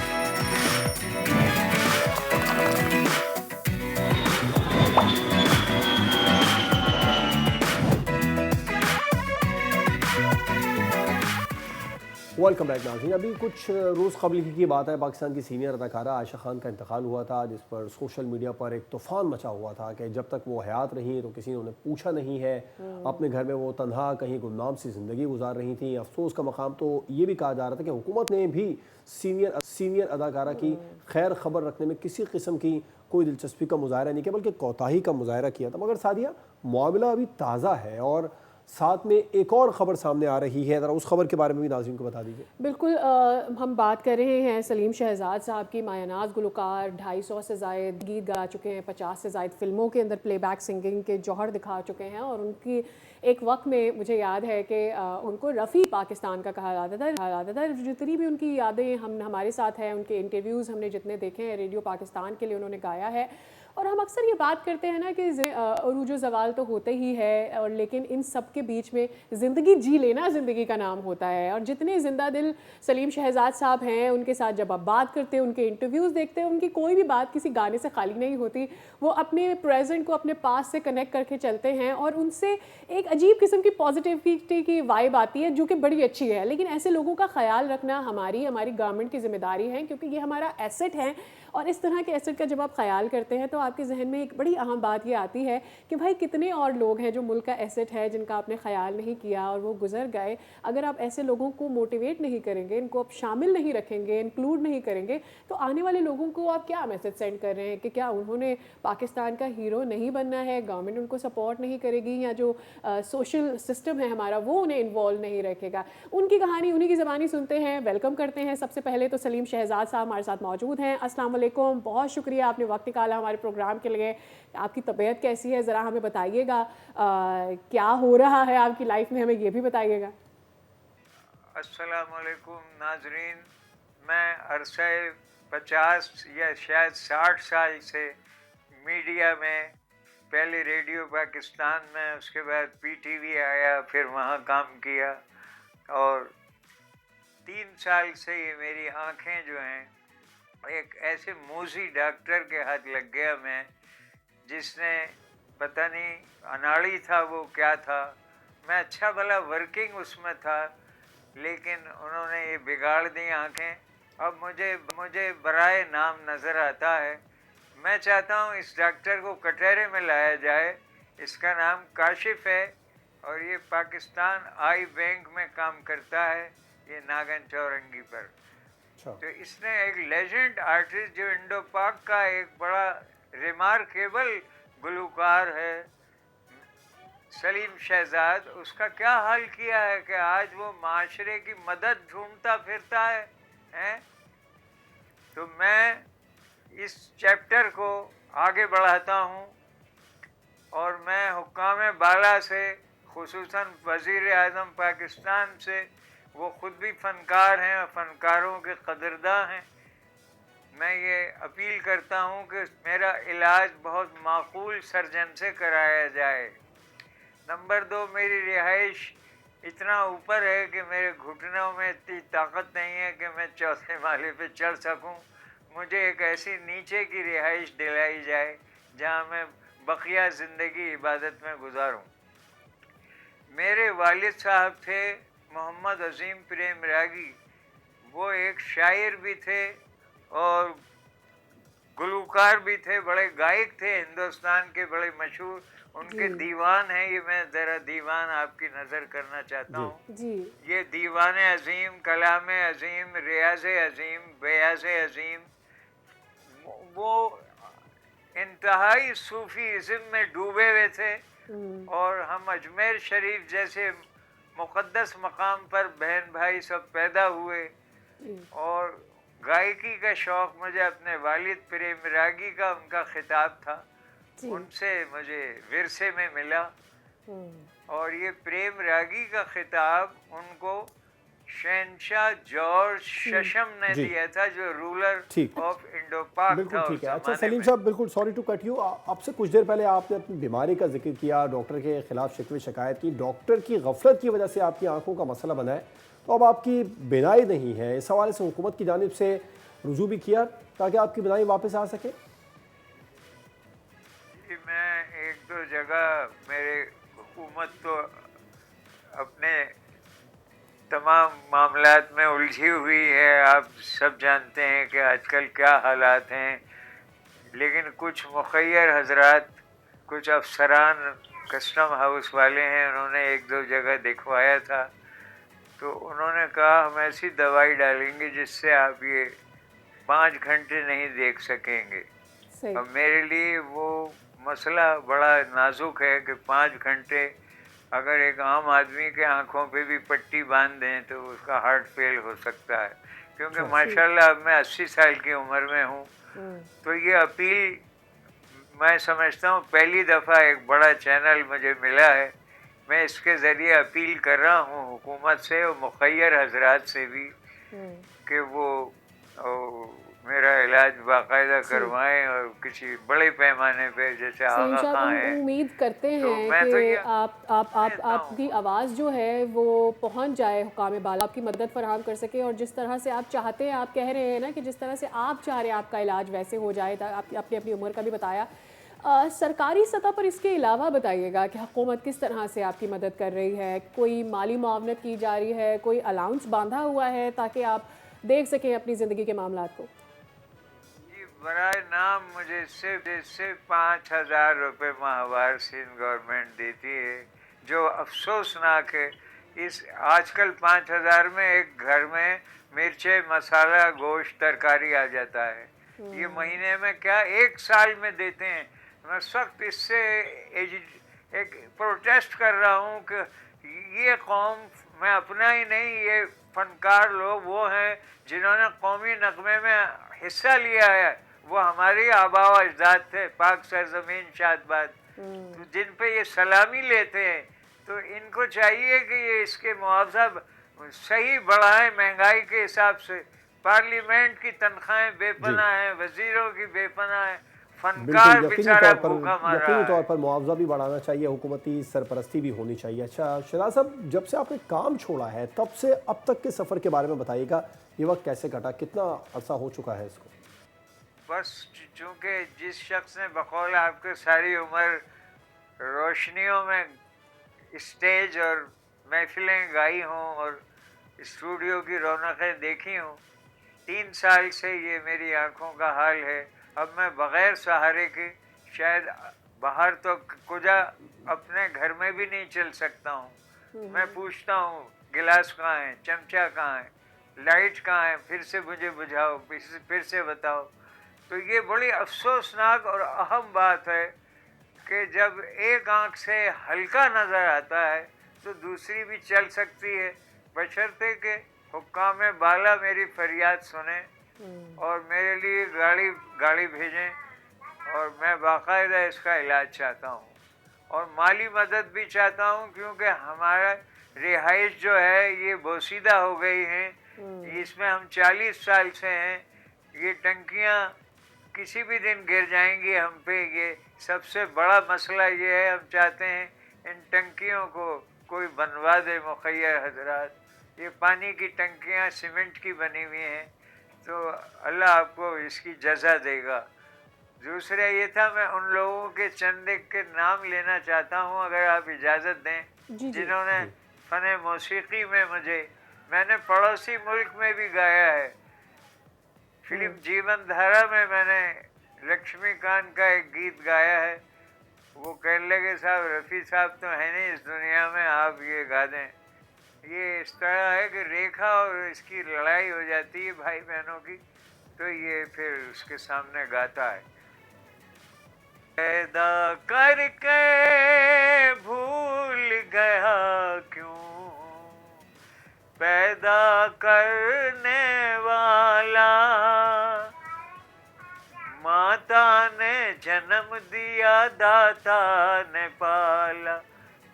Welcome back नाज़रीन। अभी कुछ रोज़ कबल की बात है, पाकिस्तान की सीनियर अदाकारा आयशा खान का इंतकाल हुआ था, जिस पर सोशल मीडिया पर एक तूफ़ान मचा हुआ था कि जब तक वो हयात रही तो किसी ने उन्हें पूछा नहीं है। अपने घर में वो तन्हा कहीं गुमनाम सी ज़िंदगी गुजार रही थी। अफसोस का मकाम तो ये भी कहा जा रहा था कि हुकूमत ने भी सीनियर अदाकारा की खैर खबर रखने में किसी किस्म की कोई दिलचस्पी का मुजाहरा नहीं किया, बल्कि कोताही का मुजाहरा किया था। मगर सादिया, मामला अभी ताज़ा है और साथ में एक और ख़बर सामने आ रही है, ज़रा उस खबर के बारे में भी नाज़रीन को बता दीजिए। बिल्कुल, हम बात कर रहे हैं सलीम शहजाद साहब की। मायानाज़ गुलकार, 250 से ज़ायद गीत गा चुके हैं, 50 से ज़ायद फ़िल्मों के अंदर प्लेबैक सिंगिंग के जौहर दिखा चुके हैं। और उनकी एक वक्त में मुझे याद है कि उनको रफ़ी पाकिस्तान का कहा जाता था। जितनी भी उनकी यादें हमारे साथ हैं, उनके इंटरव्यूज़ हमने जितने देखे हैं, रेडियो पाकिस्तान के लिए उन्होंने गाया है। और हम अक्सर ये बात करते हैं ना कि अरूज ज़वाल तो होते ही है, और लेकिन इन सब के बीच में ज़िंदगी जी लेना ज़िंदगी का नाम होता है। और जितने ज़िंदा दिल सलीम शहजाद साहब हैं, उनके साथ जब आप बात करते हैं, उनके इंटरव्यूज़ देखते हैं, उनकी कोई भी बात किसी गाने से खाली नहीं होती। वो अपने प्रेजेंट को अपने पास से कनेक्ट करके चलते हैं और उनसे एक अजीब किस्म की पॉजिटिविटी की वाइब आती है, जो कि बड़ी अच्छी है। लेकिन ऐसे लोगों का ख्याल रखना हमारी गवर्नमेंट की जिम्मेदारी है, क्योंकि ये हमारा एसेट है। और इस तरह के एसेट का जब आप ख्याल करते हैं तो आपके जहन में एक बड़ी अहम बात ये आती है कि भाई कितने और लोग हैं जो मुल्क का एसेट है, जिनका आपने ख्याल नहीं किया और वो गुजर गए। अगर आप ऐसे लोगों को मोटिवेट नहीं करेंगे, इनको आप शामिल नहीं रखेंगे, इंक्लूड नहीं करेंगे, तो आने वाले लोगों को आप क्या मैसेज सेंड कर रहे हैं कि क्या उन्होंने पाकिस्तान का हीरो नहीं बनना है, गवर्नमेंट उनको सपोर्ट नहीं करेगी, या जो सोशल सिस्टम है हमारा वो उन्हें इन्वॉल्व नहीं रखेगा। उनकी कहानी उन्हीं की ज़बानी सुनते हैं। वेलकम करते हैं सबसे पहले तो सलीम शहजाद साहब हमारे साथ मौजूद हैं। अस्सलाम वालेकुम, बहुत शुक्रिया आपने वक्त निकाला हमारे प्रोग्राम के लिए। आपकी तबीयत कैसी है, ज़रा हमें बताइएगा, क्या हो रहा है आपकी लाइफ में, हमें ये भी बताइएगा। अस्सलाम वालेकुम नाजरीन, मैं अरसे 50 या शायद 60 साल से मीडिया में, पहले रेडियो पाकिस्तान में, उसके बाद PTV आया, फिर वहाँ काम किया, और 3 साल से ये मेरी आँखें जो हैं एक ऐसे मूसी डॉक्टर के हाथ लग गया मैं, जिसने पता नहीं अनाड़ी था वो क्या था, मैं अच्छा भला वर्किंग उसमें था, लेकिन उन्होंने ये बिगाड़ दी आंखें। अब मुझे बराए नाम नज़र आता है। मैं चाहता हूँ इस डॉक्टर को कटहरे में लाया जाए। इसका नाम काशिफ है और ये पाकिस्तान आई बैंक में काम करता है, ये नागन चौरंगी पर। तो इसने एक लेजेंड आर्टिस्ट जो इंडो पाक का एक बड़ा रिमार्केबल गुलूकार है सलीम शहजाद, उसका क्या हाल किया है कि आज वो माशरे की मदद ढूंढता फिरता है, हैं? तो मैं इस चैप्टर को आगे बढ़ाता हूँ और मैं हुक्काम बाला से, खुसूसन वज़ीर आज़म पाकिस्तान से, वो ख़ुद भी फ़नकार हैं और फ़नकारों के कदरदां हैं, मैं ये अपील करता हूँ कि मेरा इलाज बहुत माकूल सर्जन से कराया जाए। नंबर 2, मेरी रिहाइश इतना ऊपर है कि मेरे घुटनों में इतनी ताकत नहीं है कि मैं चौथे माले पे चढ़ सकूं। मुझे एक ऐसी नीचे की रिहाइश दिलाई जाए जहां मैं बकिया ज़िंदगी इबादत में गुजारूं। मेरे वालिद साहब थे मोहम्मद अजीम प्रेम रागी। वो एक शायर भी थे और गुलूकार भी थे, बड़े गायक थे, हिंदुस्तान के बड़े मशहूर। उनके दीवान हैं, ये मैं ज़रा दीवान आपकी नज़र करना चाहता हूँ। ये दीवान अजीम, कलाम अजीम, रियाज अजीम, बयाज अजीम, वो इंतहाई सूफीज़म में डूबे हुए थे और हम अजमेर शरीफ जैसे मुक़द्दस मकाम पर बहन भाई सब पैदा हुए और गायकी का शौक़ मुझे अपने वालिद प्रेम रागी का उनका खिताब था, उनसे मुझे विरसे में मिला। और ये प्रेम रागी का खिताब उनको शहनशाह जॉर्ज शशम ने दिया था, जो रूलर ऑफ इंडो पाक था। बिल्कुल ठीक है। अच्छा सलीम साहब, बिल्कुल सॉरी टू कट यू, आपसे कुछ देर पहले आपने अपनी बीमारी का जिक्र किया, डॉक्टर के खिलाफ शिकवे शिकायत की, डॉक्टर की गफलत की वजह से आपकी आंखों का मसला बना है, तो अब आपकी बिनाई नहीं है। इस हवाले से हुकूमत की जानिब से रुजू भी किया ताकि आपकी बिनाई वापस आ सके? मैं एक दो जगह, मेरे हुकूमत तो अपने तमाम मामलात में उलझी हुई है। आप सब जानते हैं कि आजकल क्या हालात हैं, लेकिन कुछ मुखय्यर हजरात, कुछ अफसरान कस्टम हाउस वाले हैं, उन्होंने एक दो जगह दिखवाया था, तो उन्होंने कहा हम ऐसी दवाई डालेंगे जिससे आप ये 5 घंटे नहीं देख सकेंगे। अब मेरे लिए वो मसला बड़ा नाजुक है कि 5 घंटे अगर एक आम आदमी के आंखों पे भी पट्टी बांध दें तो उसका हार्ट फेल हो सकता है, क्योंकि माशाल्लाह अब मैं 80 साल की उम्र में हूँ। तो ये अपील मैं समझता हूँ पहली दफ़ा एक बड़ा चैनल मुझे मिला है, मैं इसके ज़रिए अपील कर रहा हूँ हुकूमत से और मुखय्यर हजरात से भी कि वो मेरा इलाज बाकायदा करवाएं और किसी बड़े पैमाने पे, जैसे आगा खां है। उम्मीद करते हैं कि आपकी आवाज़ जो है वो पहुंच जाए हुकाम बाला, आपकी मदद फराहम कर सके और जिस तरह से आप चाहते हैं, आप कह रहे हैं ना कि जिस तरह से आप चाह रहे हैं आपका इलाज वैसे हो जाए। आपने अपनी उम्र का भी बताया। सरकारी सतह पर इसके अलावा बताइएगा कि हुकूमत किस तरह से आपकी मदद कर रही है, कोई माली मुआवनत की जा रही है, कोई अलाउंस बांधा हुआ है ताकि आप देख सकें अपनी ज़िंदगी के मामलात को? बराए नाम मुझे सिर्फ 5,000 रुपये माहवार सिंध गवर्नमेंट देती है, जो अफसोसनाक है। इस आजकल 5,000 में एक घर में मिर्चे, मसाला, गोश्त, तरकारी आ जाता है। ये महीने में क्या 1 साल में देते हैं। मैं इस वक्त इससे एक प्रोटेस्ट कर रहा हूँ कि ये कौम, मैं अपना ही नहीं, ये फनकार लोग वो हैं जिन्होंने कौमी नगमे में हिस्सा लिया है, वो हमारी आबा व अजदाद थे, पाक सरजमीन शादबाद, तो जिन पे ये सलामी लेते हैं, तो इनको चाहिए कि ये इसके मुआवजा सही बढ़ाएं महंगाई के हिसाब से। पार्लियामेंट की तनख्वाहें बेपनाह हैं, वजीरों की बेपनाह है, फनकार बेचारा भूखा मर रहा है। यकीनी तौर पर मुआवजा भी बढ़ाना चाहिए, हुकूमती सरपरस्ती भी होनी चाहिए। अच्छा शहजाद साहब, जब से आपने काम छोड़ा है तब से अब तक के सफ़र के बारे में बताइएगा, ये वक्त कैसे कटा, कितना अरसा हो चुका है इसको? बस चूँकि जिस शख्स ने बकौल आपके सारी उम्र रोशनियों में स्टेज और महफिलें गाई हों और स्टूडियो की रौनकें देखी हूँ। 3 साल से ये मेरी आंखों का हाल है। अब मैं बगैर सहारे के शायद बाहर तो कुजा अपने घर में भी नहीं चल सकता हूँ। मैं पूछता हूँ गिलास कहाँ है, चमचा कहाँ है, लाइट कहाँ है, फिर से मुझे बुझाओ, फिर से बताओ। तो ये बड़ी अफसोसनाक और अहम बात है कि जब एक आंख से हल्का नज़र आता है तो दूसरी भी चल सकती है, बशर्ते कि हुक्काम बाला मेरी फरियाद सुने और मेरे लिए गाड़ी भेजें, और मैं बाकायदा इसका इलाज चाहता हूँ और माली मदद भी चाहता हूँ, क्योंकि हमारा रिहाइश जो है ये बोसीदा हो गई है। इसमें हम 40 साल से हैं। ये टंकियाँ किसी भी दिन गिर जाएंगी हम पे। ये सबसे बड़ा मसला ये है, हम चाहते हैं इन टंकियों को कोई बनवा दे मुखैर हजरात। ये पानी की टंकियाँ सीमेंट की बनी हुई हैं, तो अल्लाह आपको इसकी जज़ा देगा। दूसरा ये था, मैं उन लोगों के चंद के नाम लेना चाहता हूँ अगर आप इजाज़त दें, जिन्होंने फ़न मौसीकी में मैंने पड़ोसी मुल्क में भी गाया है। फिल्म जीवन धारा में मैंने लक्ष्मीकांत का एक गीत गाया है। वो कहने लगे साहब रफ़ी साहब तो है नहीं इस दुनिया में, आप ये गा दें। ये इस तरह है कि रेखा और इसकी लड़ाई हो जाती है भाई बहनों की, तो ये फिर उसके सामने गाता है, पैदा करके भूल गया क्यों पैदा करने वाला, माता ने जन्म दिया दाता ने पाला,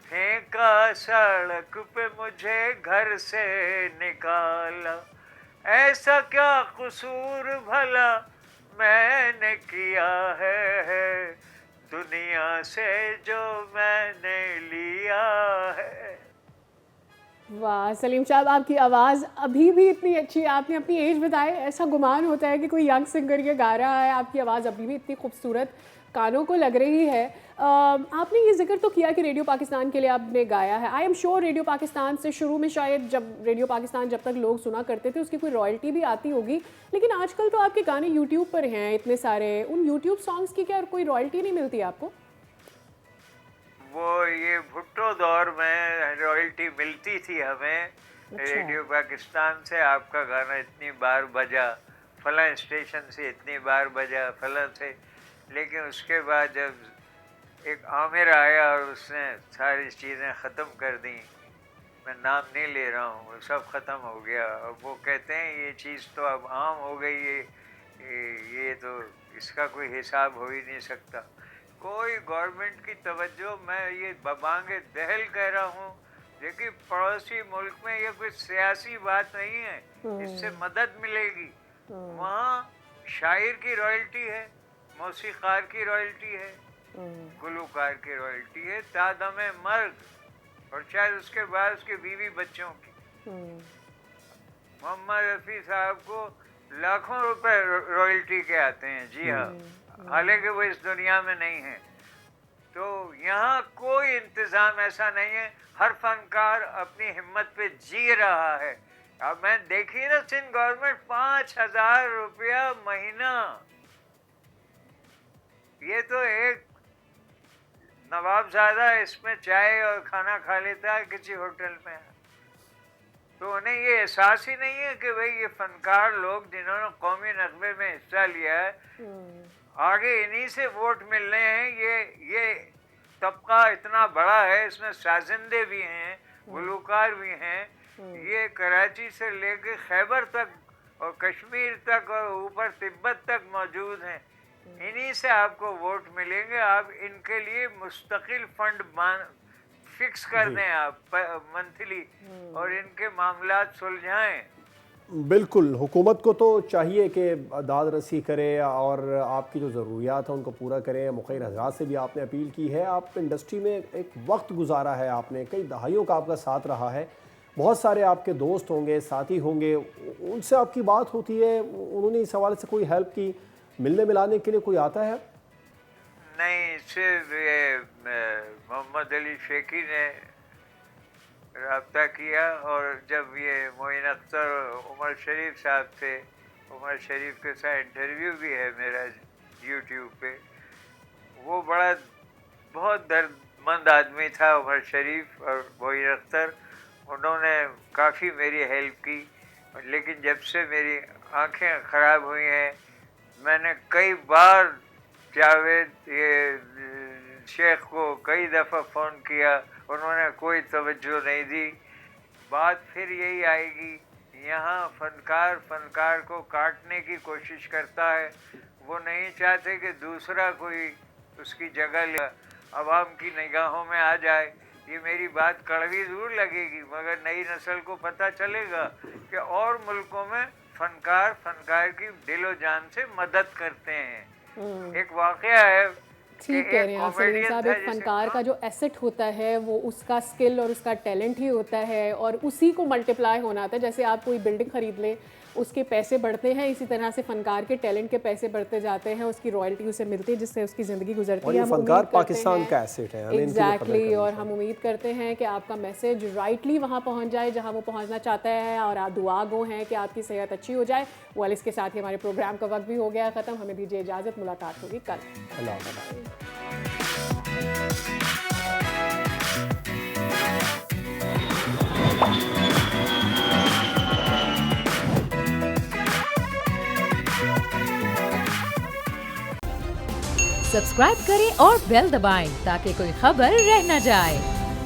फेंका सड़क पे मुझे घर से निकाला, ऐसा क्या कसूर भला मैंने किया है दुनिया से जो मैंने लिया है। वाह सलीम साहब, आपकी आवाज़ अभी भी इतनी अच्छी है। आपने अपनी एज बताई, ऐसा गुमान होता है कि कोई यंग सिंगर ये गा रहा है। आपकी आवाज़ अभी भी इतनी खूबसूरत कानों को लग रही है। आपने ये जिक्र तो किया कि रेडियो पाकिस्तान के लिए आपने गाया है। I am sure radio Pakistan से शुरू में शायद जब रेडियो पाकिस्तान जब तक लोग सुना करते थे उसकी कोई रॉयल्टी भी आती होगी, लेकिन आजकल तो आपके गाने यूट्यूब पर हैं इतने सारे, उन यूट्यूब सॉन्ग्स की क्या कोई रॉयल्टी नहीं मिलती आपको? वो ये भुट्टो दौर में रॉयल्टी मिलती थी हमें। रेडियो पाकिस्तान से आपका गाना इतनी बार बजा, फलां स्टेशन से इतनी बार बजा, फलां से, लेकिन उसके बाद जब एक आमिर आया और उसने सारी चीज़ें ख़त्म कर दी, मैं नाम नहीं ले रहा हूँ, वो सब ख़त्म हो गया। और वो कहते हैं ये चीज़ तो अब आम हो गई है, ये तो इसका कोई हिसाब हो ही नहीं सकता। कोई गवर्नमेंट की तवज्जो, मैं ये बबांगे दहल कह रहा हूँ, देखिए पड़ोसी मुल्क में ये कोई सियासी बात नहीं है, इससे मदद मिलेगी। वहाँ शायर की रॉयल्टी है, मौसीकार की रॉयल्टी है, गुलूकार की रॉयल्टी है, तादमे मर्द, और शायद उसके बाद उसके बीवी बच्चों की। मोहम्मद रफ़ी साहब को लाखों रुपए रॉयल्टी के आते हैं, जी हाँ, हालांकि वो इस दुनिया में नहीं है। तो यहाँ कोई इंतज़ाम ऐसा नहीं है, हर फनकार अपनी हिम्मत पे जी रहा है। अब मैं देखिए ना, सिंध गवर्नमेंट 5,000 रुपया महीना, ये तो एक नवाबजादा इसमें चाय और खाना खा लेता है किसी होटल में, तो उन्हें ये एहसास ही नहीं है कि भाई ये फनकार लोग जिन्होंने कौमी नगमे में हिस्सा लिया है, आगे इन्हीं से वोट मिल रहे हैं। ये तबका इतना बड़ा है, इसमें साजिंदे भी हैं, गुलूकार भी हैं, ये कराची से लेके खैबर तक और कश्मीर तक और ऊपर तिब्बत तक मौजूद हैं। इन्हीं से आपको वोट मिलेंगे। आप इनके लिए मुस्तकिल फंड फिक्स कर दें आप मंथली, और इनके मामलात सुलझाएं। बिल्कुल, हुकूमत को तो चाहिए कि दाद रसी करे और आपकी जो ज़रूरियात हैं उनको पूरा करें। मुखैर हज़रात से भी आपने अपील की है। आप इंडस्ट्री में एक वक्त गुजारा है, आपने कई दहाइयों का आपका साथ रहा है, बहुत सारे आपके दोस्त होंगे, साथी होंगे, उनसे आपकी बात होती है, उन्होंने इस हवाले से कोई हेल्प की, मिलने मिलाने के लिए कोई आता है? नहीं, सिर्फ ये मोहम्मद अली शेखी ने रब्ता किया, और जब ये मोइन अख्तर उमर शरीफ साहब थे, उमर शरीफ के साथ इंटरव्यू भी है मेरा यूट्यूब पे, वो बहुत दर्दमंद आदमी था उमर शरीफ और मोइन अख्तर, उन्होंने काफ़ी मेरी हेल्प की। लेकिन जब से मेरी आंखें ख़राब हुई हैं, मैंने कई बार जावेद ये शेख को कई दफ़ा फ़ोन किया, उन्होंने कोई तवज्जो नहीं दी। बात फिर यही आएगी, यहाँ फनकार को काटने की कोशिश करता है, वो नहीं चाहते कि दूसरा कोई उसकी जगह ले, आवाम की निगाहों में आ जाए। ये मेरी बात कड़वी ज़रूर लगेगी, मगर नई नस्ल को पता चलेगा कि और मुल्कों में फनकार की दिलो जान से मदद करते हैं। एक वाक़या है, ठीक कह रहे हैं आप सलीम साहब, एक फनकार का जो एसेट होता है वो उसका स्किल और उसका टैलेंट ही होता है, और उसी को मल्टीप्लाई होना आता है। जैसे आप कोई बिल्डिंग ख़रीद लें, उसके पैसे बढ़ते हैं, इसी तरह से फनकार के टैलेंट के पैसे बढ़ते जाते हैं, उसकी रॉयल्टी उसे मिलती है, जिससे उसकी ज़िंदगी गुजरती है। फनकार पाकिस्तान का एसेट है, एग्जैक्टली। और हम उम्मीद करते हैं कि आपका मैसेज राइटली वहाँ पहुँच जाए जहाँ वो पहुँचना चाहता है, और आप दुआ गो हैं कि आपकी सेहत अच्छी हो जाए। वाल इसके साथ ही हमारे प्रोग्राम का वक्त भी हो गया ख़त्म, हमें दीजिए इजाज़त, मुलाकात होगी कल। अल्लाह। सब्सक्राइब करें और बेल दबाएं ताकि कोई खबर रह न जाए।